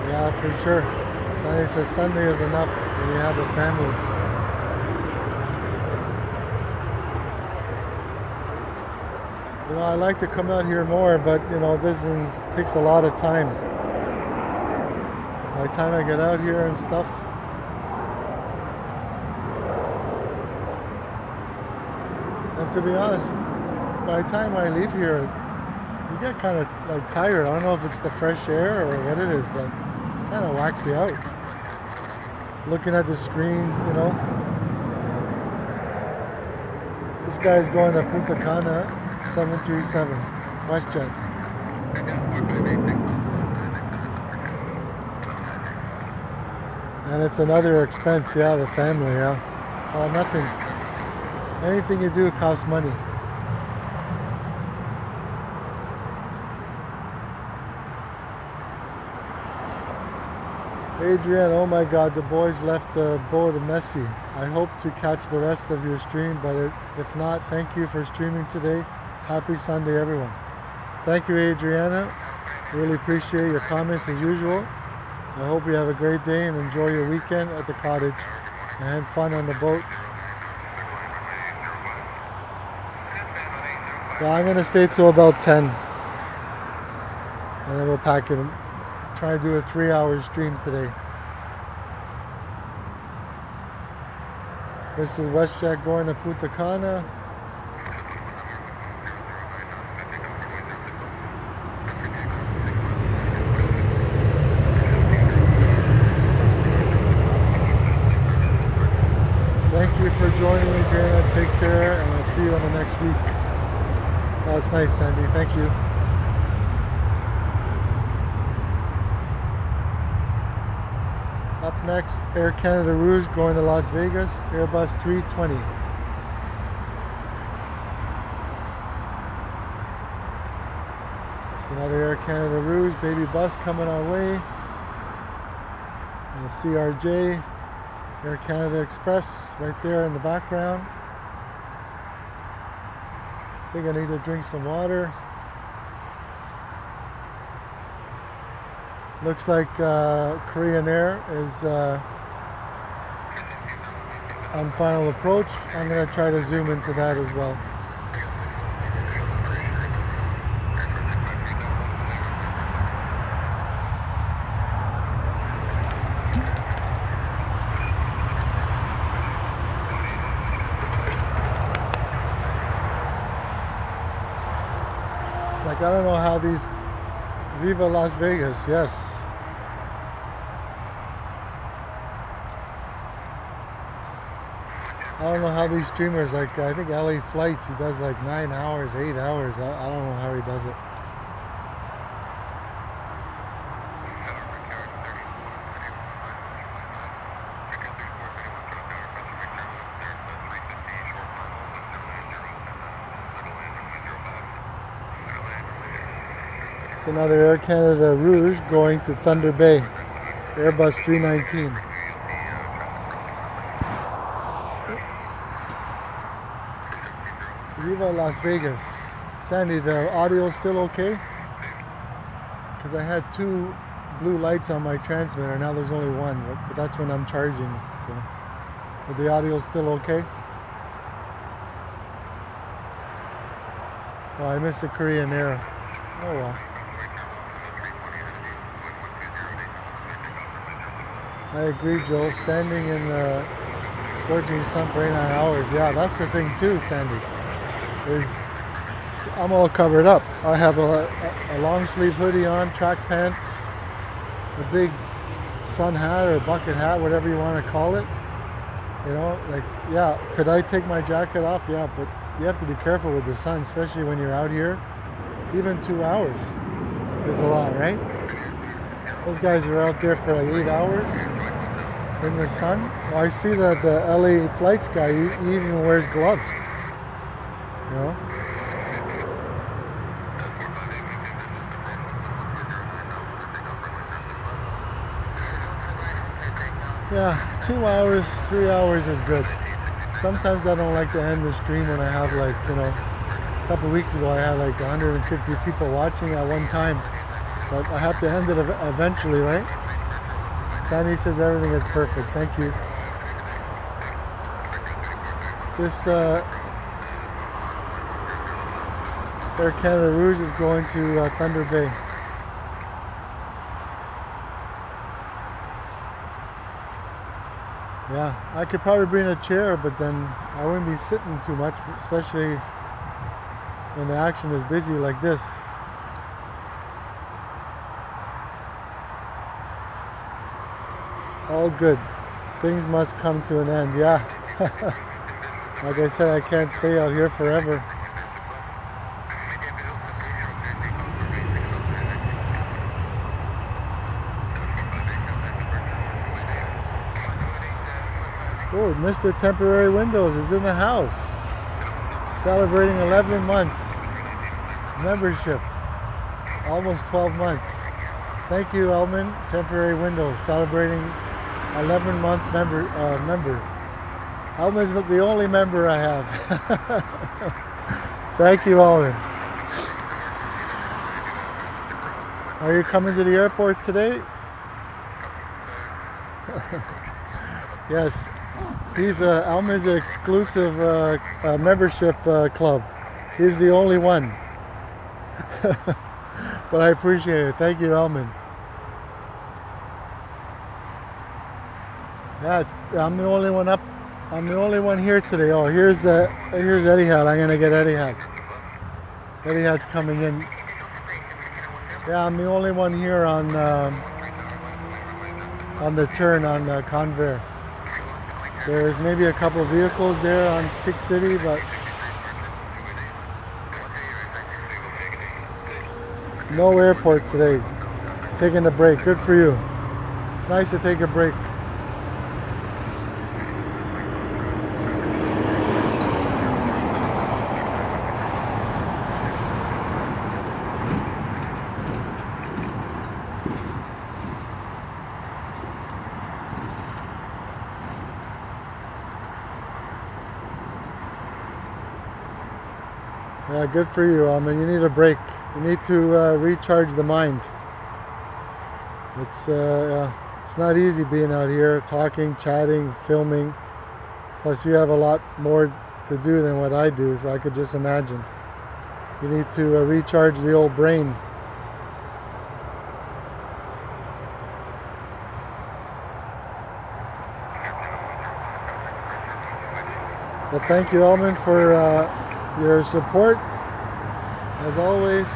Yeah, for sure. Sunday says Sunday is enough when you have a family. You know, I like to come out here more, but you know, this takes a lot of time. By the time I get out here and stuff. And to be honest, by the time I leave here, you get kind of like tired. I don't know if it's the fresh air or what it is, but it kind of whacks you out. Looking at the screen, you know. This guy's going to Punta Cana, 737, WestJet. And it's another expense, yeah, the family, yeah. Oh, nothing. Anything you do costs money. Adrian, oh my God, the boys left the boat messy. I hope to catch the rest of your stream, but if not, thank you for streaming today. Happy Sunday, everyone. Thank you, Adriana. Really appreciate your comments as usual. I hope you have a great day and enjoy your weekend at the cottage and have fun on the boat. Yeah, I'm gonna stay till about 10, and then we'll pack it. Try to do a 3-hour stream today. This is WestJet going to Punta Cana. Thank you for joining, Adriana. Take care, and I'll see you on the next week. That's nice, Sandy. Thank you. Up next, Air Canada Rouge going to Las Vegas, Airbus 320. So another Air Canada Rouge baby bus coming our way. And the CRJ, Air Canada Express right there in the background. I think I need to drink some water. Looks like Korean Air is on final approach. I'm going to try to zoom into that as well. Like, I don't know how these... Viva Las Vegas, yes. I don't know how these streamers, like, I think LA Flights, he does like 9 hours, 8 hours. I don't know how he does it. It's another Air Canada Rouge going to Thunder Bay, Airbus 319. Viva Las Vegas. Sandy, the audio still okay? Because I had 2 blue lights on my transmitter, now there's only 1, but that's when I'm charging. So, is the audio still okay? Oh, I missed the Korean Air. Oh well. I agree, Joel. Standing in the scorching sun for 89 hours. Yeah, that's the thing too, Sandy, is I'm all covered up. I have a long sleeve hoodie on, track pants, a big sun hat or bucket hat, whatever you want to call it. You know, like, yeah, could I take my jacket off? Yeah, but you have to be careful with the sun, especially when you're out here. Even 2 hours is a lot, right? Those guys are out there for like 8 hours in the sun. Well, I see that the LA flights guy, he even wears gloves. You know? Yeah, 2 hours, 3 hours is good. Sometimes I don't like to end the stream when I have like, you know, a couple weeks ago I had like 150 people watching at one time. But I have to end it eventually, right? Sandy says everything is perfect. Thank you. This Air Canada Rouge is going to Thunder Bay. Yeah, I could probably bring a chair, but then I wouldn't be sitting too much, especially when the action is busy like this. All good. Things must come to an end. Yeah. Like I said, I can't stay out here forever. Oh, Mr. Temporary Windows is in the house. Celebrating 11 months. Membership. Almost 12 months. Thank you, Elman. Temporary Windows. Celebrating 11-month member. Elman's the only member I have. Thank you, Elman. Are you coming to the airport today? Yes. Elman's an exclusive membership club. He's the only one. But I appreciate it. Thank you, Elman. Yeah, I'm the only one up. I'm the only one here today. Oh, here's Etihad. I'm gonna get Etihad. Etihad's coming in. Yeah, I'm the only one here on the turn on Convair. There's maybe a couple of vehicles there on Tick City, but no airport today. Taking a break. Good for you. It's nice to take a break. Yeah, good for you. I mean, you need a break. You need to recharge the mind. It's not easy being out here talking, chatting, filming. Plus, you have a lot more to do than what I do, so I could just imagine. You need to recharge the old brain. But thank you, Elman, for your support. As always,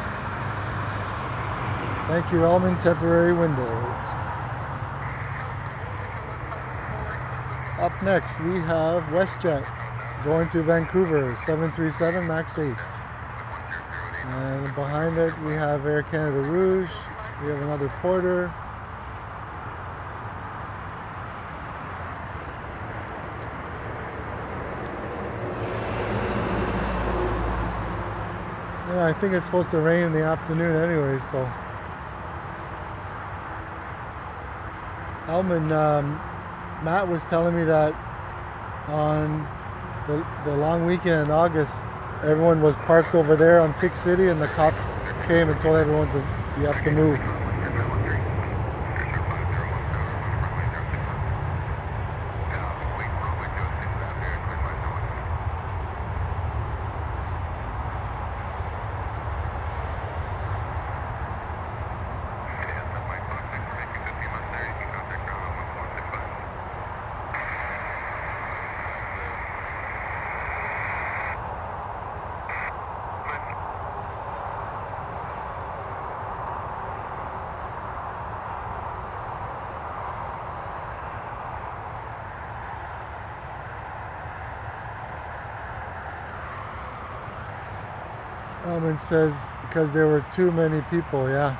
thank you, Elman Temporary Windows. Up next, we have WestJet going to Vancouver, 737 MAX 8. And behind it, we have Air Canada Rouge. We have another Porter. Yeah, I think it's supposed to rain in the afternoon anyway, so. Elman, Matt was telling me that on the long weekend in August, everyone was parked over there on Tick City, and the cops came and told everyone you have to move. Almond says because there were too many people. Yeah.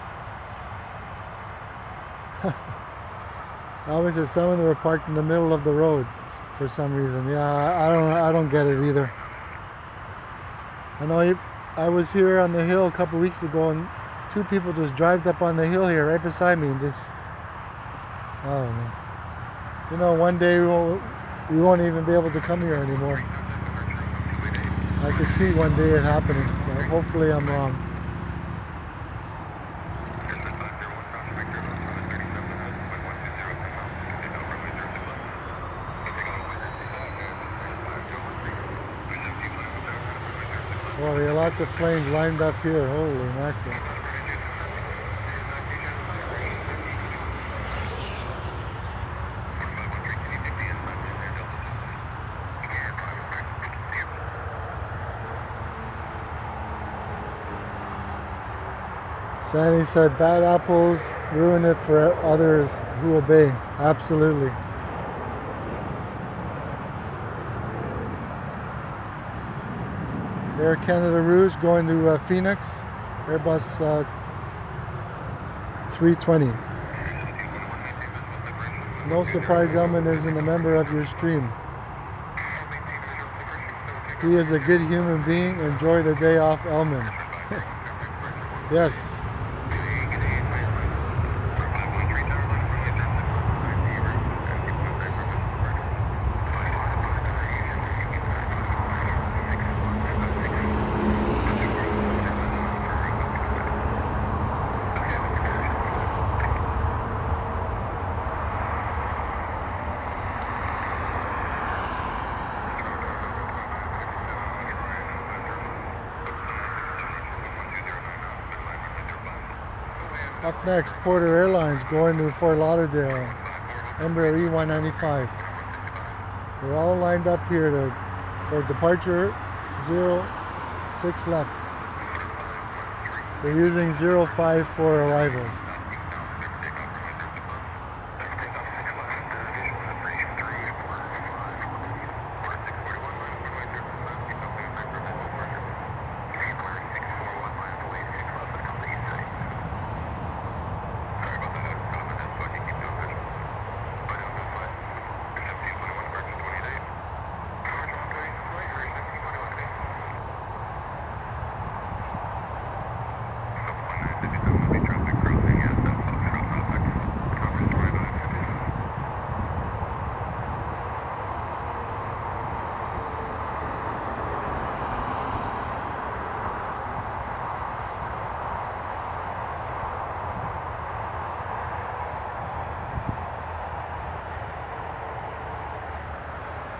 Almond says some of them were parked in the middle of the road for some reason. Yeah, I don't get it either. I know I was here on the hill a couple weeks ago, and two people just drove up on the hill here right beside me and just, I don't know. You know, one day we won't even be able to come here anymore. I could see one day it happening, but hopefully I'm wrong. Well, there are lots of planes lined up here. Holy mackerel. Sandy said bad apples ruin it for others who obey. Absolutely. Air Canada Rouge going to Phoenix, Airbus 320. No surprise Elman isn't a member of your stream. He is a good human being. Enjoy the day off, Elman. Yes. Up next, Porter Airlines going to Fort Lauderdale, Embraer E195. We're all lined up here for departure 06 left. They're using 05 for arrivals.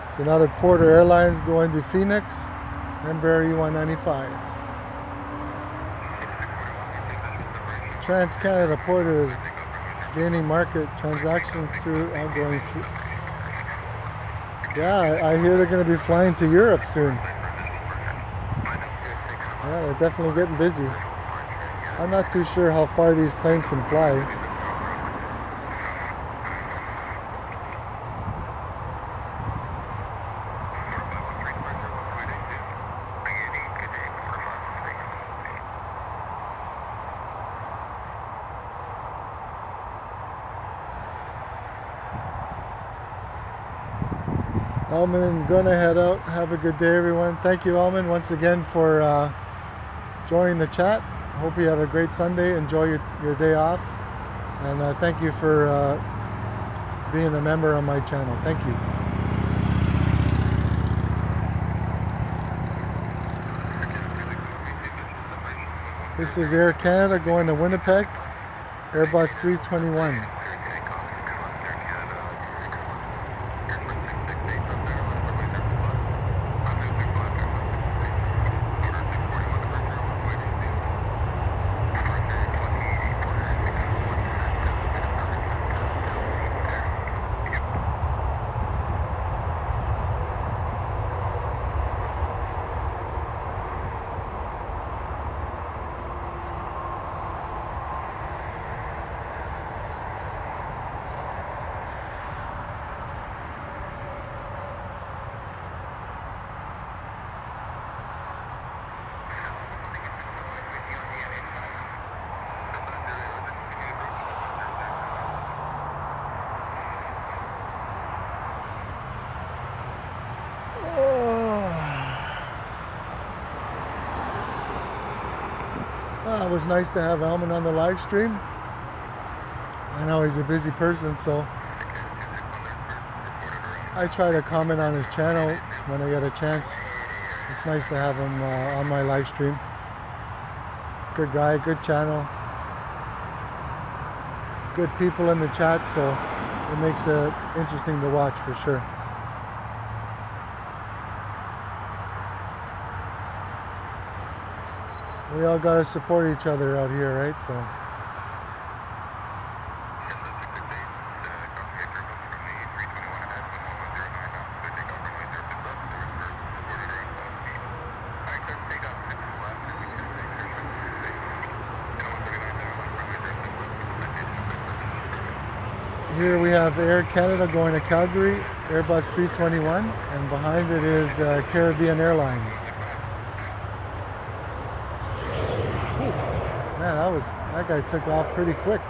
It's another Porter Airlines going to Phoenix, Embraer E195. Trans-Canada Porter is gaining market transactions through outgoing. Yeah, I hear they're going to be flying to Europe soon. Yeah, they're definitely getting busy. I'm not too sure how far these planes can fly. Alman, gonna head out. Have a good day, everyone. Thank you, Alman, once again for joining the chat. Hope you have a great Sunday. Enjoy your day off. And thank you for being a member on my channel. Thank you. This is Air Canada going to Winnipeg, Airbus 321. It was nice to have Alman on the live stream. I know he's a busy person, so I try to comment on his channel when I get a chance. It's nice to have him on my live stream. Good guy, good channel, good people in the chat, so it makes it interesting to watch for sure. We all got to support each other out here, right? So. Here we have Air Canada going to Calgary, Airbus 321, and behind it is Caribbean Airlines. Man, that guy took off pretty quick.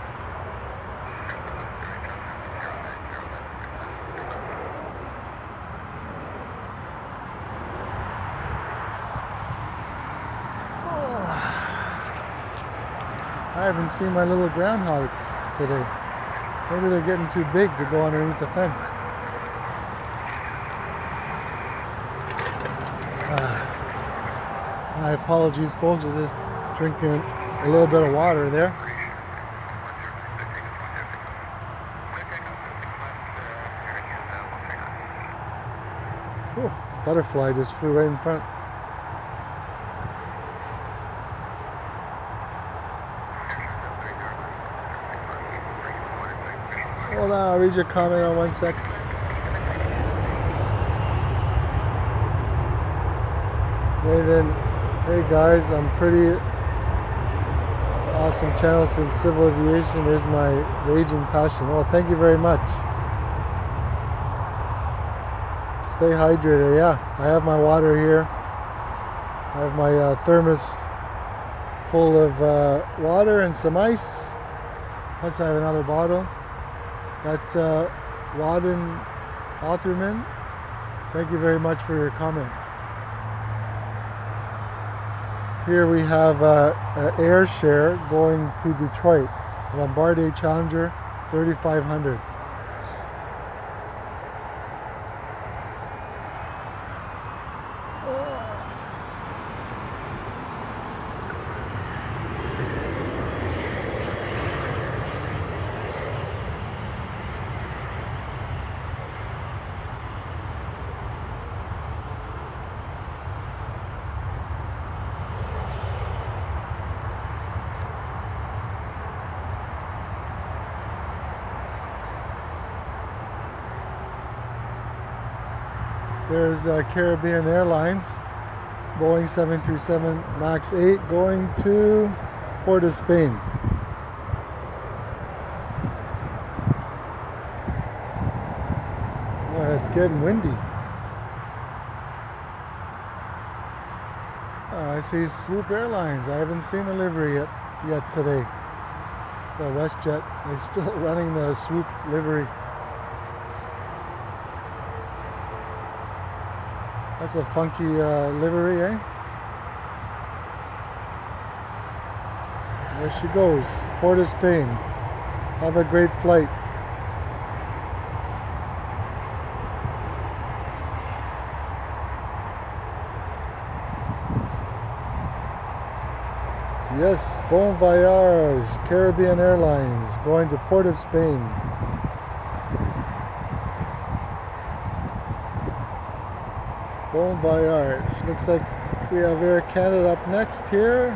I haven't seen my little groundhogs today. Maybe they're getting too big to go underneath the fence. My apologies, folks. I'm just drinking a little bit of water there. Ooh, butterfly just flew right in front. Hold on, I'll read your comment on 1 sec. Raven, hey guys, I'm pretty awesome channel since civil aviation is my raging passion. Oh, thank you very much. Stay hydrated. Yeah, I have my water here. I have my thermos full of water and some ice. Plus I have another bottle. That's Wadden Authorman. Thank you very much for your comment. Here we have an air share going to Detroit. Bombardier Challenger 3500. There's Caribbean Airlines, Boeing 737 MAX 8 going to Port of Spain. Oh, it's getting windy. Oh, I see Swoop Airlines. I haven't seen the livery yet today. So WestJet, they're still running the Swoop livery. That's a funky livery, eh? There she goes, Port of Spain. Have a great flight. Yes, bon voyage, Caribbean Airlines, going to Port of Spain. Bon voyage. Looks like we have Air Canada up next here.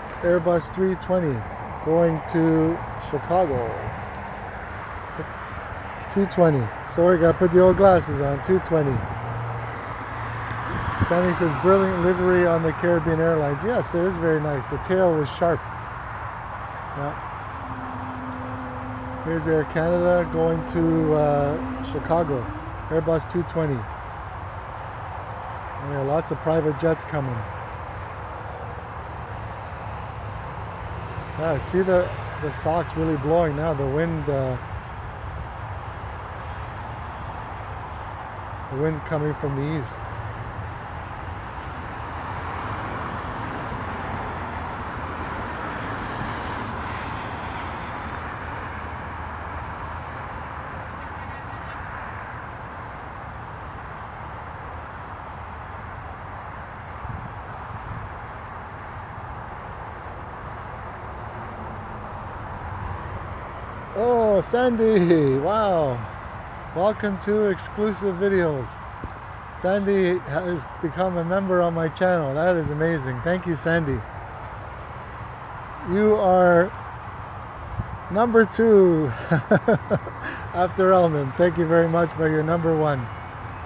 It's Airbus 320 going to Chicago. 220. Sorry, gotta put the old glasses on. 220. Sandy says brilliant livery on the Caribbean Airlines. Yes, it is very nice. The tail was sharp. Yeah. Here's Air Canada going to Chicago. Airbus 220. And there are lots of private jets coming. Yeah, see the socks really blowing now. The wind's coming from the east. Oh, Sandy! Wow! Welcome to exclusive videos. Sandy has become a member on my channel. That is amazing. Thank you, Sandy. You are number 2 after Elman. Thank you very much, but you're number 1.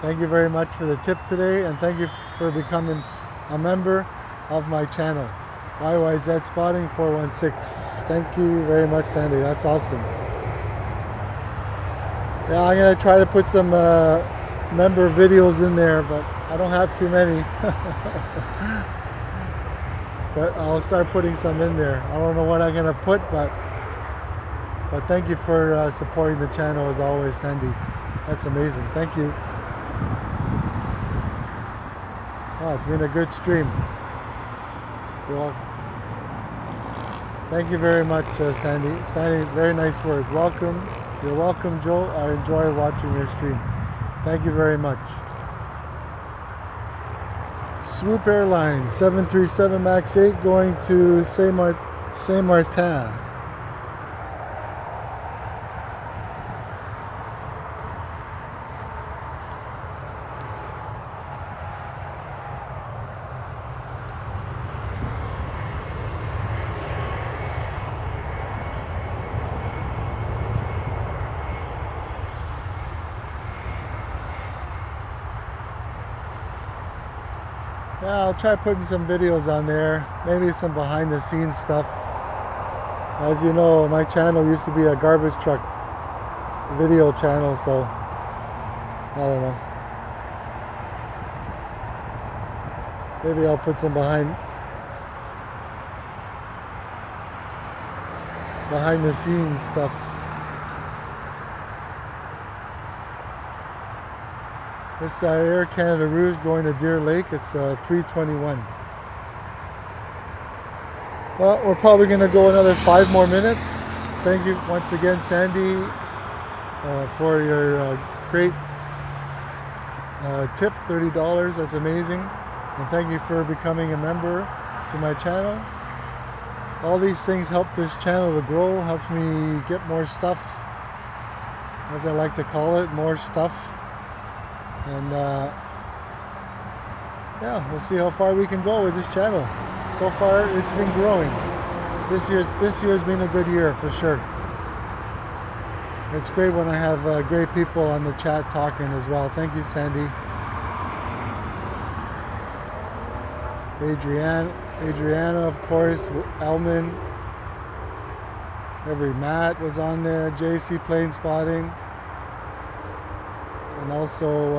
Thank you very much for the tip today, and thank you for becoming a member of my channel. YYZ Spotting 416. Thank you very much, Sandy. That's awesome. Yeah, I'm gonna try to put some member videos in there, but I don't have too many. But I'll start putting some in there. I don't know what I'm gonna put, but thank you for supporting the channel as always, Sandy. That's amazing. Thank you. Oh, it's been a good stream. You're welcome. Thank you very much, Sandy. Sandy, very nice words. Welcome. You're welcome, Joe. I enjoy watching your stream. Thank you very much. Swoop Airlines 737 MAX 8 going to Saint-Martin. Yeah, I'll try putting some videos on there, maybe some behind the scenes stuff. As you know, my channel used to be a garbage truck video channel, so I don't know. Maybe I'll put some behind the scenes stuff. This Air Canada Rouge going to Deer Lake. It's 3:21. Well, we're probably going to go another 5 more minutes. Thank you once again, Sandy, for your great tip, $30. That's amazing. And thank you for becoming a member to my channel. All these things help this channel to grow, helps me get more stuff, as I like to call it, more stuff. And yeah, we'll see how far we can go with this channel. So far, it's been growing. This year's been a good year for sure. It's great when I have great people on the chat talking as well. Thank you, Sandy. Adriana, of course. Elman. Every Matt was on there. JC Plane Spotting. And also,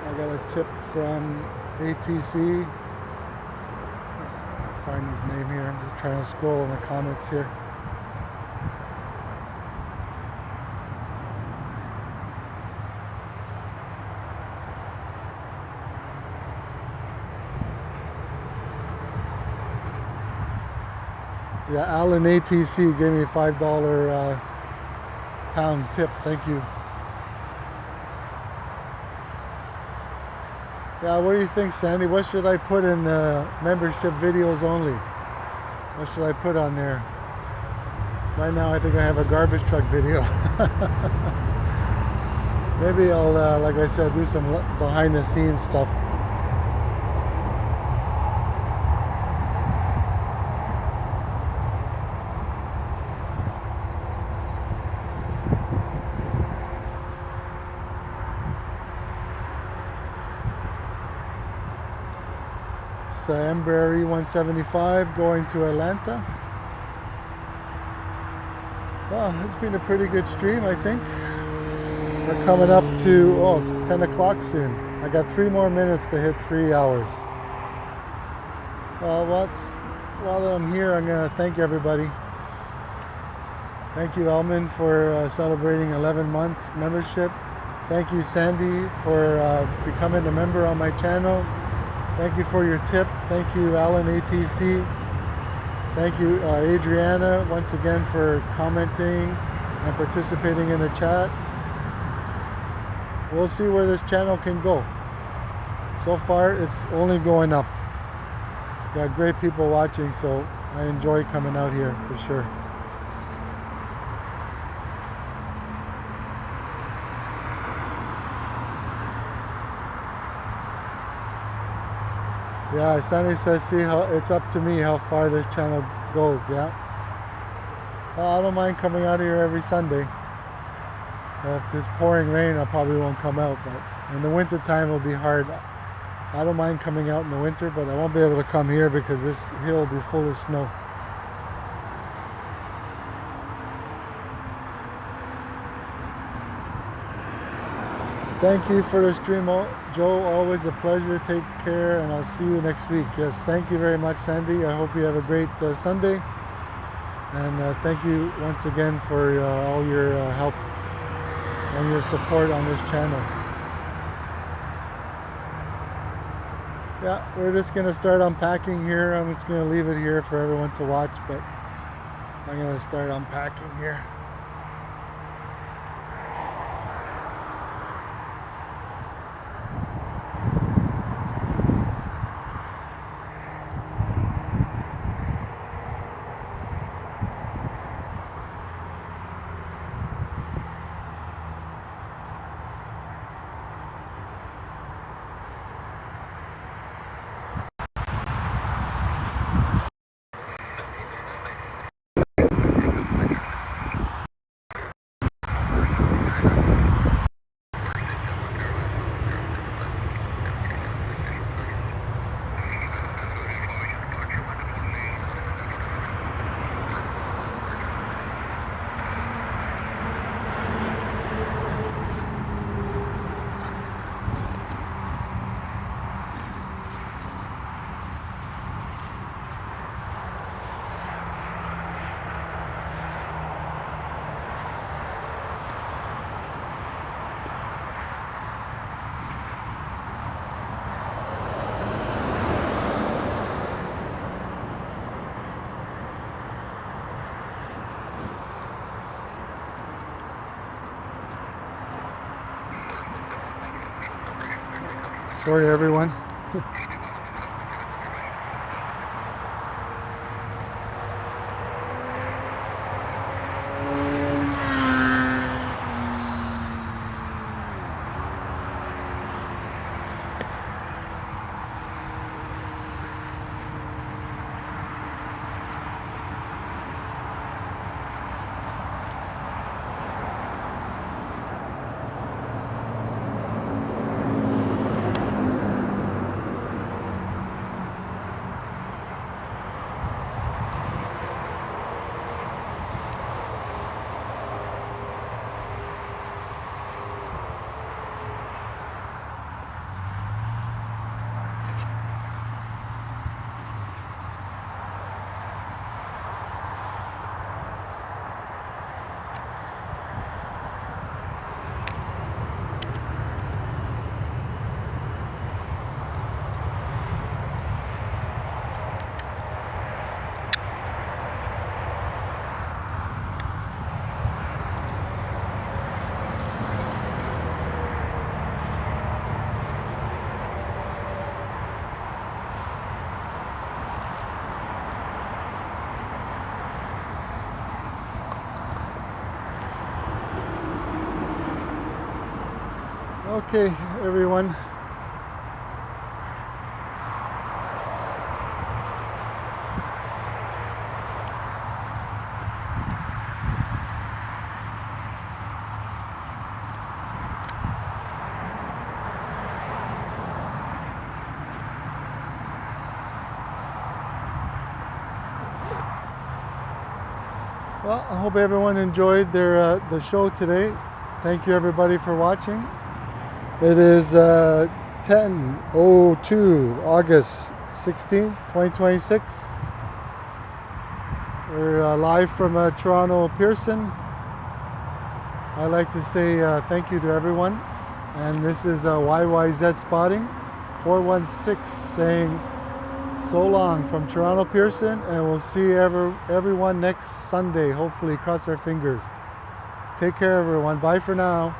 I got a tip from ATC. I'll find his name here. I'm just trying to scroll in the comments here. Yeah, Alan ATC gave me a $5 pound tip. Thank you. Yeah, what do you think, Sandy? What should I put in the membership videos only? What should I put on there? Right now I think I have a garbage truck video. Maybe I'll, like I said, do some behind the scenes stuff. Embraer E175 going to Atlanta. Well, it's been a pretty good stream, I think. We're coming up to, oh, it's 10 o'clock soon. I got 3 more minutes to hit 3 hours. Well, while I'm here, I'm going to thank everybody. Thank you, Elman, for celebrating 11 months membership. Thank you, Sandy, for becoming a member on my channel. Thank you for your tip. Thank you, Alan ATC. Thank you, Adriana, once again for commenting and participating in the chat. We'll see where this channel can go. So far, it's only going up. Got great people watching, so I enjoy coming out here for sure. Yeah, Sunny says, see how it's up to me how far this channel goes. Yeah. Well, I don't mind coming out here every Sunday. If it's pouring rain, I probably won't come out, but in the winter time it'll be hard. I don't mind coming out in the winter, but I won't be able to come here because this hill will be full of snow. Thank you for the stream, Joe. Always a pleasure. Take care, and I'll see you next week. Yes, thank you very much, Sandy. I hope you have a great Sunday. And thank you once again for all your help and your support on this channel. Yeah, we're just going to start unpacking here. I'm just going to leave it here for everyone to watch, but I'm going to start unpacking here. Sorry, everyone. Okay, everyone. Well, I hope everyone enjoyed the show today. Thank you, everybody, for watching. It is 10:02, August 16th, 2026. We're live from Toronto Pearson. I'd like to say thank you to everyone. And this is YYZ Spotting 416 saying so long from Toronto Pearson, and we'll see everyone next Sunday. Hopefully, cross our fingers. Take care, everyone. Bye for now.